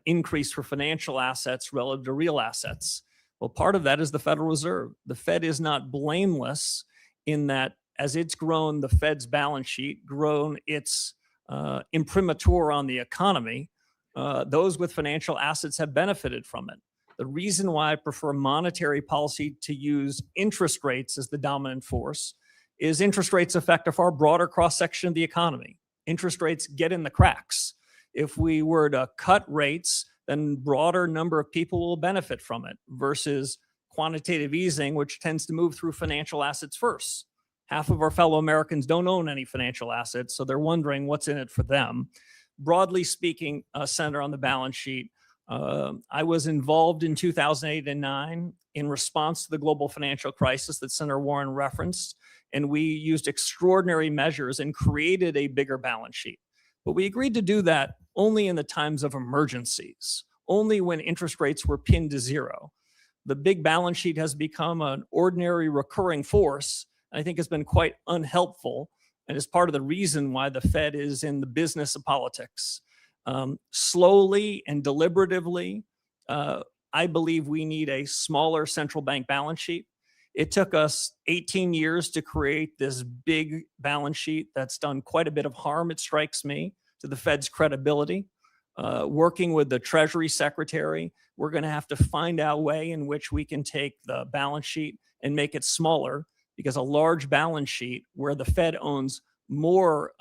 increase for financial assets relative to real assets. Well, part of that is the Federal Reserve. The Fed is not blameless in that as it's grown the Fed's balance sheet, grown its imprimatur on the economy, those with financial assets have benefited from it. The reason why I prefer monetary policy to use interest rates as the dominant force is interest rates affect a far broader cross-section of the economy. Interest rates get in the cracks. If we were to cut rates, then broader number of people will benefit from it versus quantitative easing, which tends to move through financial assets first. Half of our fellow Americans don't own any financial assets, so they're wondering what's in it for them. Broadly speaking, Senator, on the balance sheet, I was involved in 2008 and 9 in response to the global financial crisis that Senator Warren referenced, and we used extraordinary measures and created a bigger balance sheet. But we agreed to do that only in the times of emergencies, only when interest rates were pinned to zero. The big balance sheet has become an ordinary recurring force, and I think has been quite unhelpful, and is part of the reason why the Fed is in the business of politics. Slowly and deliberatively, I believe we need a smaller central bank balance sheet. It took us 18 years to create this big balance sheet that's done quite a bit of harm, it strikes me, to the Fed's credibility. Working with the Treasury Secretary, we're going to have to find out a way in which we can take the balance sheet and make it smaller, because a large balance sheet where the Fed owns more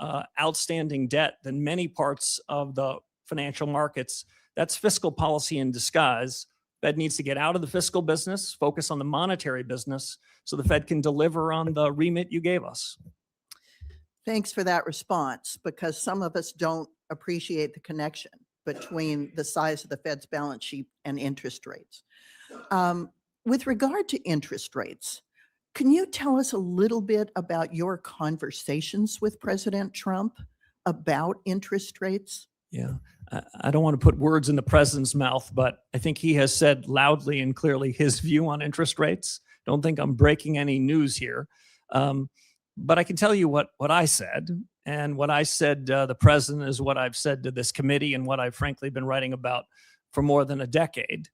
outstanding debt than many parts of the financial markets, that's fiscal policy in disguise. Fed needs to get out of the fiscal business, focus on the monetary business, so the Fed can deliver on the remit you gave us. Thanks for that response, because some of us don't appreciate the connection between the size of the Fed's balance sheet and interest rates. With regard to interest rates, can you tell us a little bit about your conversations with President Trump about interest rates? Yeah, I don't want to put words in the president's mouth, but I think he has said loudly and clearly his view on interest rates. Don't think I'm breaking any news here. But I can tell you what I said, and what I said the president is what I've said to this committee and what I've frankly been writing about for more than a decade.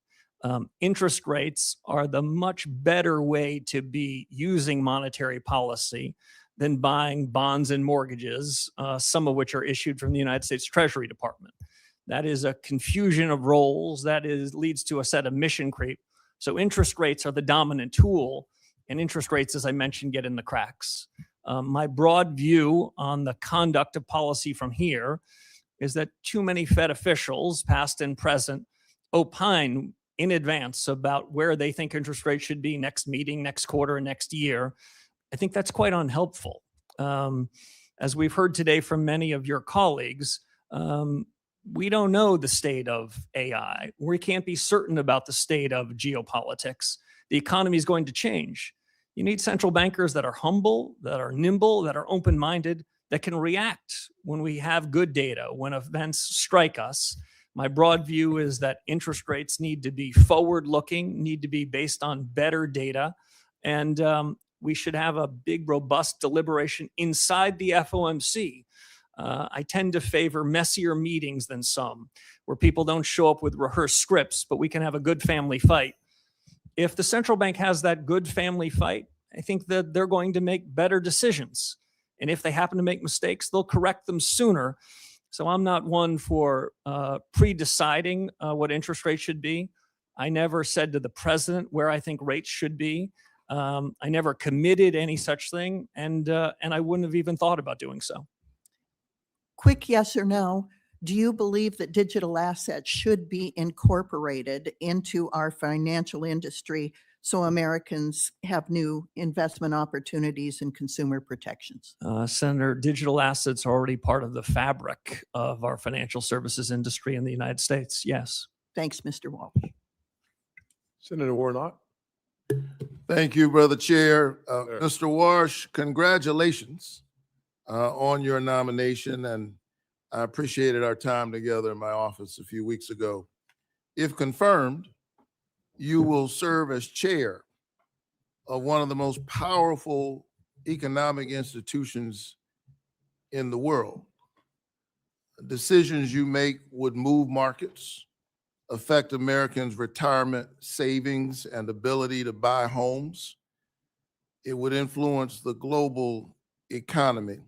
Interest rates are the much better way to be using monetary policy than buying bonds and mortgages, some of which are issued from the United States Treasury Department. That is a confusion of roles. That leads to a set of mission creep. So interest rates are the dominant tool, and interest rates, as I mentioned, get in the cracks. My broad view on the conduct of policy from here is that too many Fed officials, past and present, opine in advance about where they think interest rates should be next meeting, next quarter, next year. I think that's quite unhelpful. As we've heard today from many of your colleagues, We don't know the state of AI. We can't be certain about the state of geopolitics. The economy is going to change. You need central bankers that are humble, that are nimble, that are open-minded, that can react when we have good data, when events strike us. My broad view is that interest rates need to be forward-looking, need to be based on better data, and we should have a big, robust deliberation inside the FOMC. I tend to favor messier meetings than some, where people don't show up with rehearsed scripts, but we can have a good family fight. If the central bank has that good family fight, I think that they're going to make better decisions. And if they happen to make mistakes, they'll correct them sooner. So I'm not one for pre-deciding what interest rates should be. I never said to the president where I think rates should be. I never committed any such thing, and I wouldn't have even thought about doing so. Quick yes or no. Do you believe that digital assets should be incorporated into our financial industry so Americans have new investment opportunities and consumer protections? Senator, digital assets are already part of the fabric of our financial services industry in the United States. Yes. Thanks, Mr. Walsh. Senator Warnock. Thank you, Brother Chair. Sir. Mr. Warsh, congratulations on your nomination, and I appreciated our time together in my office a few weeks ago. If confirmed, you will serve as chair of one of the most powerful economic institutions in the world. Decisions you make would move markets, affect Americans' retirement savings and ability to buy homes. It would influence the global economy.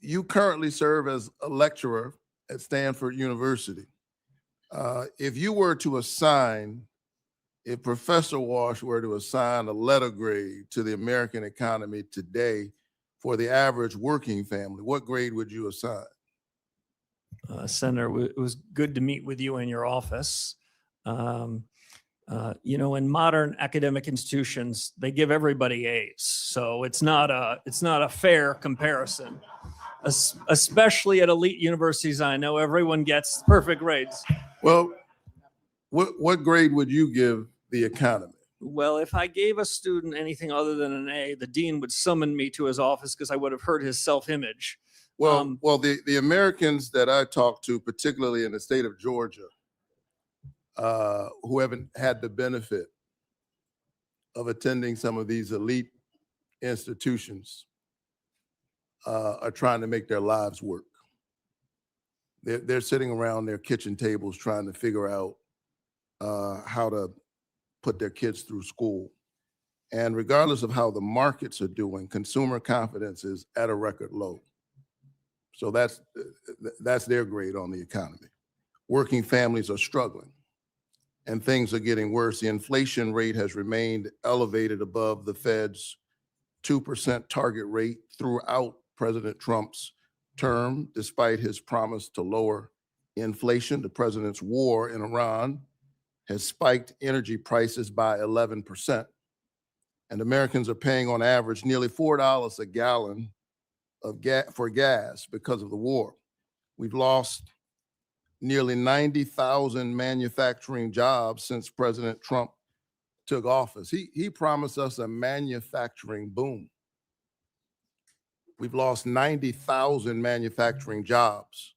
You currently serve as a lecturer at Stanford University. If you were to assign, if Professor Warsh were to assign a letter grade to the American economy today for the average working family, what grade would you assign? Senator, it was good to meet with you in your office. You know, in modern academic institutions, they give everybody A's, so it's not a fair comparison. Especially at elite universities, I know everyone gets perfect grades. Well, what grade would you give the economy? Well, if I gave a student anything other than an A, the dean would summon me to his office because I would have hurt his self-image. Well, the Americans that I talk to, particularly in the state of Georgia, who haven't had the benefit of attending some of these elite institutions, are trying to make their lives work. They're sitting around their kitchen tables trying to figure out how to put their kids through school. And regardless of how the markets are doing, consumer confidence is at a record low. So that's their grade on the economy. Working families are struggling and things are getting worse. The inflation rate has remained elevated above the Fed's 2% target rate throughout President Trump's term, despite his promise to lower inflation. The president's war in Iran has spiked energy prices by 11%. And Americans are paying on average nearly $4 a gallon of for gas because of the war. We've lost nearly 90,000 manufacturing jobs since President Trump took office. He promised us a manufacturing boom. We've lost 90,000 manufacturing jobs.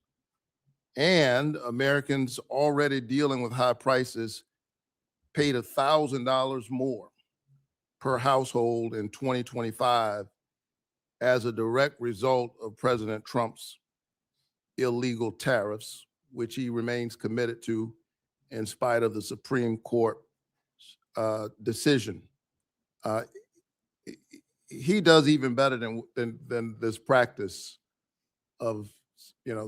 And Americans already dealing with high prices paid $1,000 more per household in 2025 as a direct result of President Trump's illegal tariffs, which he remains committed to in spite of the Supreme Court decision. He does even better than this practice of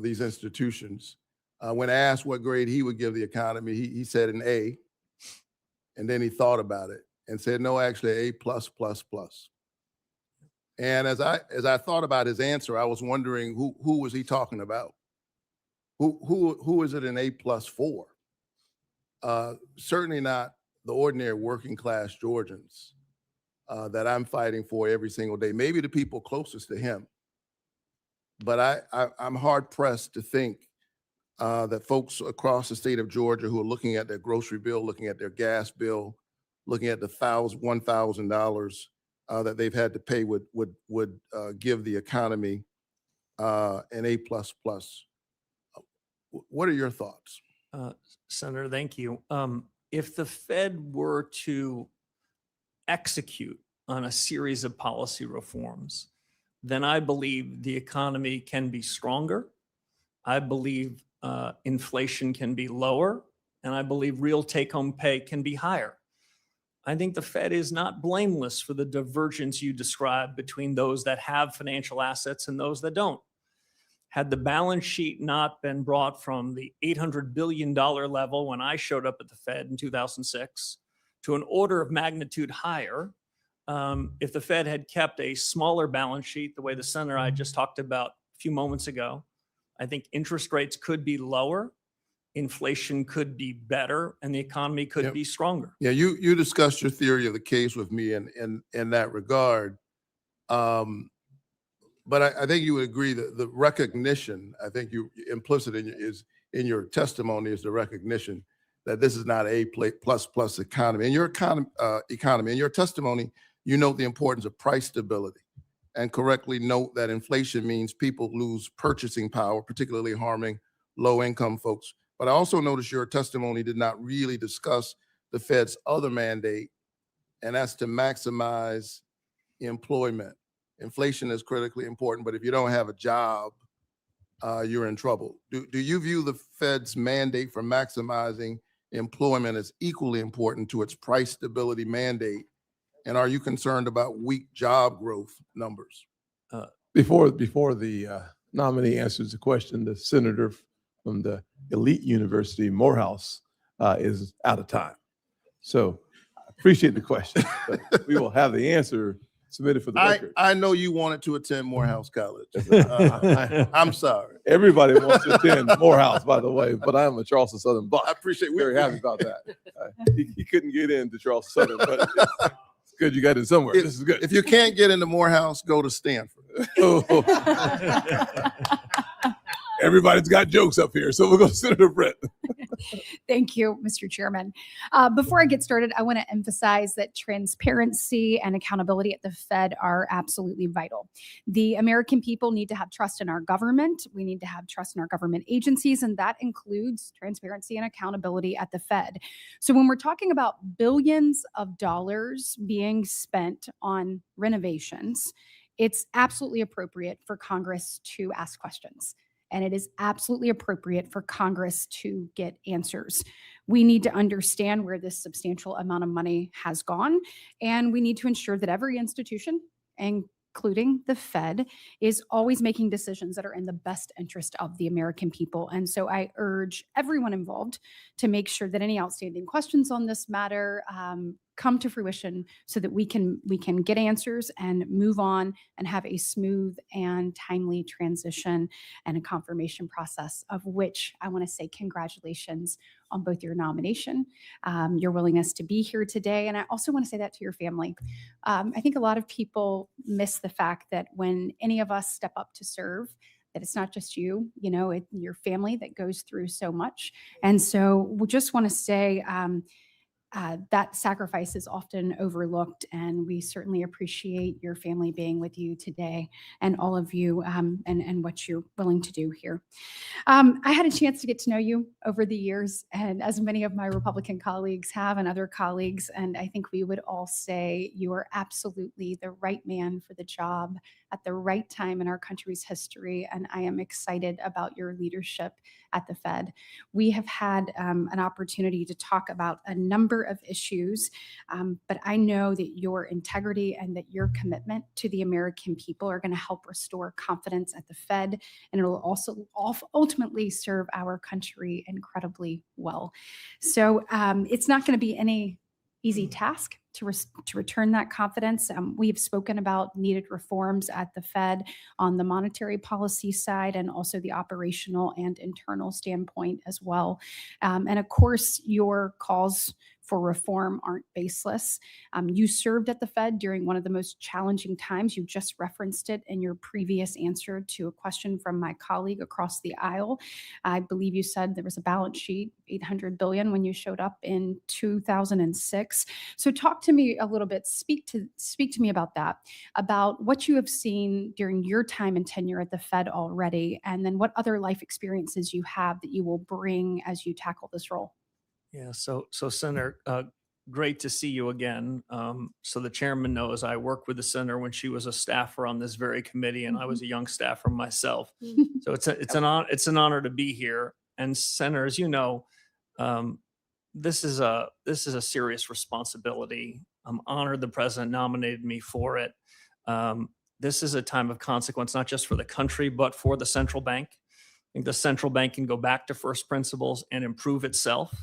these institutions. When asked what grade he would give the economy, he said an A, and then he thought about it and said, no, actually A+++. And as I thought about his answer, I was wondering who was he talking about? Who is it an A+ for? Certainly not the ordinary working class Georgians that I'm fighting for every single day. Maybe the people closest to him, But I'm hard pressed to think that folks across the state of Georgia who are looking at their grocery bill, looking at their gas bill, looking at the $1,000 that they've had to pay would give the economy an A++. What are your thoughts? Senator, thank you. If the Fed were to execute on a series of policy reforms, then I believe the economy can be stronger. I believe inflation can be lower, and I believe real take-home pay can be higher. I think the Fed is not blameless for the divergence you described between those that have financial assets and those that don't. Had the balance sheet not been brought from the $800 billion level when I showed up at the Fed in 2006 to an order of magnitude higher, if the Fed had kept a smaller balance sheet, the way the senator I just talked about a few moments ago, I think interest rates could be lower, inflation could be better, and the economy could Yep. be stronger. Yeah, you discussed your theory of the case with me in that regard. But I think you would agree that the recognition, I think you implicit in your testimony is the recognition that this is not a plus economy. In your economy, in your testimony, you note the importance of price stability and correctly note that inflation means people lose purchasing power, particularly harming low-income folks. But I also noticed your testimony did not really discuss the Fed's other mandate, and that's to maximize employment. Inflation is critically important, but if you don't have a job, you're in trouble. Do you view the Fed's mandate for maximizing employment as equally important to its price stability mandate? And are you concerned about weak job growth numbers? Before the nominee answers the question, the senator from the elite university, Morehouse, is out of time. So I appreciate the question, but we will have the answer submitted for the record. I know you wanted to attend Morehouse College. I'm sorry. Everybody wants to attend Morehouse, by the way, but I am a Charleston Southern Buck. I appreciate Very happy about that. He couldn't get into Charleston Southern, but it's good you got in somewhere. This is good. If you can't get into Morehouse, go to Stanford. Everybody's got jokes up here, so we'll go to Senator Brett. Thank you, Mr. Chairman. Before I get started, I want to emphasize that transparency and accountability at the Fed are absolutely vital. The American people need to have trust in our government. We need to have trust in our government agencies, and that includes transparency and accountability at the Fed. So when we're talking about billions of dollars being spent on renovations, it's absolutely appropriate for Congress to ask questions. And it is absolutely appropriate for Congress to get answers. We need to understand where this substantial amount of money has gone, and we need to ensure that every institution, including the Fed, is always making decisions that are in the best interest of the American people. And so I urge everyone involved to make sure that any outstanding questions on this matter come to fruition so that we can get answers and move on and have a smooth and timely transition and a confirmation process, of which I want to say congratulations on both your nomination, your willingness to be here today. And I also want to say that to your family. I think a lot of people miss the fact that when any of us step up to serve, that it's not just you, your family that goes through so much. And so we just want to say, that sacrifice is often overlooked, and we certainly appreciate your family being with you today and all of you and what you're willing to do here. I had a chance to get to know you over the years, and as many of my Republican colleagues have and other colleagues, and I think we would all say you are absolutely the right man for the job at the right time in our country's history, and I am excited about your leadership at the Fed. We have had an opportunity to talk about a number of issues, but I know that your integrity and that your commitment to the American people are going to help restore confidence at the Fed, and it will also ultimately serve our country incredibly well. So it's not going to be any easy task to return that confidence. We've spoken about needed reforms at the Fed on the monetary policy side and also the operational and internal standpoint as well. And of course, your calls for reform aren't baseless. You served at the Fed during one of the most challenging times. You just referenced it in your previous answer to a question from my colleague across the aisle. I believe you said there was a balance sheet, $800 billion, when you showed up in 2006. So talk to me a little bit, speak to me about that, about what you have seen during your time and tenure at the Fed already, and then what other life experiences you have that you will bring as you tackle this role. Yeah, so Senator, great to see you again. So the chairman knows I worked with the senator when she was a staffer on this very committee, and I was a young staffer myself. So it's an honor to be here. And Senator, as you know, this is a serious responsibility. I'm honored the president nominated me for it. This is a time of consequence, not just for the country, but for the central bank. I think the central bank can go back to first principles and improve itself.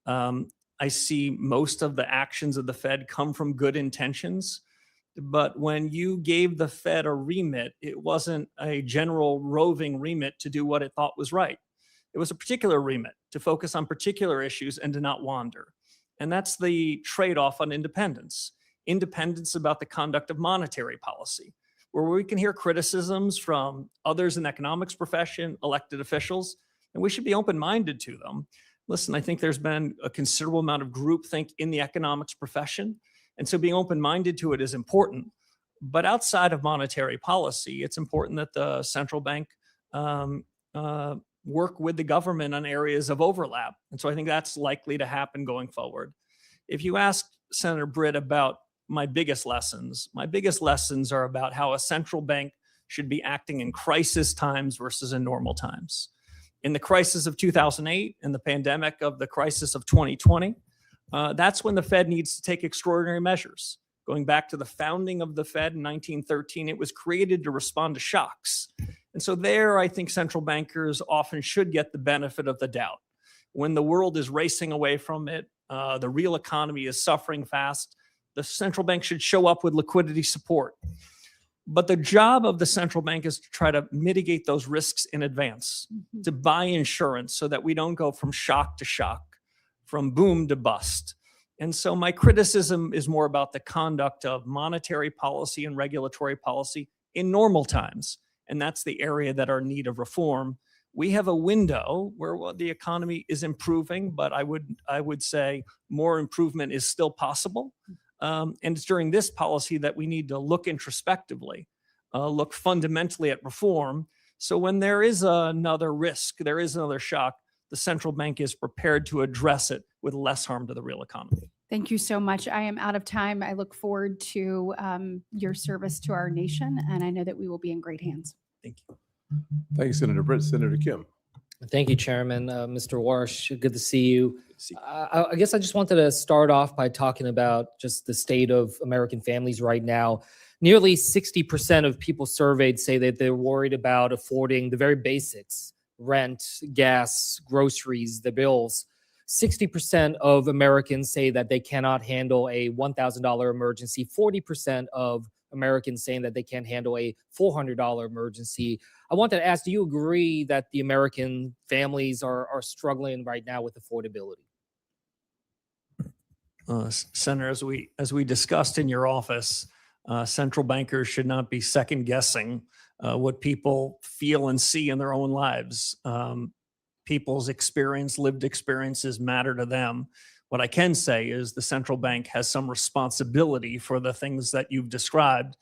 I see most of the actions of the Fed come from good intentions, but when you gave the Fed a remit, it wasn't a general roving remit to do what it thought was right. It was a particular remit to focus on particular issues and to not wander. And that's the trade-off on independence. Independence about the conduct of monetary policy, where we can hear criticisms from others in the economics profession, elected officials, and we should be open-minded to them. Listen, I think there's been a considerable amount of groupthink in the economics profession, and so being open-minded to it is important. But outside of monetary policy, it's important that the central bank work with the government on areas of overlap. And so I think that's likely to happen going forward. If you ask Senator Britt about my biggest lessons are about how a central bank should be acting in crisis times versus in normal times. In the crisis of 2008 and the pandemic of the crisis of 2020, that's when the Fed needs to take extraordinary measures. Going back to the founding of the Fed in 1913, it was created to respond to shocks. And so there, I think central bankers often should get the benefit of the doubt. When the world is racing away from it, the real economy is suffering fast, the central bank should show up with liquidity support. But the job of the central bank is to try to mitigate those risks in advance, to buy insurance so that we don't go from shock to shock, from boom to bust. And so my criticism is more about the conduct of monetary policy and regulatory policy in normal times. And that's the area that are in need of reform. We have a window where the economy is improving, but I would say more improvement is still possible. And it's during this policy that we need to look introspectively, look fundamentally at reform. So when there is another risk, there is another shock, the central bank is prepared to address it with less harm to the real economy. Thank you so much. I am out of time. I look forward to your service to our nation, and I know that we will be in great hands. Thank you. Thank you, Senator Britt. Senator Kim. Thank you, Chairman. Mr. Warsh, good to see you. I guess I just wanted to start off by talking about just the state of American families right now. Nearly 60% of people surveyed say that they're worried about affording the very basics, rent, gas, groceries, the bills. 60% of Americans say that they cannot handle a $1,000 emergency. 40% of Americans saying that they can't handle a $400 emergency. I wanted to ask, do you agree that the American families are struggling right now with affordability? Senator, as we discussed in your office, central bankers should not be second guessing what people feel and see in their own lives. People's lived experiences matter to them. What I can say is the central bank has some responsibility for the things that you've described,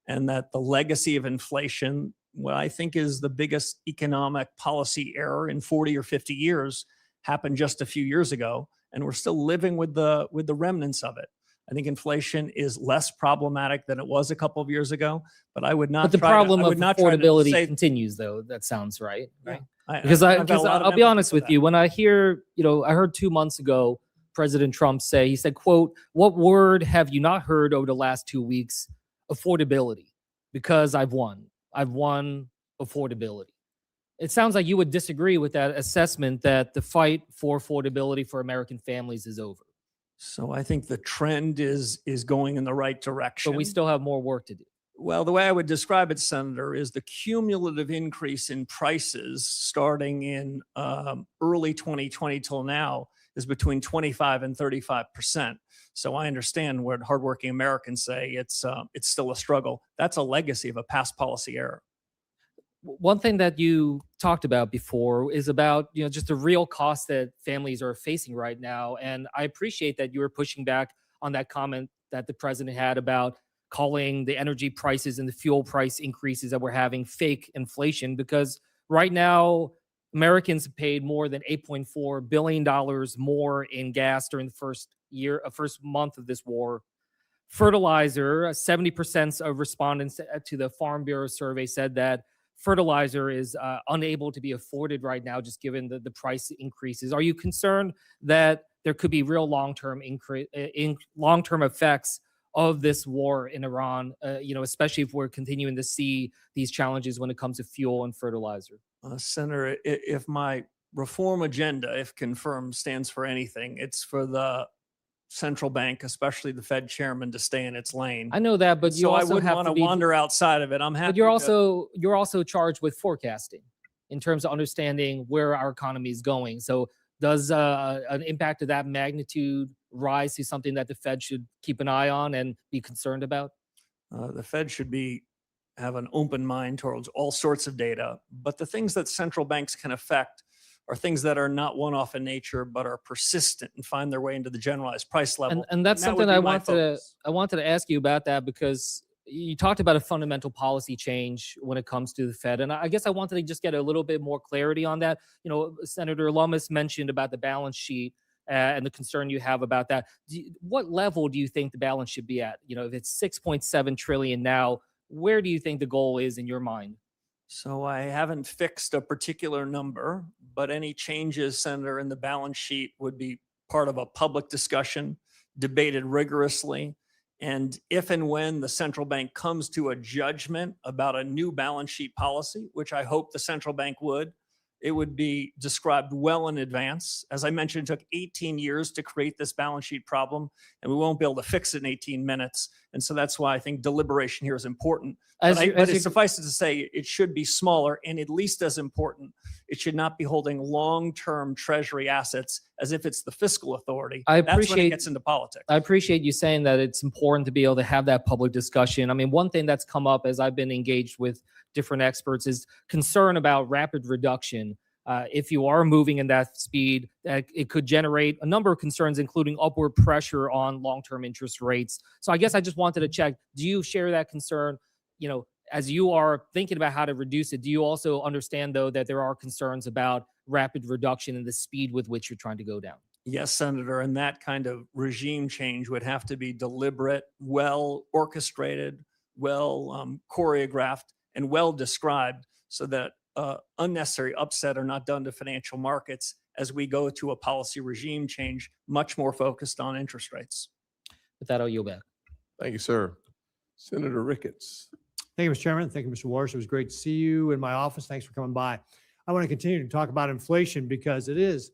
and that the legacy of inflation, what I think is the biggest economic policy error in 40 or 50 years, happened just a few years ago, and we're still living with the remnants of it. I think inflation is less problematic than it was a couple of years ago, but I would not. But the problem of affordability continues, though. That sounds right. Right? Because I'll be honest with you, when I hear, I heard 2 months ago President Trump say, he said, quote, "What word have you not heard over the last 2 weeks? Affordability, because I've won affordability." It sounds like you would disagree with that assessment, that the fight for affordability for American families is over. So I think the trend is going in the right direction. But we still have more work to do. Well, the way I would describe it, Senator, is the cumulative increase in prices starting in early 2020 till now is between 25 and 35%. So I understand what hardworking Americans say. It's still a struggle. That's a legacy of a past policy error. One thing that you talked about before is about, just the real cost that families are facing right now. And I appreciate that you were pushing back on that comment that the president had about calling the energy prices and the fuel price increases that we're having fake inflation, because right now Americans have paid more than $8.4 billion more in gas during the first month of this war. Fertilizer, 70% of respondents to the Farm Bureau survey said that fertilizer is unable to be afforded right now, just given the price increases. Are you concerned that there could be real long-term effects of this war in Iran, especially if we're continuing to see these challenges when it comes to fuel and fertilizer? Senator, if my reform agenda, if confirmed, stands for anything, it's for the central bank, especially the Fed chairman, to stay in its lane. I know that, but you So I also wouldn't have want to to wander outside of it. I'm happy. But you're also charged with forecasting in terms of understanding where our economy is going. So does an impact of that magnitude rise to something that the Fed should keep an eye on and be concerned about? The Fed should have an open mind towards all sorts of data, but the things that central banks can affect are things that are not one-off in nature, but are persistent and find their way into the generalized price level. And that's that would something be I my focus. wanted to ask you about, that because you talked about a fundamental policy change when it comes to the Fed. And I guess I wanted to just get a little bit more clarity on that. Senator Lummis mentioned about the balance sheet and the concern you have about that. What level do you think the balance should be at? If it's 6.7 trillion now, where do you think the goal is in your mind? So I haven't fixed a particular number, but any changes, Senator, in the balance sheet would be part of a public discussion, debated rigorously. And if and when the central bank comes to a judgment about a new balance sheet policy, which I hope the central bank would, it would be described well in advance. As I mentioned, it took 18 years to create this balance sheet problem, and we won't be able to fix it in 18 minutes. And so that's why I think deliberation here is important. But it suffices to say it should be smaller, and at least as important, it should not be holding long-term treasury assets as if it's the fiscal authority. That's when it gets into politics. I appreciate you saying that it's important to be able to have that public discussion. I mean, one thing that's come up as I've been engaged with different experts is concern about rapid reduction. If you are moving in that speed, it could generate a number of concerns, including upward pressure on long-term interest rates. So I guess I just wanted to check, do you share that concern? As you are thinking about how to reduce it, do you also understand, though, that there are concerns about rapid reduction in the speed with which you're trying to go down? Yes, Senator, and that kind of regime change would have to be deliberate, well orchestrated, well choreographed, and well described so that unnecessary upset are not done to financial markets as we go to a policy regime change much more focused on interest rates. With that, I'll yield back. Thank you, sir. Senator Ricketts. Thank you, Mr. Chairman. Thank you, Mr. Warsh. It was great to see you in my office. Thanks for coming by. I want to continue to talk about inflation because it is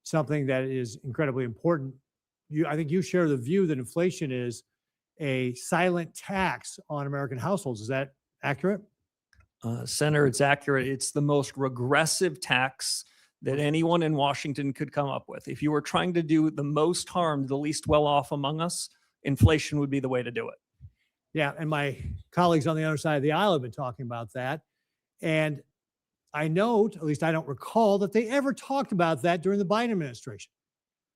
something that is incredibly important. I think you share the view that inflation is a silent tax on American households. Is that accurate? Senator, it's accurate. It's the most regressive tax that anyone in Washington could come up with. If you were trying to do the most harm to the least well-off among us, inflation would be the way to do it. Yeah, and my colleagues on the other side of the aisle have been talking about that. And I note, at least I don't recall, that they ever talked about that during the Biden administration.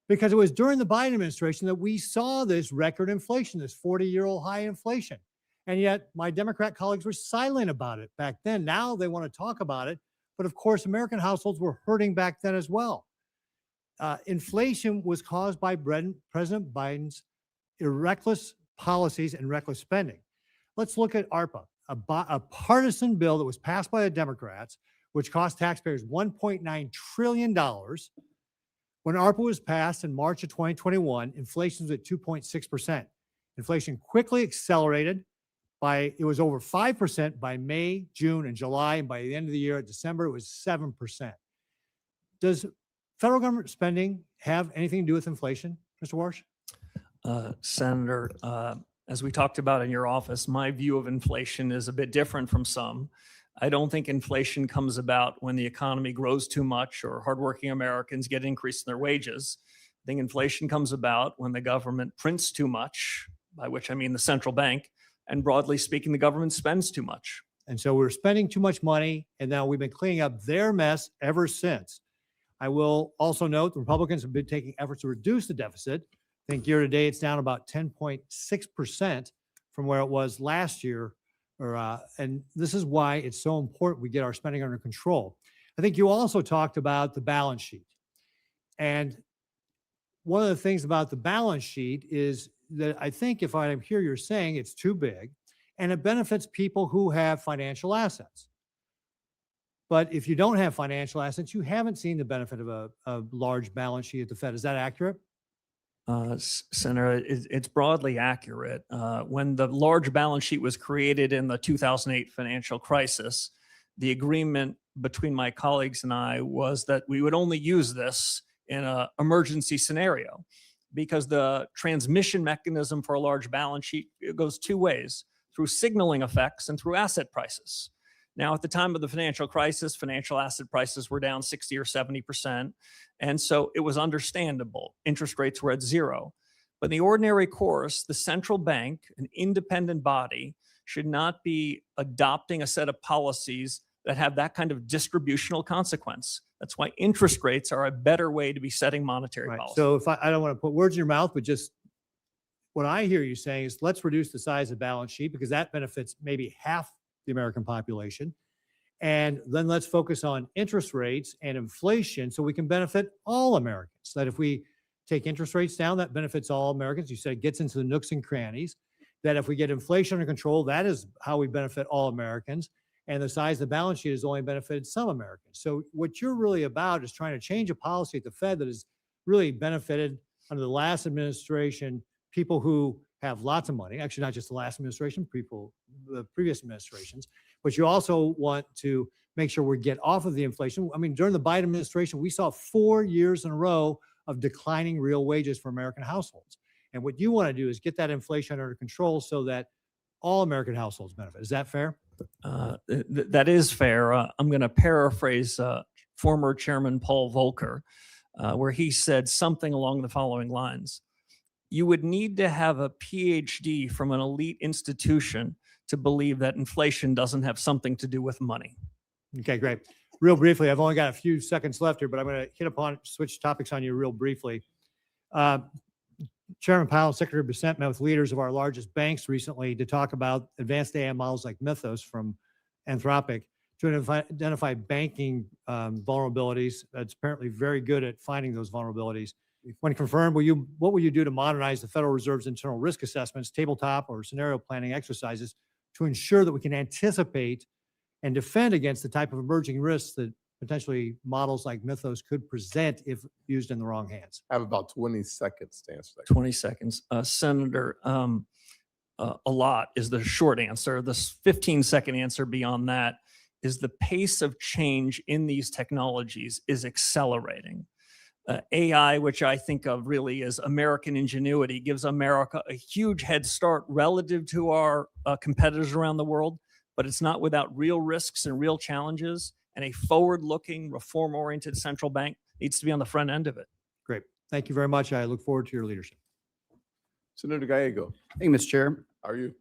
Because it was during the Biden administration that we saw this record inflation, this 40-year-old high inflation. And yet my Democrat colleagues were silent about it back then. Now they want to talk about it. But of course, American households were hurting back then as well. Inflation was caused by President Biden's reckless policies and reckless spending. Let's look at ARPA, a partisan bill that was passed by the Democrats, which cost taxpayers $1.9 trillion. When ARPA was passed in March of 2021, inflation was at 2.6%. Inflation quickly accelerated. It was over 5% by May, June, and July, and by the end of the year, at December, it was 7%. Does federal government spending have anything to do with inflation, Mr. Warsh? Senator, as we talked about in your office, my view of inflation is a bit different from some. I don't think inflation comes about when the economy grows too much or hardworking Americans get an increase in their wages. think inflation comes about when the government prints too much, by which I mean the central bank, and broadly speaking, the government spends too much. And so we're spending too much money, and now we've been cleaning up their mess ever since. I will also note the Republicans have been taking efforts to reduce the deficit. I think year to date, it's down about 10.6% from where it was last year. And this is why it's so important we get our spending under control. I think you also talked about the balance sheet. And one of the things about the balance sheet is that I think if I hear you're saying it's too big and it benefits people who have financial assets. But if you don't have financial assets, you haven't seen the benefit of a large balance sheet at the Fed. Is that accurate? Senator, it's broadly accurate. When the large balance sheet was created in the 2008 financial crisis, the agreement between my colleagues and I was that we would only use this in an emergency scenario, because the transmission mechanism for a large balance sheet, it goes two ways, through signaling effects and through asset prices. Now, at the time of the financial crisis, financial asset prices were down 60 or 70%. And so it was understandable. Interest rates were at zero. But in the ordinary course, the central bank, an independent body, should not be adopting a set of policies that have that kind of distributional consequence. That's why interest rates are a better way to be setting monetary policy. So if I don't want to put words in your mouth, but just what I hear you saying is let's reduce the size of the balance sheet because that benefits maybe half the American population. And then let's focus on interest rates and inflation so we can benefit all Americans. That if we take interest rates down, that benefits all Americans. You said it gets into the nooks and crannies. That if we get inflation under control, that is how we benefit all Americans. And the size of the balance sheet has only benefited some Americans. So what you're really about is trying to change a policy at the Fed that has really benefited under the last administration, people who have lots of money, actually not just the last administration, people, the previous administrations, but you also want to make sure we get off of the inflation. I mean, during the Biden administration, we saw 4 years in a row of declining real wages for American households. And what you want to do is get that inflation under control so that all American households benefit. Is that fair? That is fair. I'm going to paraphrase former Chairman Paul Volcker, where he said something along the following lines. You would need to have a PhD from an elite institution to believe that inflation doesn't have something to do with money. Okay, great. Real briefly, I've only got a few seconds left here, but I'm going to switch topics on you real briefly. Chairman Powell and Secretary Bissett met with leaders of our largest banks recently to talk about advanced AI models like Mythos from Anthropic to identify banking vulnerabilities. That's apparently very good at finding those vulnerabilities. When confirmed, what will you do to modernize the Federal Reserve's internal risk assessments, tabletop or scenario planning exercises to ensure that we can anticipate and defend against the type of emerging risks that potentially models like Mythos could present if used in the wrong hands? I have about 20 seconds to answer that. 20 seconds. Senator, a lot is the short answer. The 15-second answer beyond that is the pace of change in these technologies is accelerating. AI, which I think of really as American ingenuity, gives America a huge head start relative to our competitors around the world, but it's not without real risks and real challenges, and a forward-looking, reform-oriented central bank needs to be on the front end of it. Great. Thank you very much. I look forward to your leadership. Senator Gallego, Thank you, Mr. Chair. how are you?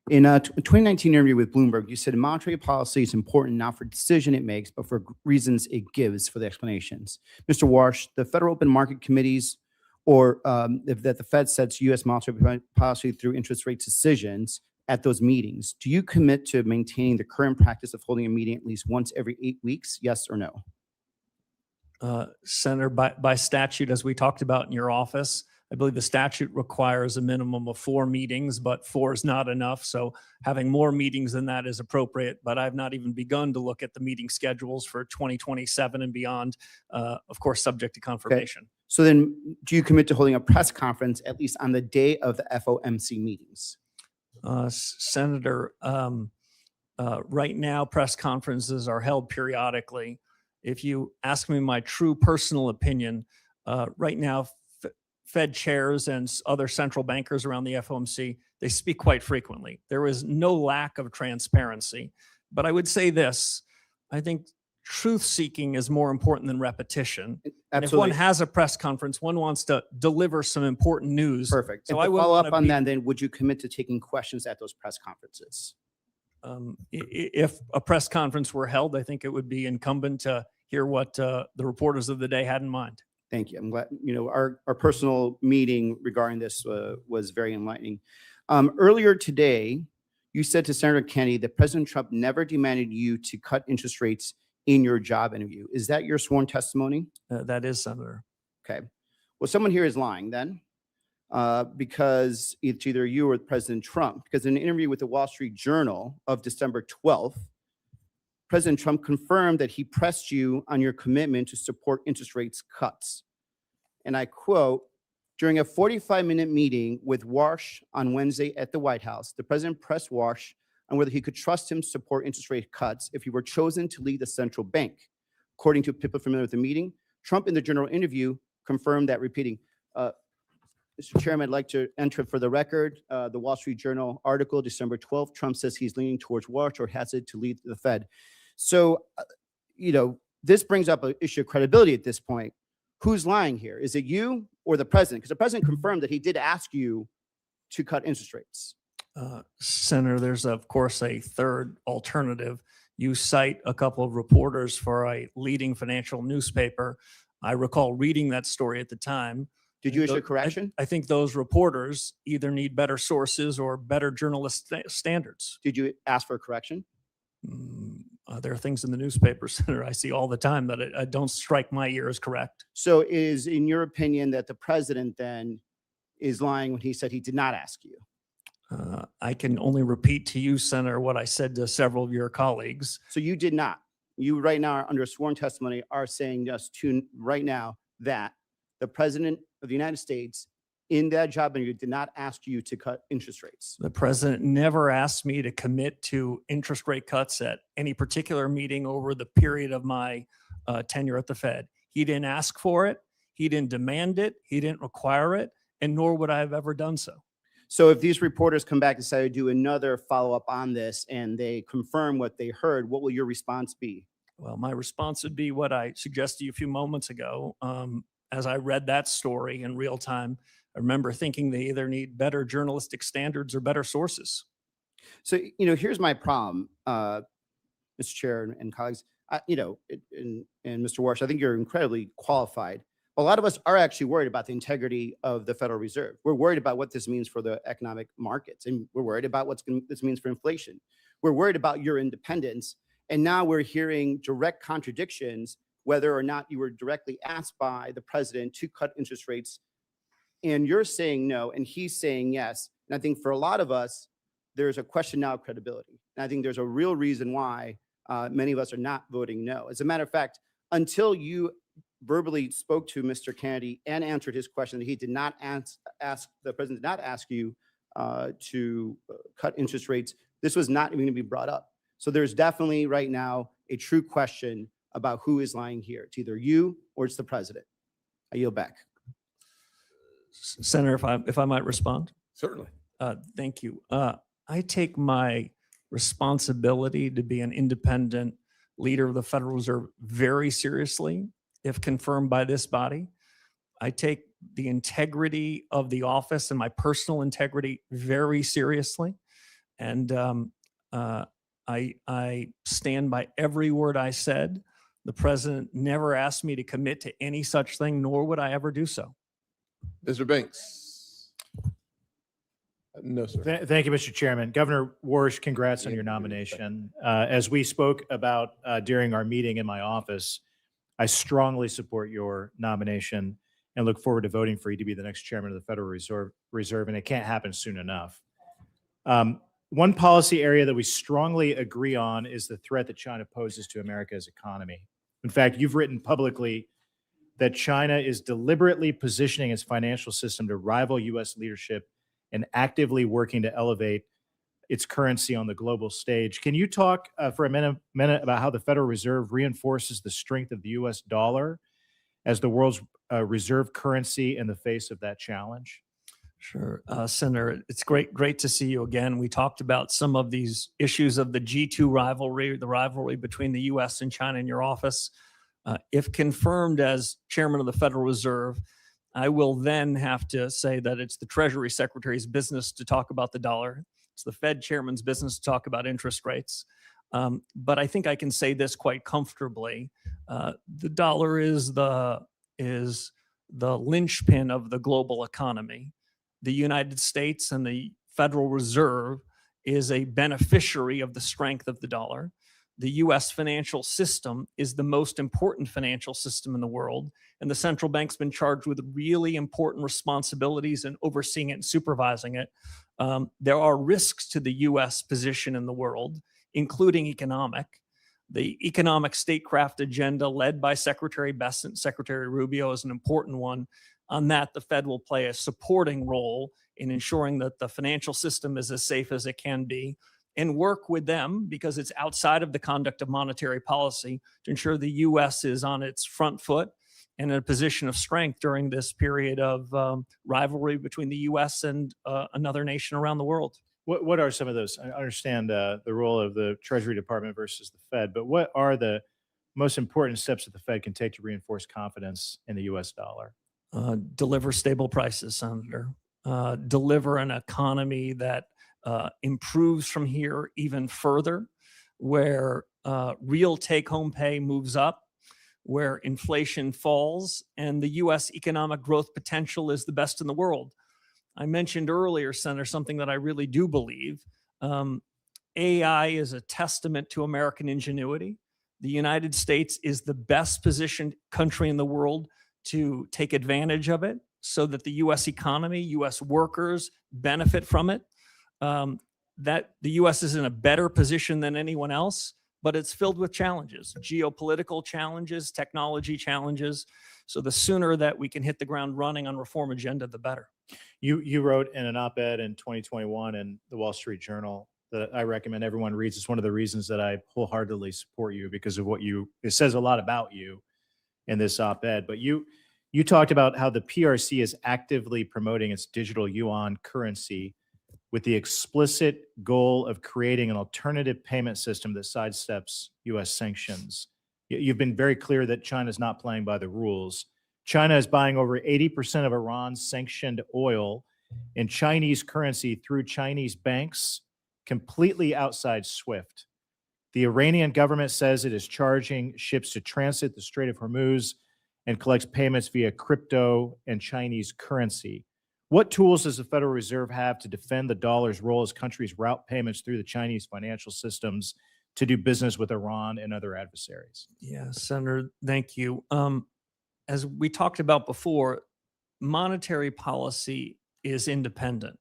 In a 2019 interview with Bloomberg, you said monetary policy is important not for decision it makes, but for reasons it gives for the explanations. Mr. Warsh, the Federal Open Market Committees or that the Fed sets U.S. monetary policy through interest rate decisions at those meetings. Do you commit to maintaining the current practice of holding a meeting at least once every 8 weeks? Yes or no? Senator, by statute, as we talked about in your office, I believe the statute requires a minimum of 4 meetings, but 4 is not enough. So having more meetings than that is appropriate, but I've not even begun to look at the meeting schedules for 2027 and beyond, of course, subject to confirmation. Okay. So then do you commit to holding a press conference at least on the day of the FOMC meetings? Senator, right now, press conferences are held periodically. If you ask me my true personal opinion, right now, Fed chairs and other central bankers around the FOMC, they speak quite frequently. There is no lack of transparency. But I would say this, I think truth seeking is more important than repetition. And if Absolutely. one has a press conference, one wants to deliver some important news. Perfect. So And I to wouldn't follow wanna up on be- that, then would you commit to taking questions at those press conferences? If a press conference were held, I think it would be incumbent to hear what the reporters of the day had in mind. Thank you. I'm glad, our personal meeting regarding this was very enlightening. Earlier today, you said to Senator Kennedy that President Trump never demanded you to cut interest rates in your job interview. Is that your sworn testimony? That is, Senator. Okay. Well, someone here is lying then, because it's either you or President Trump. Because in an interview with the Wall Street Journal of December 12th, President Trump confirmed that he pressed you on your commitment to support interest rates cuts. And I quote, during a 45-minute meeting with Warsh on Wednesday at the White House, the president pressed Warsh on whether he could trust him to support interest rate cuts if he were chosen to lead the central bank. According to people familiar with the meeting, Trump in the general interview confirmed that, repeating, Mr. Chairman, I'd like to enter for the record the Wall Street Journal article, December 12th. Trump says he's leaning towards Warsh or has it to lead the Fed. So, this brings up an issue of credibility at this point. Who's lying here? Is it you or the president? Because the president confirmed that he did ask you to cut interest rates. Senator, there's of course a third alternative. You cite a couple of reporters for a leading financial newspaper. I recall reading that story at the time. Did you issue a correction? I think those reporters either need better sources or better journalist standards. Did you ask for a correction? There are things in the newspaper, Senator, I see all the time that don't strike my ear as correct. So is, in your opinion, that the president then is lying when he said he did not ask you? I can only repeat to you, Senator, what I said to several of your colleagues. So you did not. You right now, are under sworn testimony, are saying just to right now that the president of the United States in that job interview did not ask you to cut interest rates. The president never asked me to commit to interest rate cuts at any particular meeting over the period of my tenure at the Fed. He didn't ask for it. He didn't demand it. He didn't require it, and nor would I have ever done so. So if these reporters come back and say, do another follow-up on this and they confirm what they heard, what will your response be? Well, my response would be what I suggested to you a few moments ago. As I read that story in real time, I remember thinking they either need better journalistic standards or better sources. So, here's my problem, Mr. Chair and colleagues, and Mr. Warsh, I think you're incredibly qualified. A lot of us are actually worried about the integrity of the Federal Reserve. We're worried about what this means for the economic markets, and we're worried about what this means for inflation. We're worried about your independence, and now we're hearing direct contradictions whether or not you were directly asked by the president to cut interest rates, and you're saying no, and he's saying yes. And I think for a lot of us, there's a question now of credibility. And I think there's a real reason why many of us are not voting no. As a matter of fact, until you verbally spoke to Mr. Kennedy and answered his question that he did not ask, the president did not ask you to cut interest rates, this was not even going to be brought up. So there's definitely right now a true question about who is lying here. It's either you or it's the president. I yield back. Senator, if I might respond. Certainly. Thank you. I take my responsibility to be an independent leader of the Federal Reserve very seriously, if confirmed by this body. I take the integrity of the office and my personal integrity very seriously. And I stand by every word I said. The president never asked me to commit to any such thing, nor would I ever do so. Mr. Banks. No, sir. Thank you, Mr. Chairman. Governor Warsh, congrats on your nomination. As we spoke about during our meeting in my office, I strongly support your nomination and look forward to voting for you to be the next chairman of the Federal Reserve, and it can't happen soon enough. One policy area that we strongly agree on is the threat that China poses to America's economy. In fact, you've written publicly that China is deliberately positioning its financial system to rival U.S. leadership and actively working to elevate its currency on the global stage. Can you talk for a minute about how the Federal Reserve reinforces the strength of the U.S. dollar as the world's reserve currency in the face of that challenge? Sure. Senator, it's great to see you again. We talked about some of these issues of the G2 rivalry, the rivalry between the US and China in your office. If confirmed as chairman of the Federal Reserve, I will then have to say that it's the Treasury Secretary's business to talk about the dollar. It's the Fed chairman's business to talk about interest rates. But I think I can say this quite comfortably. The dollar is the linchpin of the global economy. The United States and the Federal Reserve is a beneficiary of the strength of the dollar. The US financial system is the most important financial system in the world, and the central bank's been charged with really important responsibilities in overseeing it and supervising it. There are risks to the US position in the world, including economic. The economic statecraft agenda led by Secretary Bessent, Secretary Rubio is an important one. On that, the Fed will play a supporting role in ensuring that the financial system is as safe as it can be, and work with them, because it's outside of the conduct of monetary policy, to ensure the U.S. is on its front foot and in a position of strength during this period of rivalry between the U.S. and another nation around the world. What are some of those? I understand the role of the Treasury Department versus the Fed, but what are the most important steps that the Fed can take to reinforce confidence in the U.S. dollar? Deliver stable prices, Senator. Deliver an economy that improves from here even further, where real take-home pay moves up, where inflation falls, and the U.S. economic growth potential is the best in the world. I mentioned earlier, Senator, something that I really do believe. AI is a testament to American ingenuity. The United States is the best positioned country in the world to take advantage of it so that the U.S. economy, U.S. workers benefit from it. That the U.S. is in a better position than anyone else, but it's filled with challenges, geopolitical challenges, technology challenges. So the sooner that we can hit the ground running on reform agenda, the better. You wrote in an op-ed in 2021 in the Wall Street Journal that I recommend everyone reads. It's one of the reasons that I wholeheartedly support you, because of it says a lot about you in this op-ed. But you talked about how the PRC is actively promoting its digital yuan currency with the explicit goal of creating an alternative payment system that sidesteps U.S. sanctions. You've been very clear that China's not playing by the rules. China is buying over 80% of Iran's sanctioned oil in Chinese currency through Chinese banks, completely outside SWIFT. The Iranian government says it is charging ships to transit the Strait of Hormuz and collects payments via crypto and Chinese currency. What tools does the Federal Reserve have to defend the dollar's role as countries route payments through the Chinese financial systems to do business with Iran and other adversaries? Yeah, Senator, thank you. As we talked about before, monetary policy is independent.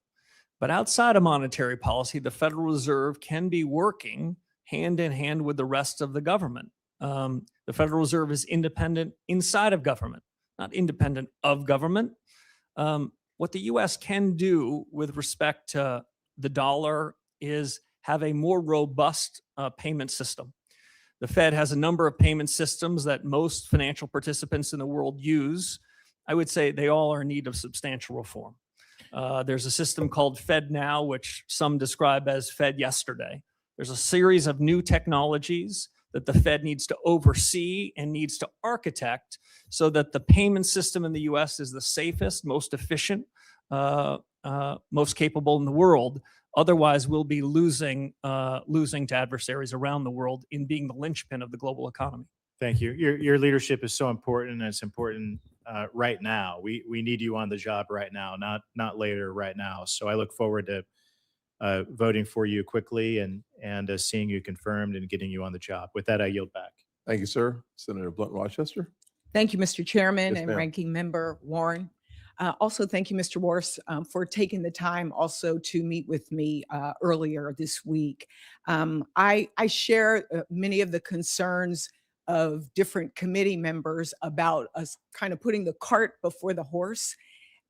But outside of monetary policy, the Federal Reserve can be working hand in hand with the rest of the government. The Federal Reserve is independent inside of government, not independent of government. What the U.S. can do with respect to the dollar is have a more robust payment system. The Fed has a number of payment systems that most financial participants in the world use. I would say they all are in need of substantial reform. There's a system called Fed Now, which some describe as Fed Yesterday. There's a series of new technologies that the Fed needs to oversee and needs to architect so that the payment system in the U.S. is the safest, most efficient, most capable in the world. Otherwise, we'll be losing to adversaries around the world in being the linchpin of the global economy. Thank you. Your leadership is so important, and it's important right now. We need you on the job right now, not later, right now. So I look forward to voting for you quickly and seeing you confirmed and getting you on the job. With that, I yield back. Thank you, sir. Senator Blunt Rochester. Thank you, Mr. Chairman Yes, and ma'am. Ranking Member Warren. Also, thank you, Mr. Warsh, for taking the time also to meet with me earlier this week. I share many of the concerns of different committee members about us kind of putting the cart before the horse.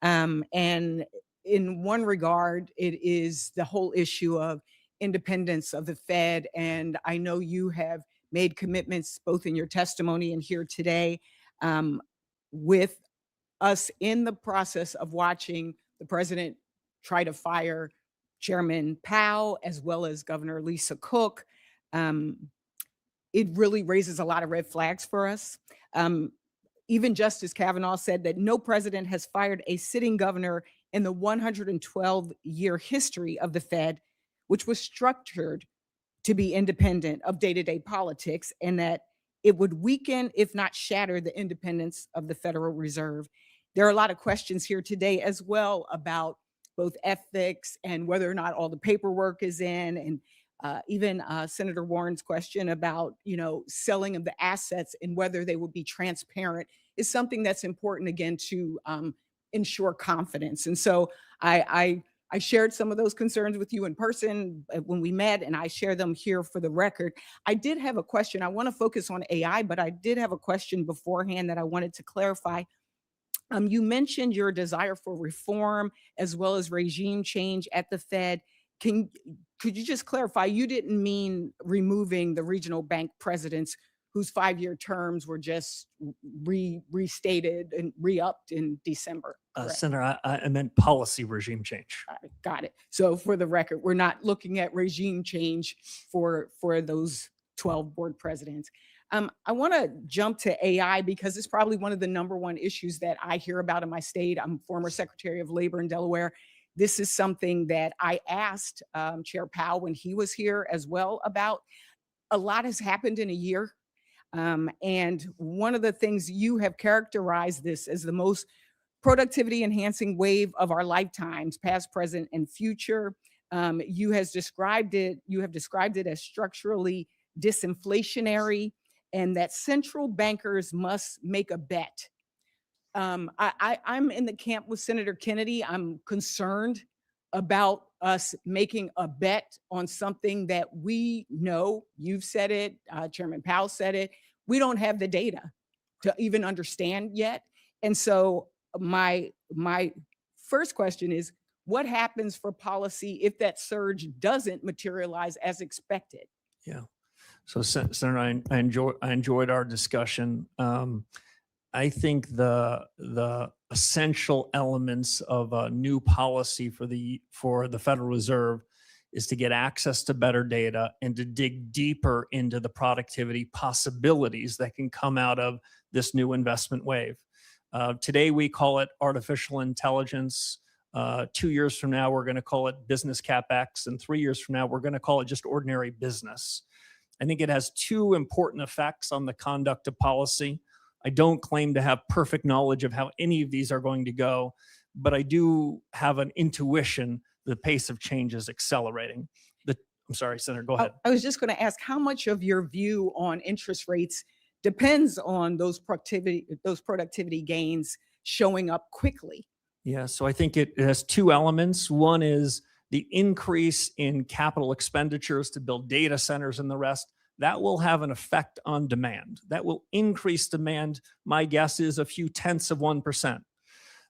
And in one regard, it is the whole issue of independence of the Fed. And I know you have made commitments both in your testimony and here today with us in the process of watching the president try to fire Chairman Powell as well as Governor Lisa Cook. It really raises a lot of red flags for us. Even Justice Kavanaugh said that no president has fired a sitting governor in the 112-year history of the Fed, which was structured to be independent of day-to-day politics, and that it would weaken, if not shatter, the independence of the Federal Reserve. There are a lot of questions here today as well about both ethics and whether or not all the paperwork is in, and even Senator Warren's question about, selling of the assets and whether they will be transparent is something that's important, again, to ensure confidence. And so I shared some of those concerns with you in person when we met, and I share them here for the record. I did have a question. I want to focus on AI, but I did have a question beforehand that I wanted to clarify. You mentioned your desire for reform as well as regime change at the Fed. Could you just clarify, you didn't mean removing the regional bank presidents whose 5-year terms were just restated and re-upped in December? correct? Senator, I meant policy regime change. All right, got it. So for the record, we're not looking at regime change for those 12 board presidents. I want to jump to AI because it's probably one of the #1 issues that I hear about in my state. I'm former Secretary of Labor in Delaware. This is something that I asked Chair Powell when he was here as well about. A lot has happened in a year. And one of the things you have characterized this as the most productivity enhancing wave of our lifetimes, past, present, and future. You have described it as structurally disinflationary, and that central bankers must make a bet. I'm in the camp with Senator Kennedy. I'm concerned about us making a bet on something that we know. You've said it, Chairman Powell said it. We don't have the data to even understand yet. And so my first question is, what happens for policy if that surge doesn't materialize as expected? Yeah. So Senator, I enjoyed our discussion. I think the essential elements of a new policy for the Federal Reserve is to get access to better data and to dig deeper into the productivity possibilities that can come out of this new investment wave. Today we call it artificial intelligence. 2 years from now, we're going to call it business CapEx, and 3 years from now, we're going to call it just ordinary business. I think it has two important effects on the conduct of policy. I don't claim to have perfect knowledge of how any of these are going to go, but I do have an intuition the pace of change is accelerating. I'm sorry, Senator, go ahead. I was just going to ask, how much of your view on interest rates depends on those productivity gains showing up quickly? Yeah, so I think it has two elements. One is the increase in capital expenditures to build data centers and the rest. That will have an effect on demand. That will increase demand. My guess is a few tenths of 1%.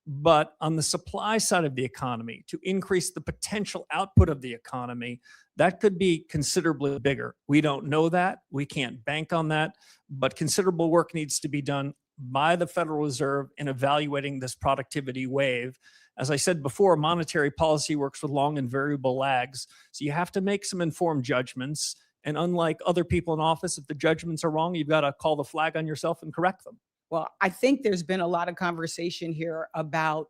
But on the supply side of the economy, to increase the potential output of the economy, that could be considerably bigger. We don't know that. We can't bank on that. But considerable work needs to be done by the Federal Reserve in evaluating this productivity wave. As I said before, monetary policy works with long and variable lags. So you have to make some informed judgments. And unlike other people in office, if the judgments are wrong, you've got to call the flag on yourself and correct them. Well, I think there's been a lot of conversation here about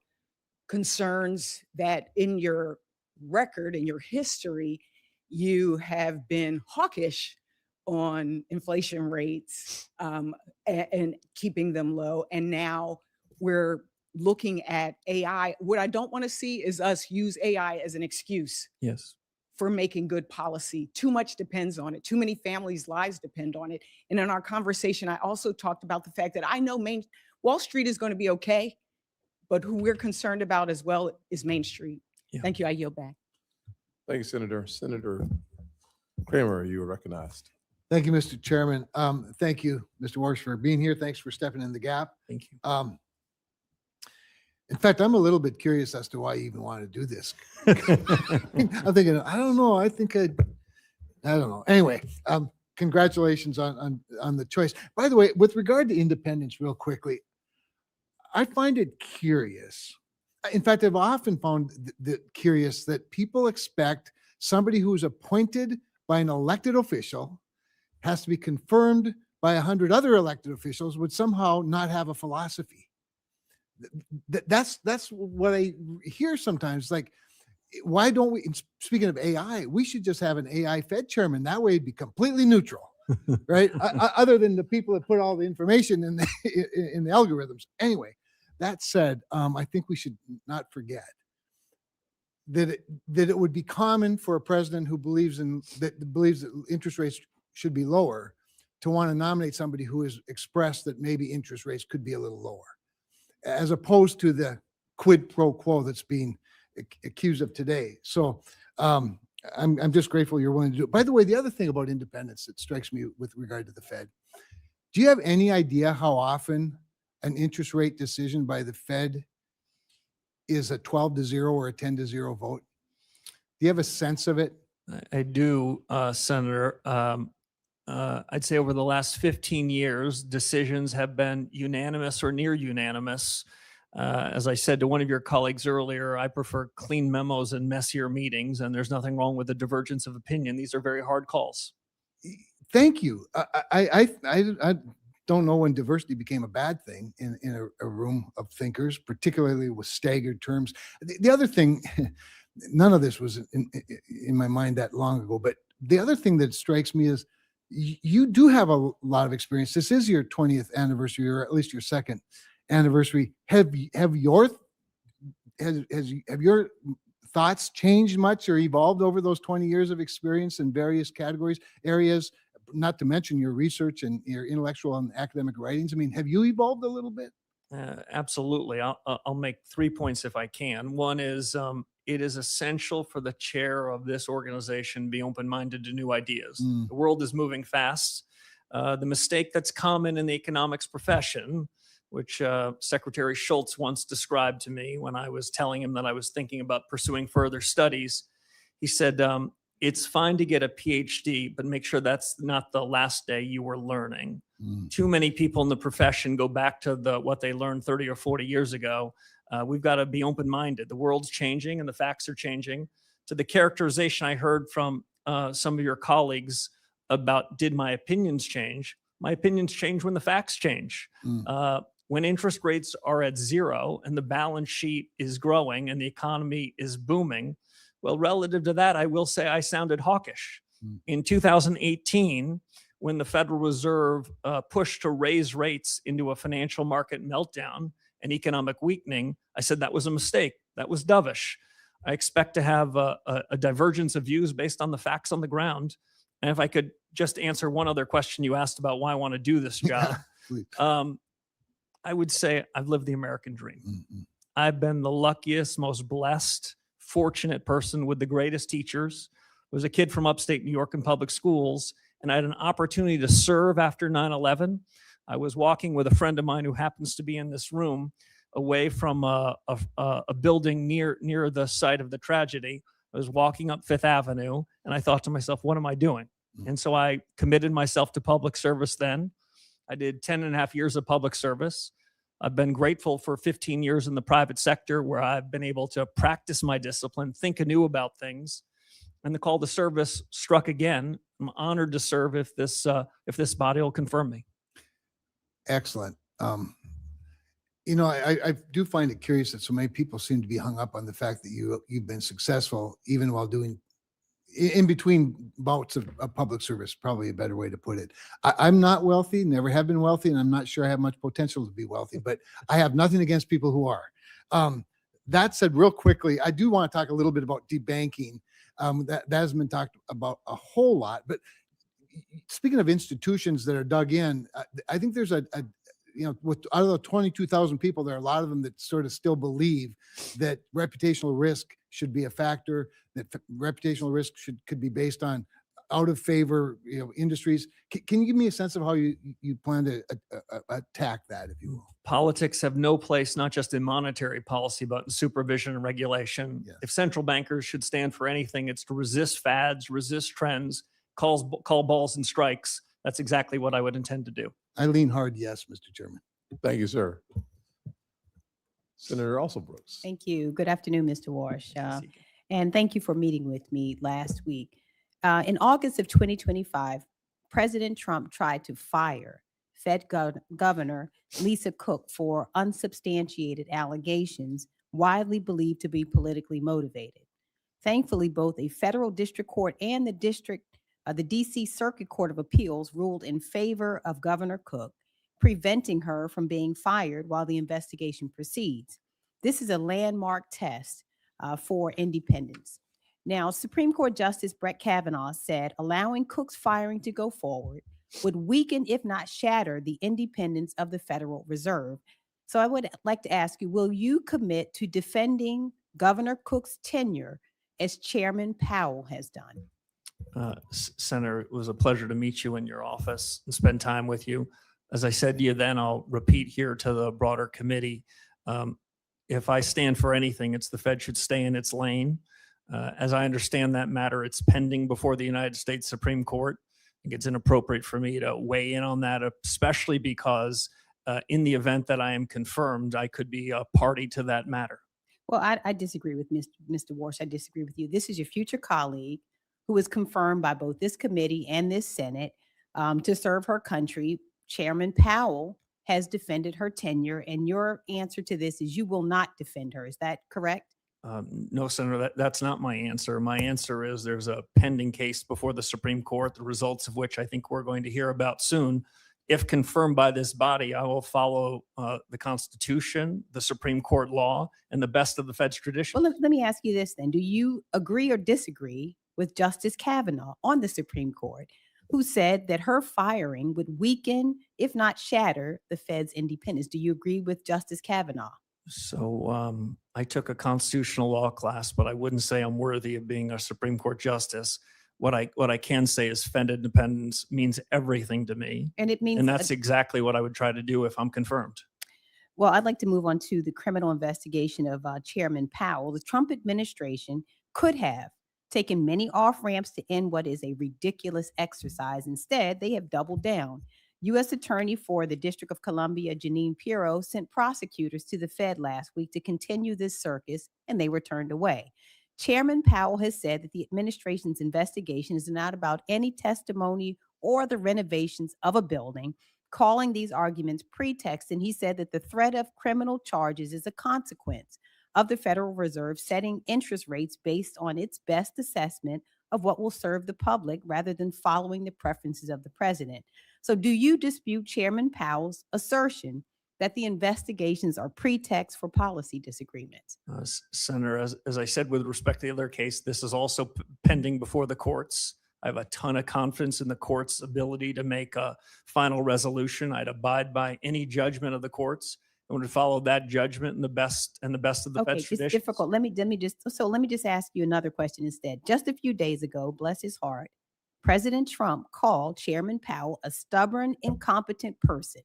concerns that in your record, in your history, you have been hawkish on inflation rates and keeping them low. And now we're looking at AI. What I don't want to see is us use AI as an excuse Yes. for making good policy. Too much depends on it. Too many families' lives depend on it. And in our conversation, I also talked about the fact that I know Wall Street is going to be okay, but who we're concerned about as well is Main Street. Yeah. Thank you. I yield back. Thank you, Senator. Senator Kramer, you are recognized. Thank you, Mr. Chairman. Thank you, Mr. Warsh, for being here. Thanks for stepping in the gap. Thank you. In fact, I'm a little bit curious as to why you even want to do this. I'm thinking, I don't know. I don't know. Anyway, congratulations on the choice. By the way, with regard to independence, real quickly, I find it curious in fact, I've often found curious that people expect somebody who's appointed by an elected official has to be confirmed by 100 other elected officials would somehow not have a philosophy. That's what I hear sometimes. Like, why don't we, speaking of AI, we should just have an AI Fed chairman. That way it'd be completely neutral, right? Other than the people that put all the information in the algorithms. Anyway, that said, I think we should not forget that it would be common for a president who believes that interest rates should be lower to want to nominate somebody who has expressed that maybe interest rates could be a little lower, as opposed to the quid pro quo that's being accused of today. So I'm just grateful you're willing to do it. By the way, the other thing about independence that strikes me with regard to the Fed, do you have any idea how often an interest rate decision by the Fed is a 12-0 or a 10-0 vote? Do you have a sense of it? I do, Senator. I'd say over the last 15 years, decisions have been unanimous or near unanimous. As I said to one of your colleagues earlier, I prefer clean memos and messier meetings, and there's nothing wrong with a divergence of opinion. These are very hard calls. Thank you. I don't know when diversity became a bad thing in a room of thinkers, particularly with staggered terms. The other thing, none of this was in my mind that long ago, but the other thing that strikes me is you do have a lot of experience. This is your 20th anniversary, or at least your second anniversary. Have your thoughts changed much or evolved over those 20 years of experience in various areas, not to mention your research and your intellectual and academic writings? I mean, have you evolved a little bit? Absolutely. I'll make 3 points if I can. One is it is essential for the chair of this organization be open-minded to new ideas. The world is moving fast. The mistake that's common in the economics profession, which Secretary Schultz once described to me when I was telling him that I was thinking about pursuing further studies, he said, it's fine to get a PhD, but make sure that's not the last day you were learning. Too many people in the profession go back to what they learned 30 or 40 years ago. We've got to be open-minded. The world's changing and the facts are changing. To the characterization I heard from some of your colleagues about did my opinions change? My opinions change when the facts change. When interest rates are at zero and the balance sheet is growing and the economy is booming, well, relative to that, I will say I sounded hawkish. In 2018, when the Federal Reserve pushed to raise rates into a financial market meltdown and economic weakening, I said that was a mistake. That was dovish. I expect to have a divergence of views based on the facts on the ground. And if I could just answer one other question you asked about why I want to do this job, I would say I've lived the American dream. I've been the luckiest, most blessed, fortunate person with the greatest teachers. I was a kid from upstate New York in public schools, and I had an opportunity to serve after 9/11. I was walking with a friend of mine who happens to be in this room away from a building near the site of the tragedy. I was walking up Fifth Avenue, and I thought to myself, what am I doing? And so I committed myself to public service then. I did 10 and a half years of public service. I've been grateful for 15 years in the private sector where I've been able to practice my discipline, think anew about things. And the call to service struck again. I'm honored to serve if this body will confirm me. Excellent. I do find it curious that so many people seem to be hung up on the fact that you've been successful even while doing in between bouts of public service, probably a better way to put it. I'm not wealthy, never have been wealthy, and I'm not sure I have much potential to be wealthy, but I have nothing against people who are. That said, real quickly, I do want to talk a little bit about debanking. That has been talked about a whole lot, but speaking of institutions that are dug in, I think there's out of the 22,000 people, there are a lot of them that sort of still believe that reputational risk should be a factor, that reputational risk could be based on out of favor, industries. Can you give me a sense of how you plan to attack that, if you will? Politics have no place, not just in monetary policy, but in supervision and regulation. If central bankers should stand for anything, it's to resist fads, resist trends, call balls and strikes. That's exactly what I would intend to do. I lean hard yes, Mr. Chairman. Thank you, sir. Senator also Brooks. Thank you. Good afternoon, Mr. Warsh. And thank you for meeting with me last week. In August of 2025, President Trump tried to fire Fed Governor Lisa Cook for unsubstantiated allegations widely believed to be politically motivated. Thankfully, both a federal district court and the DC Circuit Court of Appeals ruled in favor of Governor Cook, preventing her from being fired while the investigation proceeds. This is a landmark test for independence. Now, Supreme Court Justice Brett Kavanaugh said allowing Cook's firing to go forward would weaken, if not shatter, the independence of the Federal Reserve. So I would like to ask you, will you commit to defending Governor Cook's tenure as Chairman Powell has done? Senator, it was a pleasure to meet you in your office and spend time with you. As I said to you then, I'll repeat here to the broader committee. If I stand for anything, it's the Fed should stay in its lane. As I understand that matter, it's pending before the United States Supreme Court. I think it's inappropriate for me to weigh in on that, especially because in the event that I am confirmed, I could be a party to that matter. Well, I disagree with Mr. Warsh. I disagree with you. This is your future colleague who was confirmed by both this committee and this Senate to serve her country. Chairman Powell has defended her tenure, and your answer to this is you will not defend her. Is that correct? No, Senator, that's not my answer. My answer is there's a pending case before the Supreme Court, the results of which I think we're going to hear about soon. If confirmed by this body, I will follow the Constitution, the Supreme Court law, and the best of the Fed's tradition. Well, let me ask you this then. Do you agree or disagree with Justice Kavanaugh on the Supreme Court, who said that her firing would weaken, if not shatter, the Fed's independence? Do you agree with Justice Kavanaugh? So I took a constitutional law class, but I wouldn't say I'm worthy of being a Supreme Court justice. What I can say is Fed independence means everything to me. And it means, and that's exactly what I would try to do if I'm confirmed. Well, I'd like to move on to the criminal investigation of Chairman Powell. The Trump administration could have taken many off-ramps to end what is a ridiculous exercise. Instead, they have doubled down. U.S. Attorney for the District of Columbia, Jeanine Pirro, sent prosecutors to the Fed last week to continue this circus, and they were turned away. Chairman Powell has said that the administration's investigation is not about any testimony or the renovations of a building, calling these arguments pretext. And he said that the threat of criminal charges is a consequence of the Federal Reserve setting interest rates based on its best assessment of what will serve the public rather than following the preferences of the president. So do you dispute Chairman Powell's assertion that the investigations are pretext for policy disagreements? Senator, as I said, with respect to the other case, this is also pending before the courts. I have a ton of confidence in the court's ability to make a final resolution. I'd abide by any judgment of the courts and would follow that judgment in the best of the Fed's It's traditions. difficult. Let me just ask you another question instead. Just a few days ago, bless his heart, President Trump called Chairman Powell a stubborn, incompetent person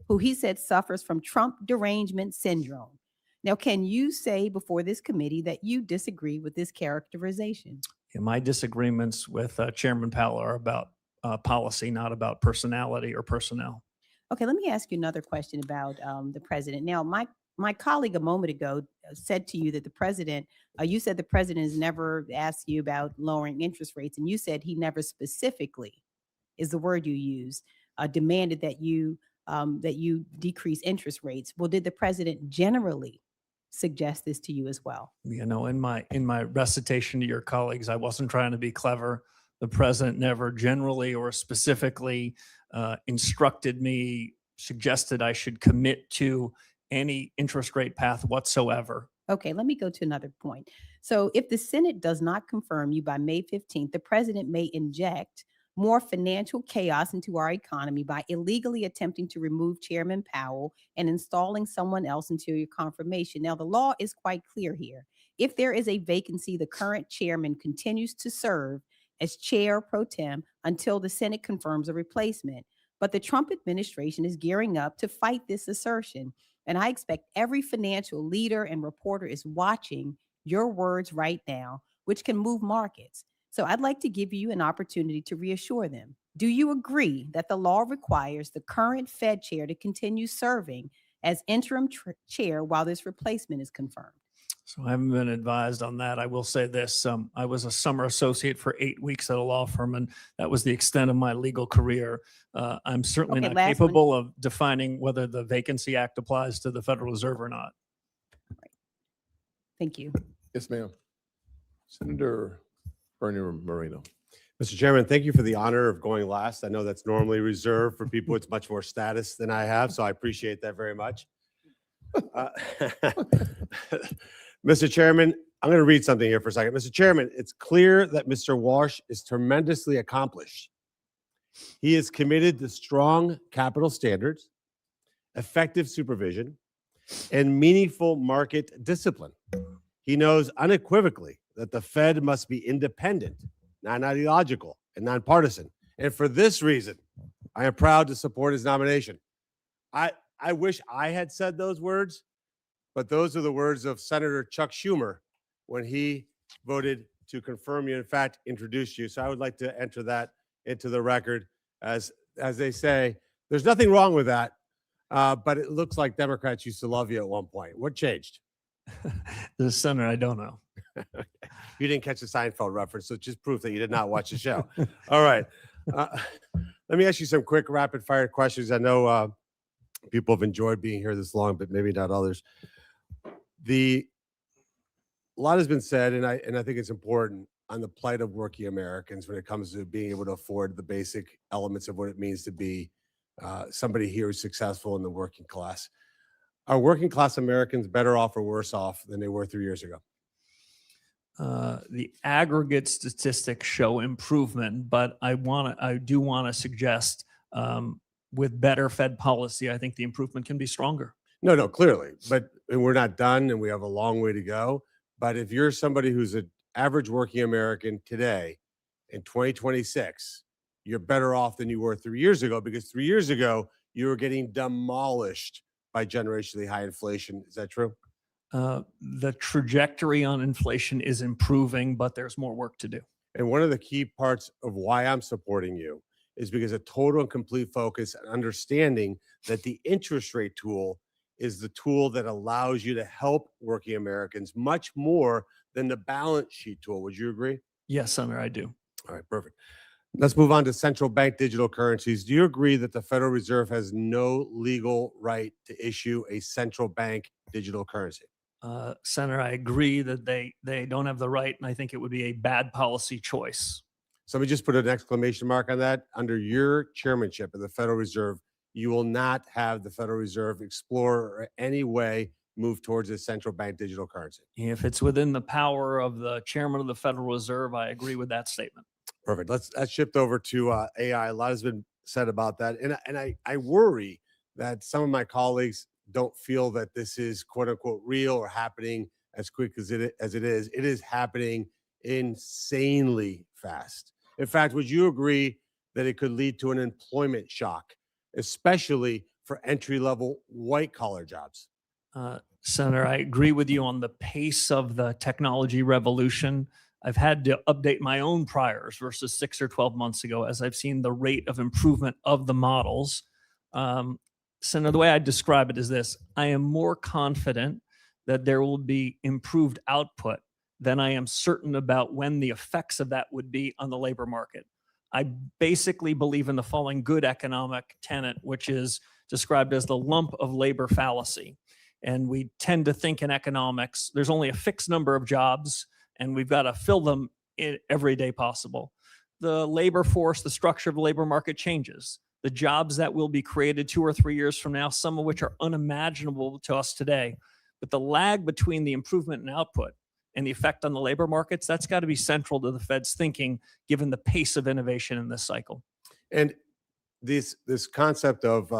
who he said suffers from Trump derangement syndrome. Now, can you say before this committee that you disagree with this characterization? Yeah, my disagreements with Chairman Powell are about policy, not about personality or personnel. Okay, let me ask you another question about the president. Now, my colleague a moment ago said to you that the president, you said the president has never asked you about lowering interest rates, and you said he never specifically, is the word you use, demanded that you decrease interest rates. Well, did the president generally suggest this to you as well? You know, in my recitation to your colleagues, I wasn't trying to be clever. The president never generally or specifically instructed me, suggested I should commit to any interest rate path whatsoever. Okay, let me go to another point. So if the Senate does not confirm you by May 15th, the president may inject more financial chaos into our economy by illegally attempting to remove Chairman Powell and installing someone else until your confirmation. Now, the law is quite clear here. If there is a vacancy, the current chairman continues to serve as chair pro tem until the Senate confirms a replacement. But the Trump administration is gearing up to fight this assertion. And I expect every financial leader and reporter is watching your words right now, which can move markets. So I'd like to give you an opportunity to reassure them. Do you agree that the law requires the current Fed chair to continue serving as interim chair while this replacement is confirmed. So I haven't been advised on that. I will say this, I was a summer associate for 8 weeks at a law firm, and that was the extent of my legal career. I'm certainly Okay, not last one. capable of defining whether the Vacancy Act applies to the Federal Reserve or not. Thank you. Yes, ma'am. Senator Bernie Moreno. Mr. Chairman, thank you for the honor of going last. I know that's normally reserved for people with much more status than I have, so I appreciate that very much. Mr. Chairman, I'm going to read something here for a second. Mr. Chairman, it's clear that Mr. Warsh is tremendously accomplished. He is committed to strong capital standards, effective supervision, and meaningful market discipline. He knows unequivocally that the Fed must be independent, non-ideological, and nonpartisan. And for this reason, I am proud to support his nomination. I wish I had said those words, but those are the words of Senator Chuck Schumer when he voted to confirm you, in fact, introduced you. So I would like to enter that into the record. As they say, there's nothing wrong with that, but it looks like Democrats used to love you at one point. What changed? The Senator, I don't know. Okay. You didn't catch the Seinfeld reference, so it's just proof that you did not watch the show. All right. Let me ask you some quick rapid fire questions. I know people have enjoyed being here this long, but maybe not others. A lot has been said, and I think it's important, on the plight of working Americans when it comes to being able to afford the basic elements of what it means to be somebody here who's successful in the working class. Are working class Americans better off or worse off than they were 3 years ago? The aggregate statistics show improvement, but I do want to suggest with better Fed policy, I think the improvement can be stronger. No, clearly, but we're not done and we have a long way to go. But if you're somebody who's an average working American today in 2026, you're better off than you were 3 years ago, because 3 years ago, you were getting demolished by generationally high inflation. Is that true? The trajectory on inflation is improving, but there's more work to do. And one of the key parts of why I'm supporting you is because a total and complete focus and understanding that the interest rate tool is the tool that allows you to help working Americans much more than the balance sheet tool. Would you agree? Yes, Senator, I do. All right, perfect. Let's move on to central bank digital currencies. Do you agree that the Federal Reserve has no legal right to issue a central bank digital currency? Senator, I agree that they don't have the right, and I think it would be a bad policy choice. Somebody just put an exclamation mark on that. Under your chairmanship of the Federal Reserve, you will not have the Federal Reserve explore or any way move towards a central bank digital currency. If it's within the power of the chairman of the Federal Reserve, I agree with that statement. Perfect. Let's shift over to AI. A lot has been said about that. And I worry that some of my colleagues don't feel that this is quote unquote real or happening as quick as it is. It is happening insanely fast. In fact, would you agree that it could lead to an employment shock, especially for entry-level white-collar jobs? Senator, I agree with you on the pace of the technology revolution. I've had to update my own priors versus 6 or 12 months ago as I've seen the rate of improvement of the models. Senator, the way I describe it is this: I am more confident that there will be improved output than I am certain about when the effects of that would be on the labor market. I basically believe in the following good economic tenet, which is described as the lump of labor fallacy. And we tend to think in economics, there's only a fixed number of jobs, and we've got to fill them every day possible. The labor force, the structure of the labor market changes. The jobs that will be created 2 or 3 years from now, some of which are unimaginable to us today. But the lag between the improvement in output and the effect on the labor markets, that's got to be central to the Fed's thinking, given the pace of innovation in this cycle. And this concept of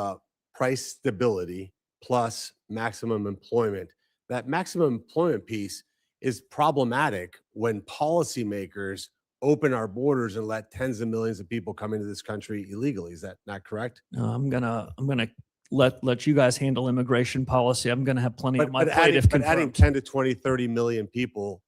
price stability plus maximum employment, that maximum employment piece is problematic when policymakers open our borders and let tens of millions of people come into this country illegally. Is that not correct? No, I'm gonna let you guys handle immigration policy. I'm gonna have plenty on my plate if but adding confirmed. 10 to 20, 30 million people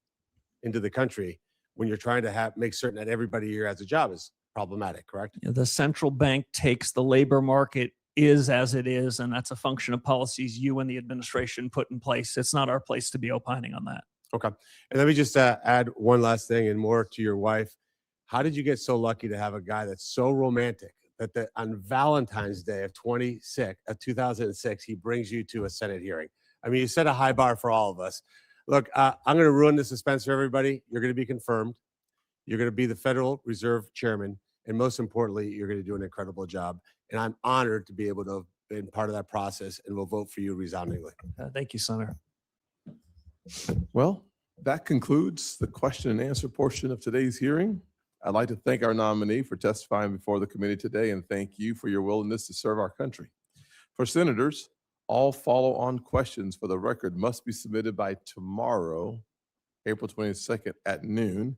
into the country when you're trying to make certain that everybody here has a job is problematic, correct? The central bank takes the labor market is as it is, and that's a function of policies you and the administration put in place. It's not our place to be opining on that. Okay. And let me just add one last thing and more to your wife. How did you get so lucky to have a guy that's so romantic that on Valentine's Day of 2006, he brings you to a Senate hearing? I mean, you set a high bar for all of us. Look, I'm going to ruin the suspense for everybody. You're going to be confirmed. You're going to be the Federal Reserve Chairman. And most importantly, you're going to do an incredible job. And I'm honored to be able to have been part of that process, and we'll vote for you resoundingly. Thank you, Senator. Well, that concludes the question and answer portion of today's hearing. I'd like to thank our nominee for testifying before the committee today, and thank you for your willingness to serve our country. For senators, all follow-on questions for the record must be submitted by tomorrow, April 22nd at noon.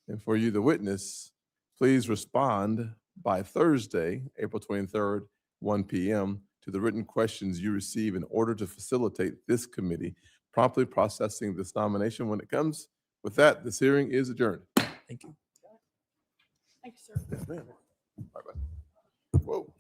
And for you, the witness, please respond by Thursday, April 23rd, 1 p.m. to the written questions you receive in order to facilitate this committee promptly processing this nomination when it comes. With that, this hearing is adjourned. Thank you. Thank you, sir. Yes, ma'am. Bye-bye. Whoa.